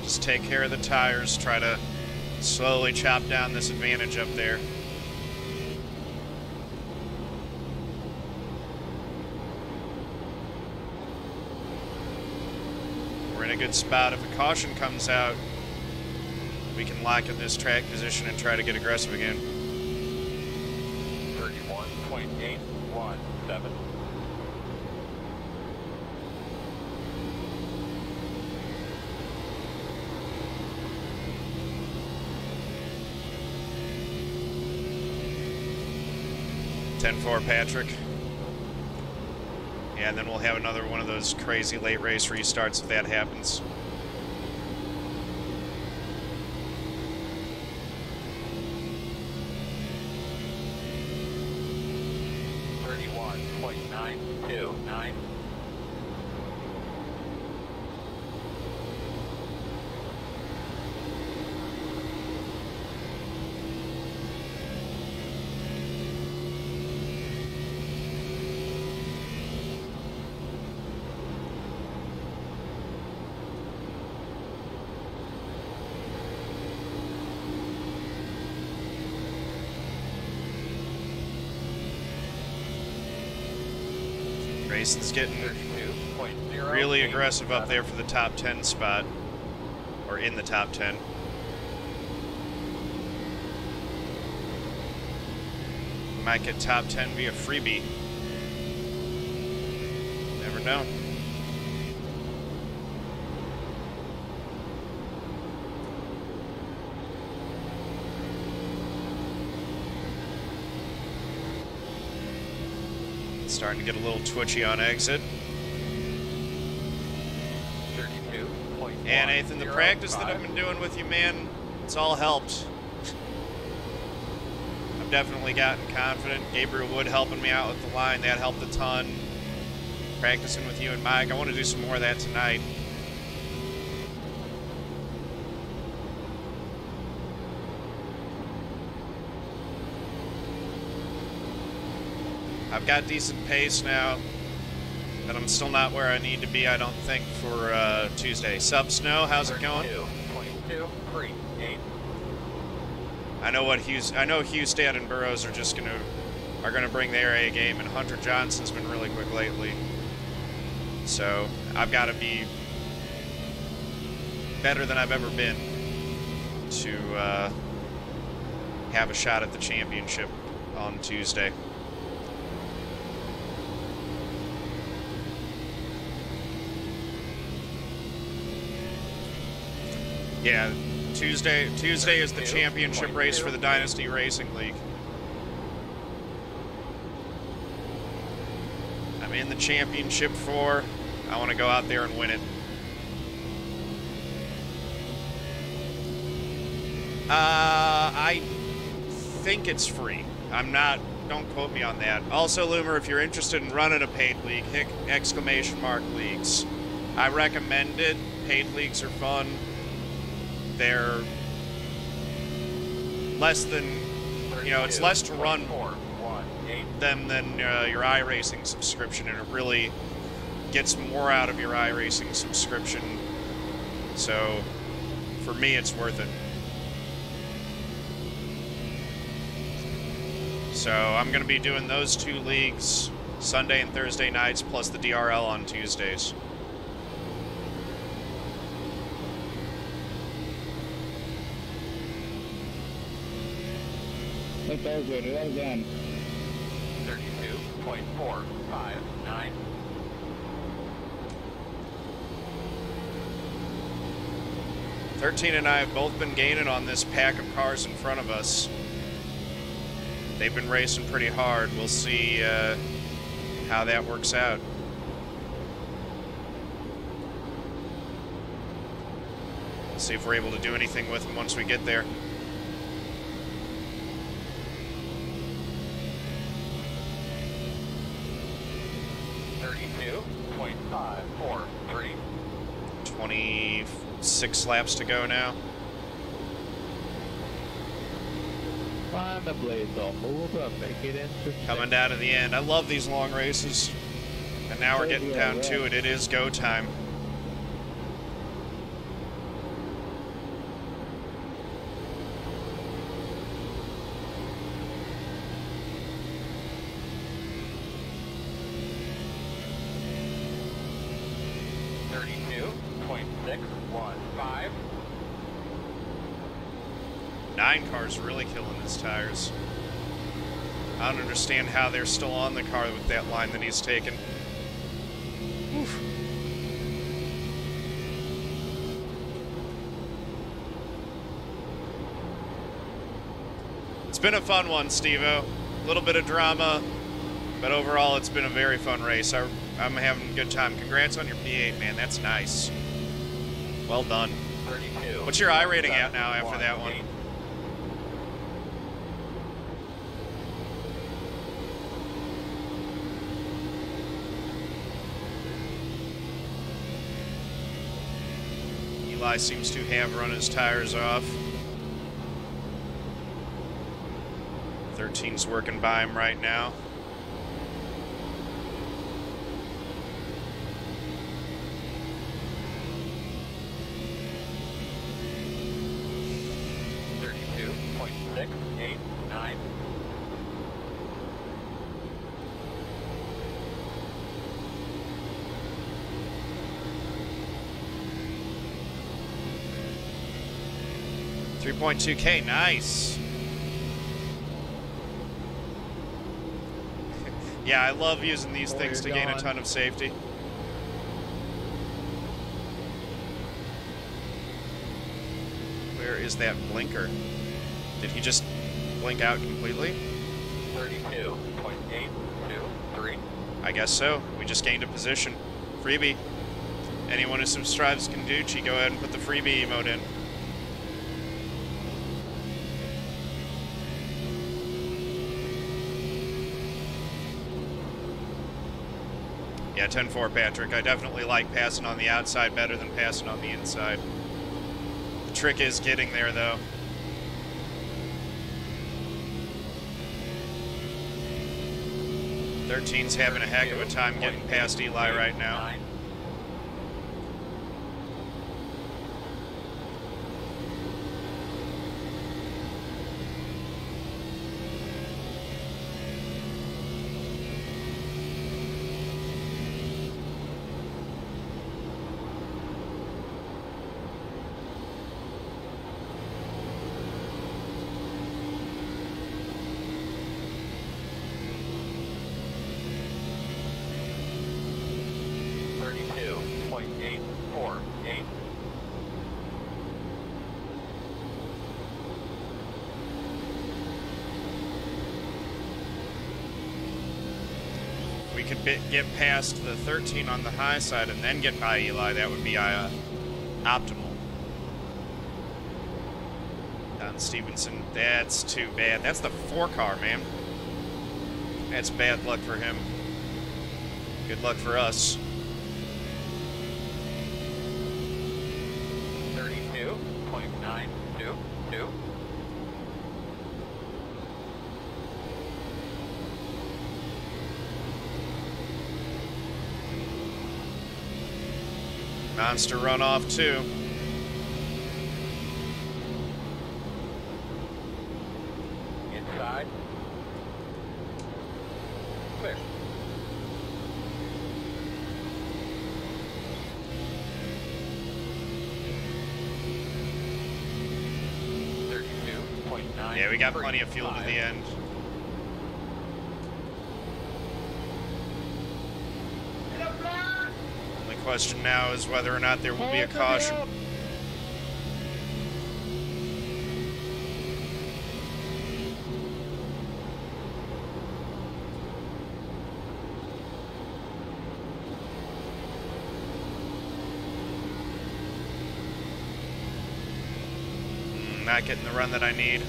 Just take care of the tires. Try to slowly chop down this advantage up there. We're in a good spot. If a caution comes out, we can lock in this track position and try to get aggressive again. 31.817. (10-4) Patrick. Yeah, and then we'll have another one of those crazy late race restarts if that happens. Grayson's getting really aggressive up there for the top 10 spot, or in the top 10. Might get top 10 via freebie. Never know. Starting to get a little twitchy on exit. And Nathan, the practice that I've been doing with you, man, it's all helped. I've definitely gotten confident. Gabriel Wood helping me out with the line, that helped a ton. Practicing with you and Mike, I want to do some more of that tonight. I've got decent pace now, but I'm still not where I need to be, I don't think, for Tuesday. Sup, Snow? How's it going? 22.38. I know Hustad and Burrows are gonna bring their A game, and Hunter Johnson's been really quick lately. So I've got to be better than I've ever been to have a shot at the championship on Tuesday. Yeah, Tuesday is the championship race for the Dynasty Racing League. I'm in the championship 4. I want to go out there and win it. I think it's free. I'm not, don't quote me on that. Also, Loomer, if you're interested in running a paid league, hit !leagues. I recommend it. Paid leagues are fun. They're less than, you know, it's less to run them than your iRacing subscription, and it really gets more out of your iRacing subscription. So, for me, it's worth it. So, I'm going to be doing those 2 leagues Sunday and Thursday nights, plus the DRL on Tuesdays. That's all good. Well done. 32.459. Thirteen and I have both been gaining on this pack of cars in front of us. They've been racing pretty hard. We'll see how that works out. We'll see if we're able to do anything with them once we get there. .543. 26 laps to go now. Find the blades, I'll move up, make it into Coming down to the end. I love these long races. And now we're getting down to it. It is go time. Car's really killing his tires. I don't understand how they're still on the car with that line that he's taken. Oof. It's been a fun one, Steve-O. A little bit of drama, but overall it's been a very fun race. I'm having a good time. Congrats on your P8, man. That's nice. Well done. 32. What's your I rating at now after that one? Eli seems to have run his tires off. 13's working by him right now. .689. $3.2K, nice. Yeah, I love using these things to gain a ton of safety. Where is that blinker? Did he just blink out completely? 32.823. I guess so. We just gained a position. Freebie. Anyone who subscribes to Kuhn2, go ahead and put the freebie emote in. Yeah, 10-4, Patrick. I definitely like passing on the outside better than passing on the inside. The trick is getting there, though. Thirteen's having a heck of a time getting past Eli right now. 8. We could get past the 13 on the high side and then get by Eli. That would be optimal. Don Stephenson, that's too bad. That's the 4 car, man. That's bad luck for him. Good luck for us. 32.922. Monster runoff, too. Inside. Clear. Yeah, we got plenty of fuel to the end. Only question now is whether or not there will be a caution. Not getting the run that I need.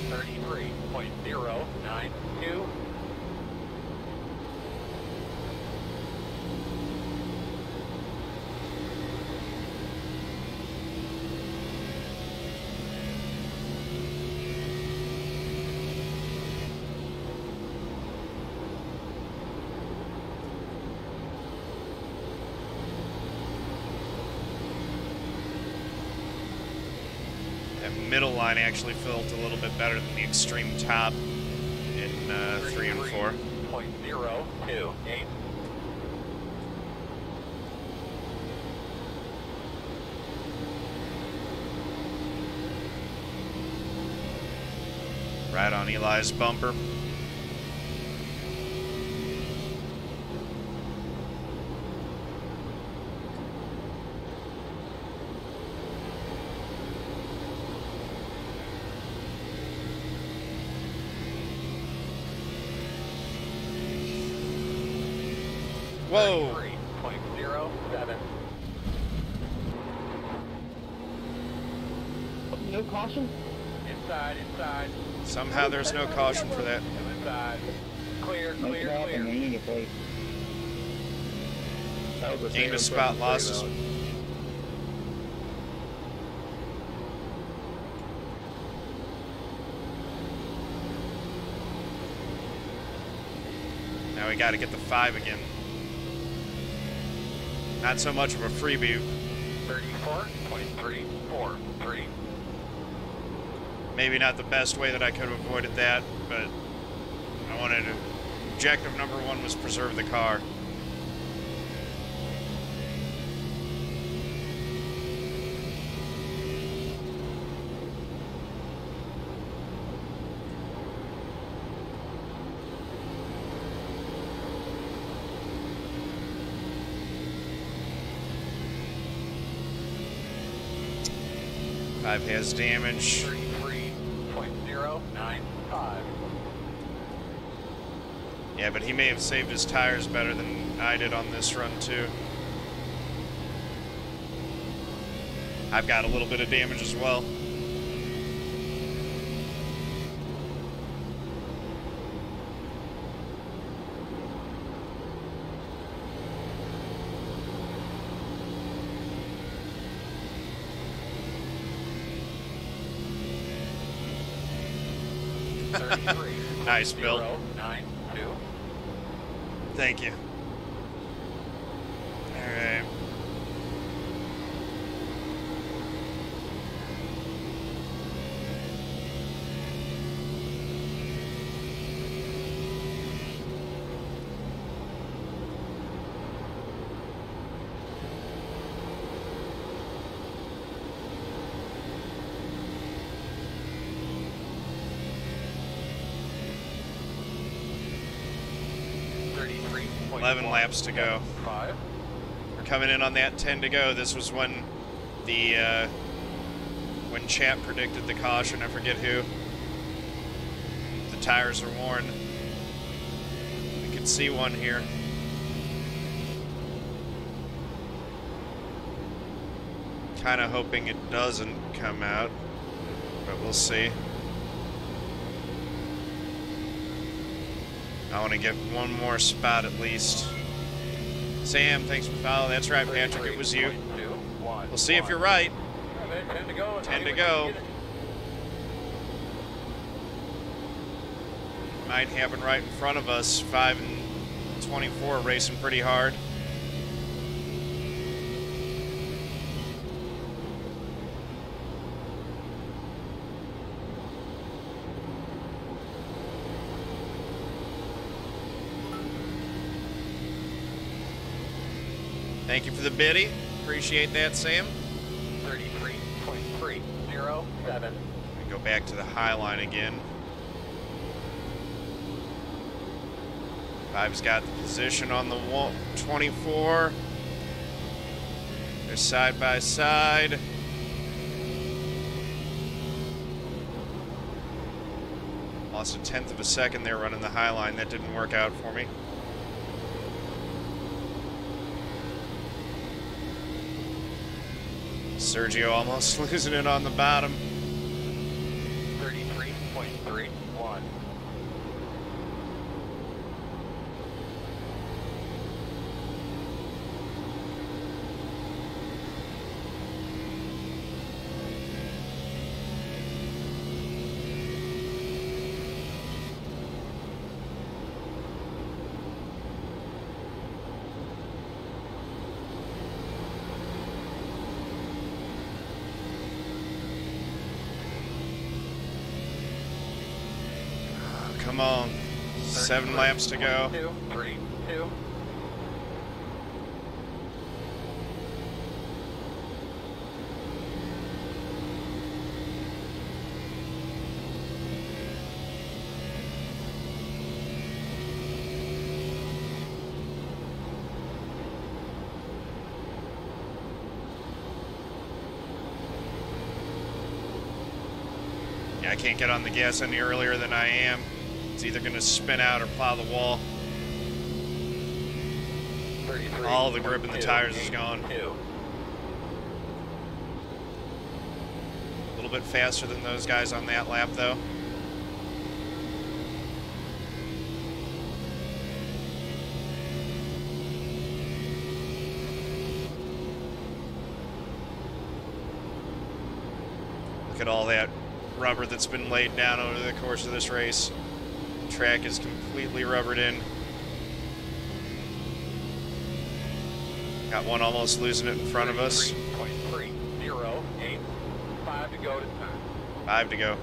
33.092. Middle line actually felt a little bit better than the extreme top in 3 and 4. 0.028. Right on Eli's bumper. Whoa! 3.07. No caution? Inside. Somehow there's no caution for that. Inside. Clear. Gained a spot, lost us. Now we got to get the 5 again. Not so much of a freebie. 34.343. Maybe not the best way that I could have avoided that, but I wanted to. Objective number 1 was preserve the car. Five has damage. 33.095. Yeah, but he may have saved his tires better than I did on this run, too. I've got a little bit of damage as well. Nice, Bill. 092. Thank you. All right. $33.1. 11 laps to go. 5. We're coming in on that 10 to go. This was when the when Chap predicted the caution. I forget who. The tires are worn. We can see one here. Kind of hoping it doesn't come out, but we'll see. I want to get one more spot at least. Sam, thanks for following. That's right, Patrick, it was you. We'll see if you're right. 10 to go. 10 to go. Might happen right in front of us. 5 and 24 racing pretty hard. Thank you for the biddy. Appreciate that, Sam. 33.307. We go back to the high line again. 5's got the position on the 24. They're side by side. Lost a 1/10 of a second there running the high line. That didn't work out for me. Sergio almost losing it on the bottom. 33.31. Come on. 7 laps to go. 3, 2. Yeah, I can't get on the gas any earlier than I am. It's either going to spin out or plow the wall. All the grip in the tires is gone. A little bit faster than those guys on that lap, though. Look at all that rubber that's been laid down over the course of this race. Track is completely rubbered in. Got one almost losing it in front of us. 3.308. 5 to go to time. 5 to go.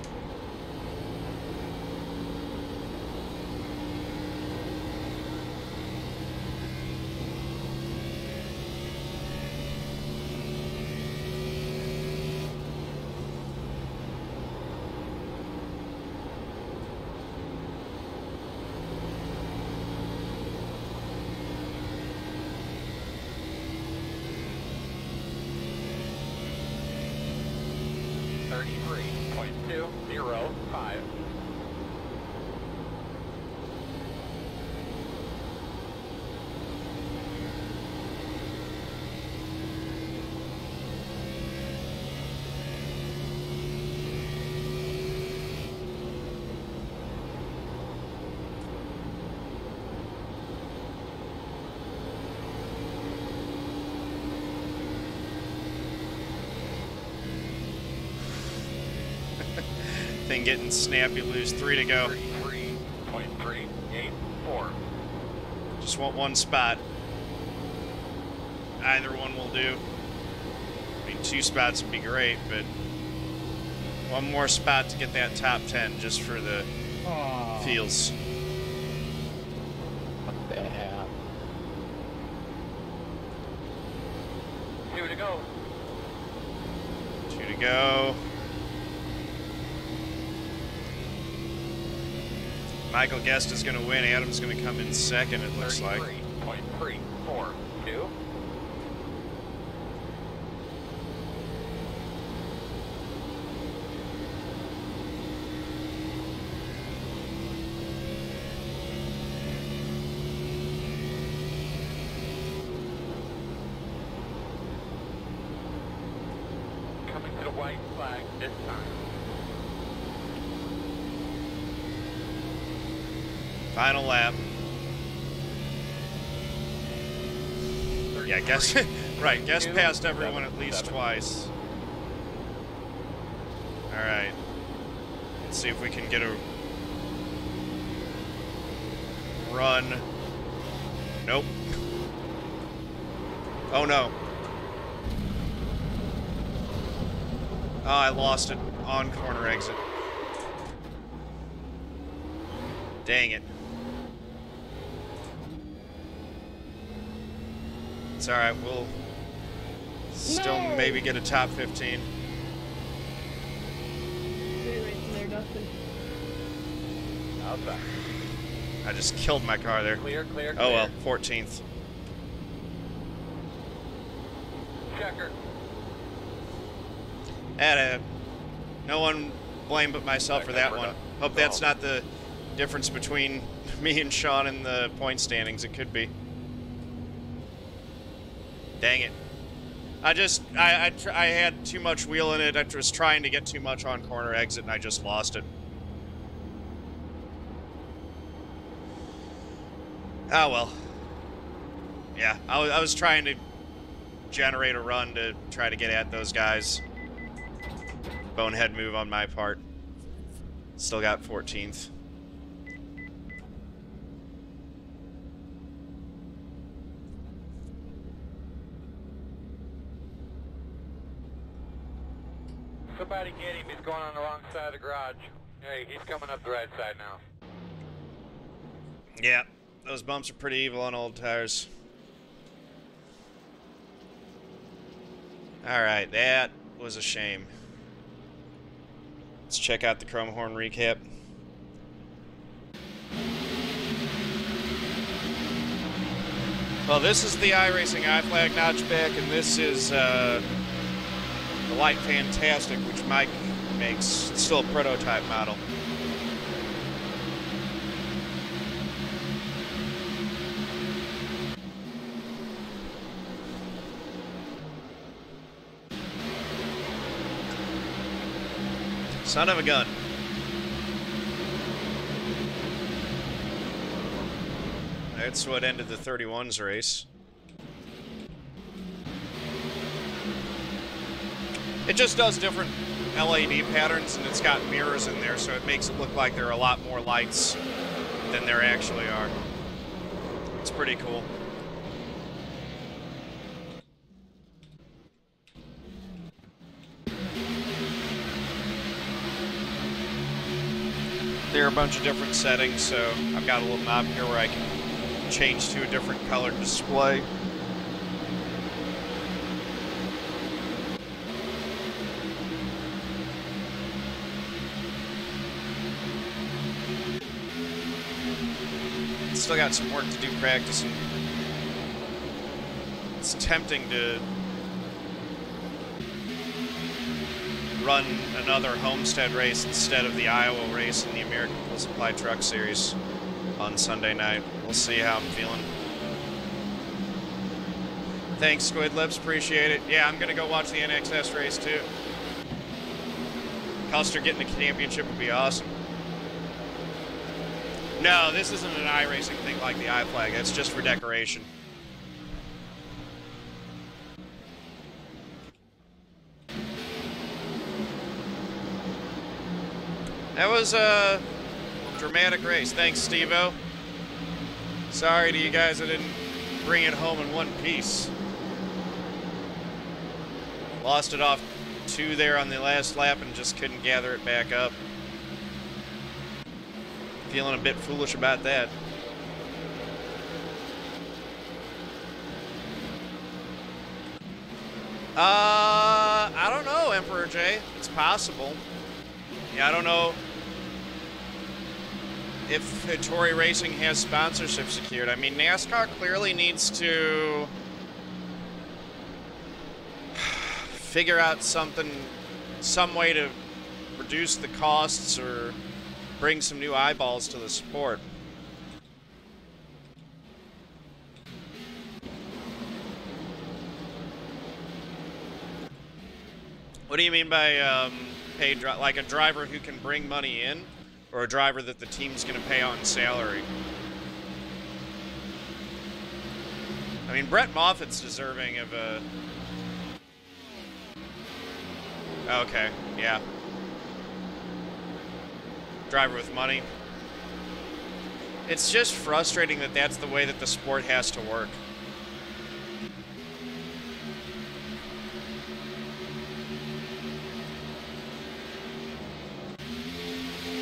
Thing getting snappy loose. 3 to go. 33.384. Just want one spot. Either one will do. I mean, 2 spots would be great, but one more spot to get that top 10 just for the feels. What the hell? 2 to go. 2 to go. Michael Guest is going to win. Adam's going to come in second, it looks like. 33.342. this time. Final lap. Yeah, guess, right, guess passed everyone at least twice. Alright. Let's see if we can get a run. Nope. Oh no. Oh, I lost it on corner exit. Dang it. It's alright, we'll still maybe get a top 15. Outside. I just killed my car there. Clear, clear, clear. Oh well, 14th. Checker. No one blame but myself for that one. Hope that's not the difference between me and Sean in the point standings. It could be. Dang it. I had too much wheel in it. I was trying to get too much on corner exit and I just lost it. Oh well. Yeah, I was trying to generate a run to try to get at those guys. Bonehead move on my part. Still got 14th. Somebody get him. He's going on the wrong side of the garage. Hey, he's coming up the right side now. Yeah, those bumps are pretty evil on old tires. Alright, that was a shame. Let's check out the Chrome Horn recap. Well, this is the iRacing iFlag notchback, and this is the Light Fantastic, which Mike makes. It's still a prototype model. Son of a gun. That's what ended the 31s race. It just does different LED patterns, and it's got mirrors in there, so it makes it look like there are a lot more lights than there actually are. It's pretty cool. There are a bunch of different settings, so I've got a little knob here where I can change to a different colored display. Still got some work to do practicing. It's tempting to run another Homestead race instead of the Iowa race in the American Full Supply Truck Series on Sunday night. We'll see how I'm feeling. Thanks, Squid Lips. Appreciate it. Yeah, I'm going to go watch the NXS race, too. Custer getting the championship would be awesome. No, this isn't an iRacing thing like the iFlag. It's just for decoration. That was a dramatic race. Thanks, Steve-O. Sorry to you guys I didn't bring it home in one piece. Lost it off 2 there on the last lap and just couldn't gather it back up. Feeling a bit foolish about that. I don't know, Emperor J. It's possible. Yeah, I don't know if Hattori Racing has sponsorship secured. I mean, NASCAR clearly needs to figure out some way to reduce the costs or bring some new eyeballs to the sport. What do you mean by paid, like a driver who can bring money in, or a driver that the team's going to pay on salary. I mean, Brett Moffitt's deserving of a... Okay, yeah. Driver with money. It's just frustrating that that's the way that the sport has to work.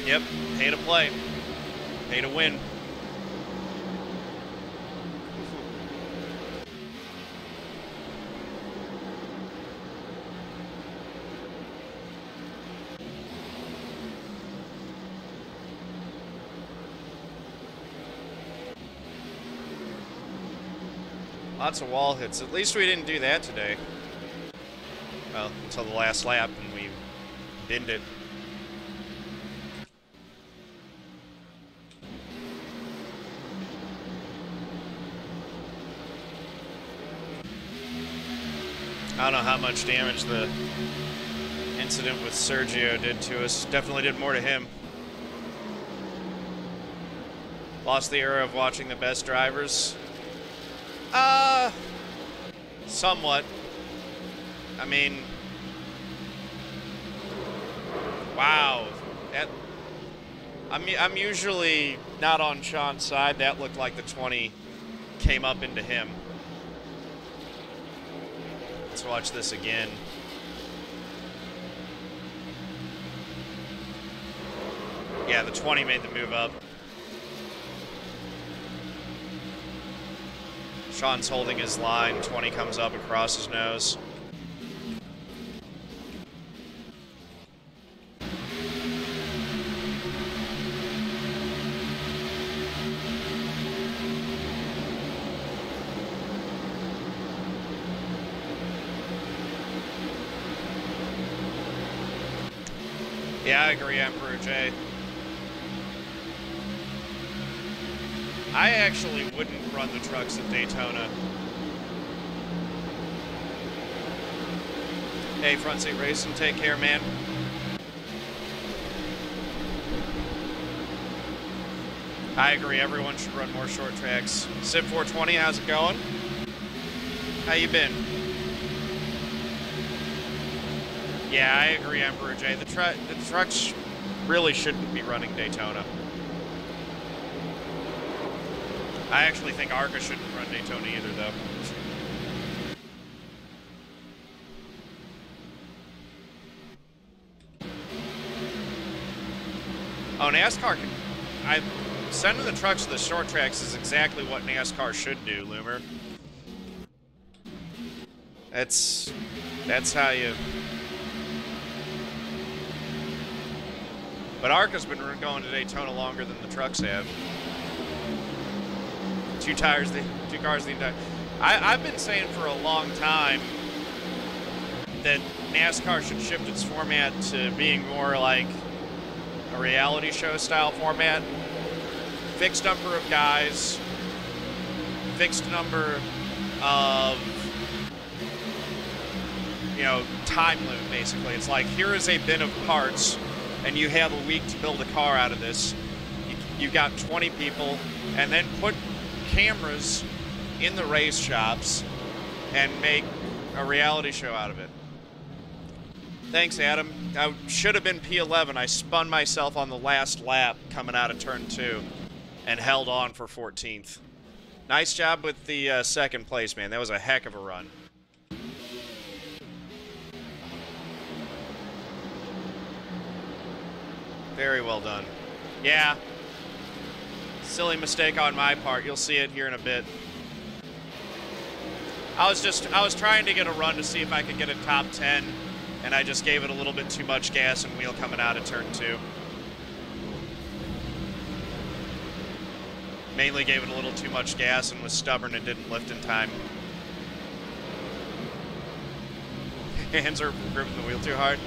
Yep, pay to play. Pay to win. Lots of wall hits. At least we didn't do that today. Well, until the last lap, and we binned it. I don't know how much damage the incident with Sergio did to us. Definitely did more to him. Lost the era of watching the best drivers. Somewhat. I mean, wow. That, I'm usually not on Sean's side. That looked like the 20 came up into him. Let's watch this again. Yeah, the 20 made the move up. Sean's holding his line. 20 comes up across his nose. Yeah, I agree, Emperor J. I actually wouldn't run the trucks at Daytona. Hey, Front Seat Racing, take care, man. I agree, everyone should run more short tracks. Civ 420, how's it going? How you been? Yeah, I agree, Emperor J. The trucks really shouldn't be running Daytona. I actually think ARCA shouldn't run Daytona either, though. Oh, NASCAR can... Sending the trucks to the short tracks is exactly what NASCAR should do, Loomer. That's how you... But ARCA's been going to Daytona longer than the trucks have. Two cars the entire... I've been saying for a long time that NASCAR should shift its format to being more like a reality show style format. Fixed number of guys, fixed number of, you know, time limit basically. It's like, here is a bin of parts and you have a week to build a car out of this. You've got 20 people, and then put cameras in the race shops and make a reality show out of it. Thanks, Adam. I should have been P11. I spun myself on the last lap coming out of turn 2 and held on for 14th. Nice job with the second place, man. That was a heck of a run. Very well done. Yeah. Silly mistake on my part. You'll see it here in a bit. I was trying to get a run to see if I could get a top 10, and I just gave it a little bit too much gas and wheel coming out of turn 2. Mainly gave it a little too much gas and was stubborn and didn't lift in time. Hands are gripping the wheel too hard.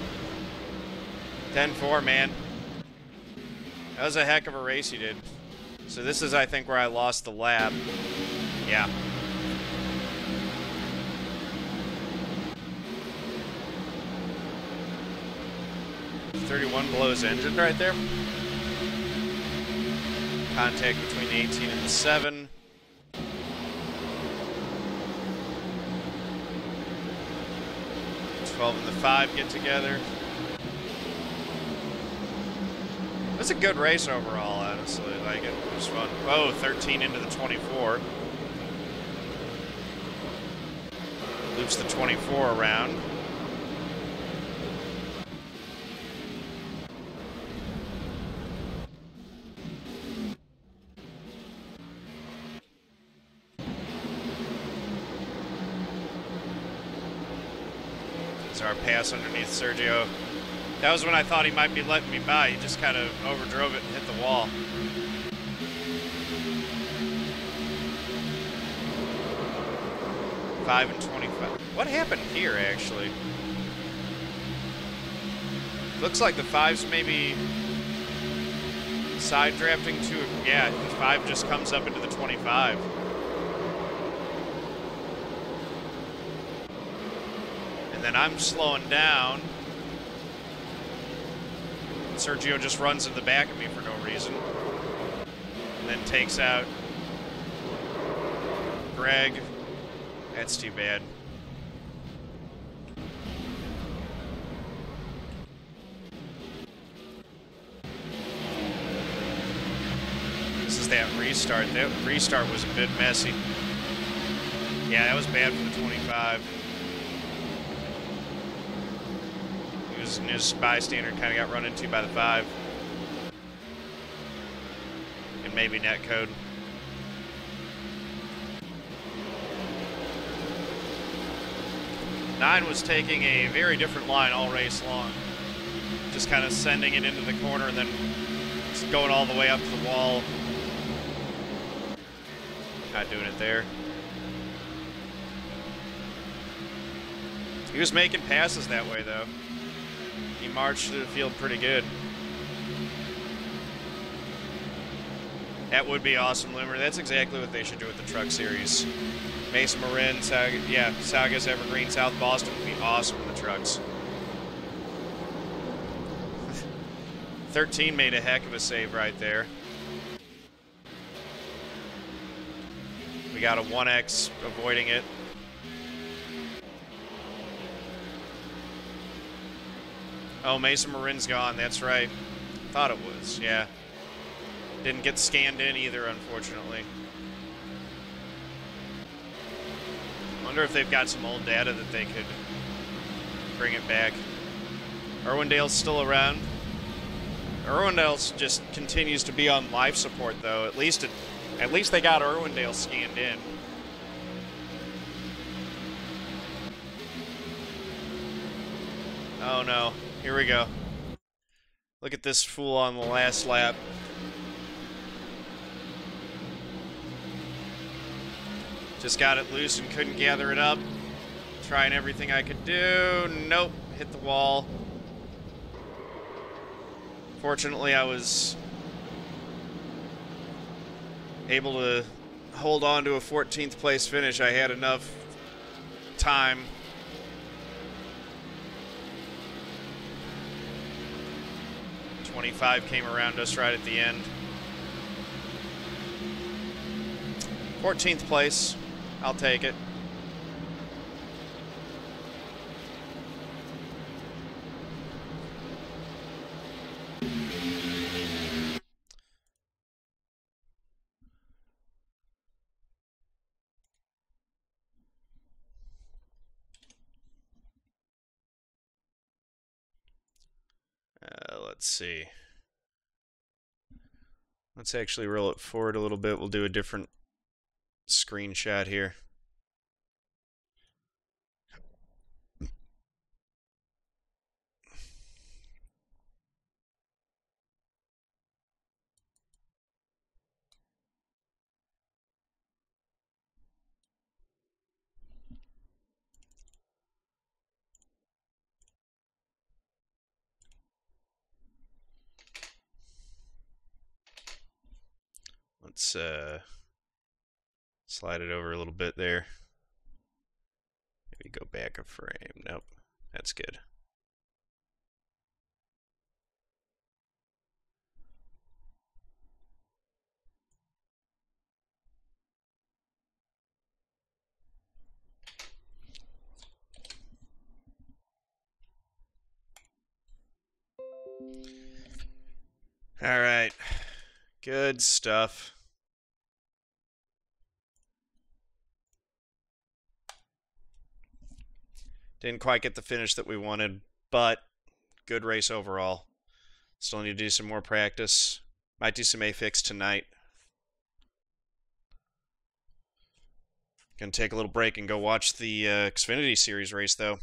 10-4, man. That was a heck of a race he did. So this is, I think, where I lost the lap. Yeah. 31 blows engine right there. Contact between the 18 and the 7. The 12 and the 5 get together. It's a good race overall, honestly. Like, it was fun. Oh, 13 into the 24. Loops the 24 around. There's our pass underneath Sergio. That was when I thought he might be letting me by. He just kind of overdrove it and hit the wall. Five and 25. What happened here, actually? Looks like the 5's maybe side drafting to, yeah, the 5 just comes up into the 25. And then I'm slowing down. Sergio just runs in the back of me for no reason. And then takes out Greg. That's too bad. This is that restart. That restart was a bit messy. Yeah, that was bad for the 25. His bystander kind of got run into by the 5. And maybe netcode. Nine was taking a very different line all race long. Just kind of sending it into the corner and then just going all the way up to the wall. Not doing it there. He was making passes that way, though. He marched through the field pretty good. That would be awesome, Loomer. That's exactly what they should do with the truck series. Mesa Marin, Saugus, Evergreen, South Boston would be awesome with the trucks. 13 made a heck of a save right there. We got a 1X avoiding it. Oh, Mesa Marin's gone, that's right. Thought it was, yeah. Didn't get scanned in either, unfortunately. Wonder if they've got some old data that they could bring it back. Irwindale's still around. Irwindale just continues to be on life support, though. At least they got Irwindale scanned in. Oh no. Here we go. Look at this fool on the last lap. Just got it loose and couldn't gather it up. Trying everything I could do. Nope. Hit the wall. Fortunately, I was able to hold on to a 14th place finish. I had enough time. '25 came around us right at the end. 14th place. I'll take it. Let's see. Let's actually roll it forward a little bit. We'll do a different screenshot here. Let's slide it over a little bit there. Maybe go back a frame. Nope, that's good. All right. Good stuff. Didn't quite get the finish that we wanted, but good race overall. Still need to do some more practice. Might do some A-Fix tonight. Gonna take a little break and go watch the Xfinity Series race, though.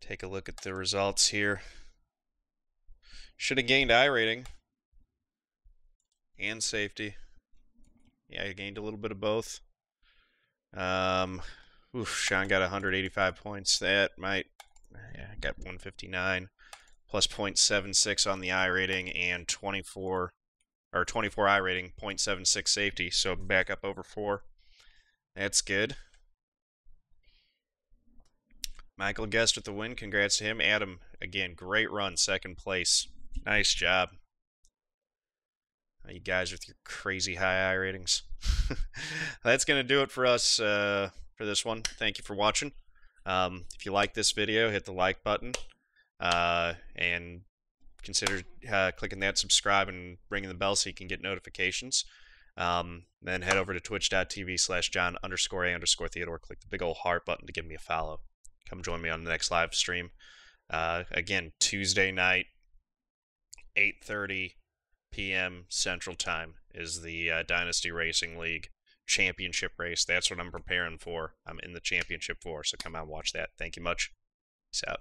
Take a look at the results here. Should have gained iRating and safety. Yeah, I gained a little bit of both. Sean got 185 points. That might, yeah, I got 159 plus 0.76 on the iRating and 24 iRating, 0.76 safety. So back up over 4. That's good. Michael Guest with the win. Congrats to him. Adam, again, great run, 2nd place. Nice job. You guys with your crazy high iRatings. That's going to do it for us for this one. Thank you for watching. If you like this video, hit the like button. And consider clicking that subscribe and ringing the bell so you can get notifications. Then head over to twitch.tv/John_A_Theodore. Click the big old heart button to give me a follow. Come join me on the next live stream. Again, Tuesday night, 8:30 p.m. Central Time is the Dynasty Racing League championship race. That's what I'm preparing for. I'm in the championship for, so come out and watch that. Thank you much. Peace out.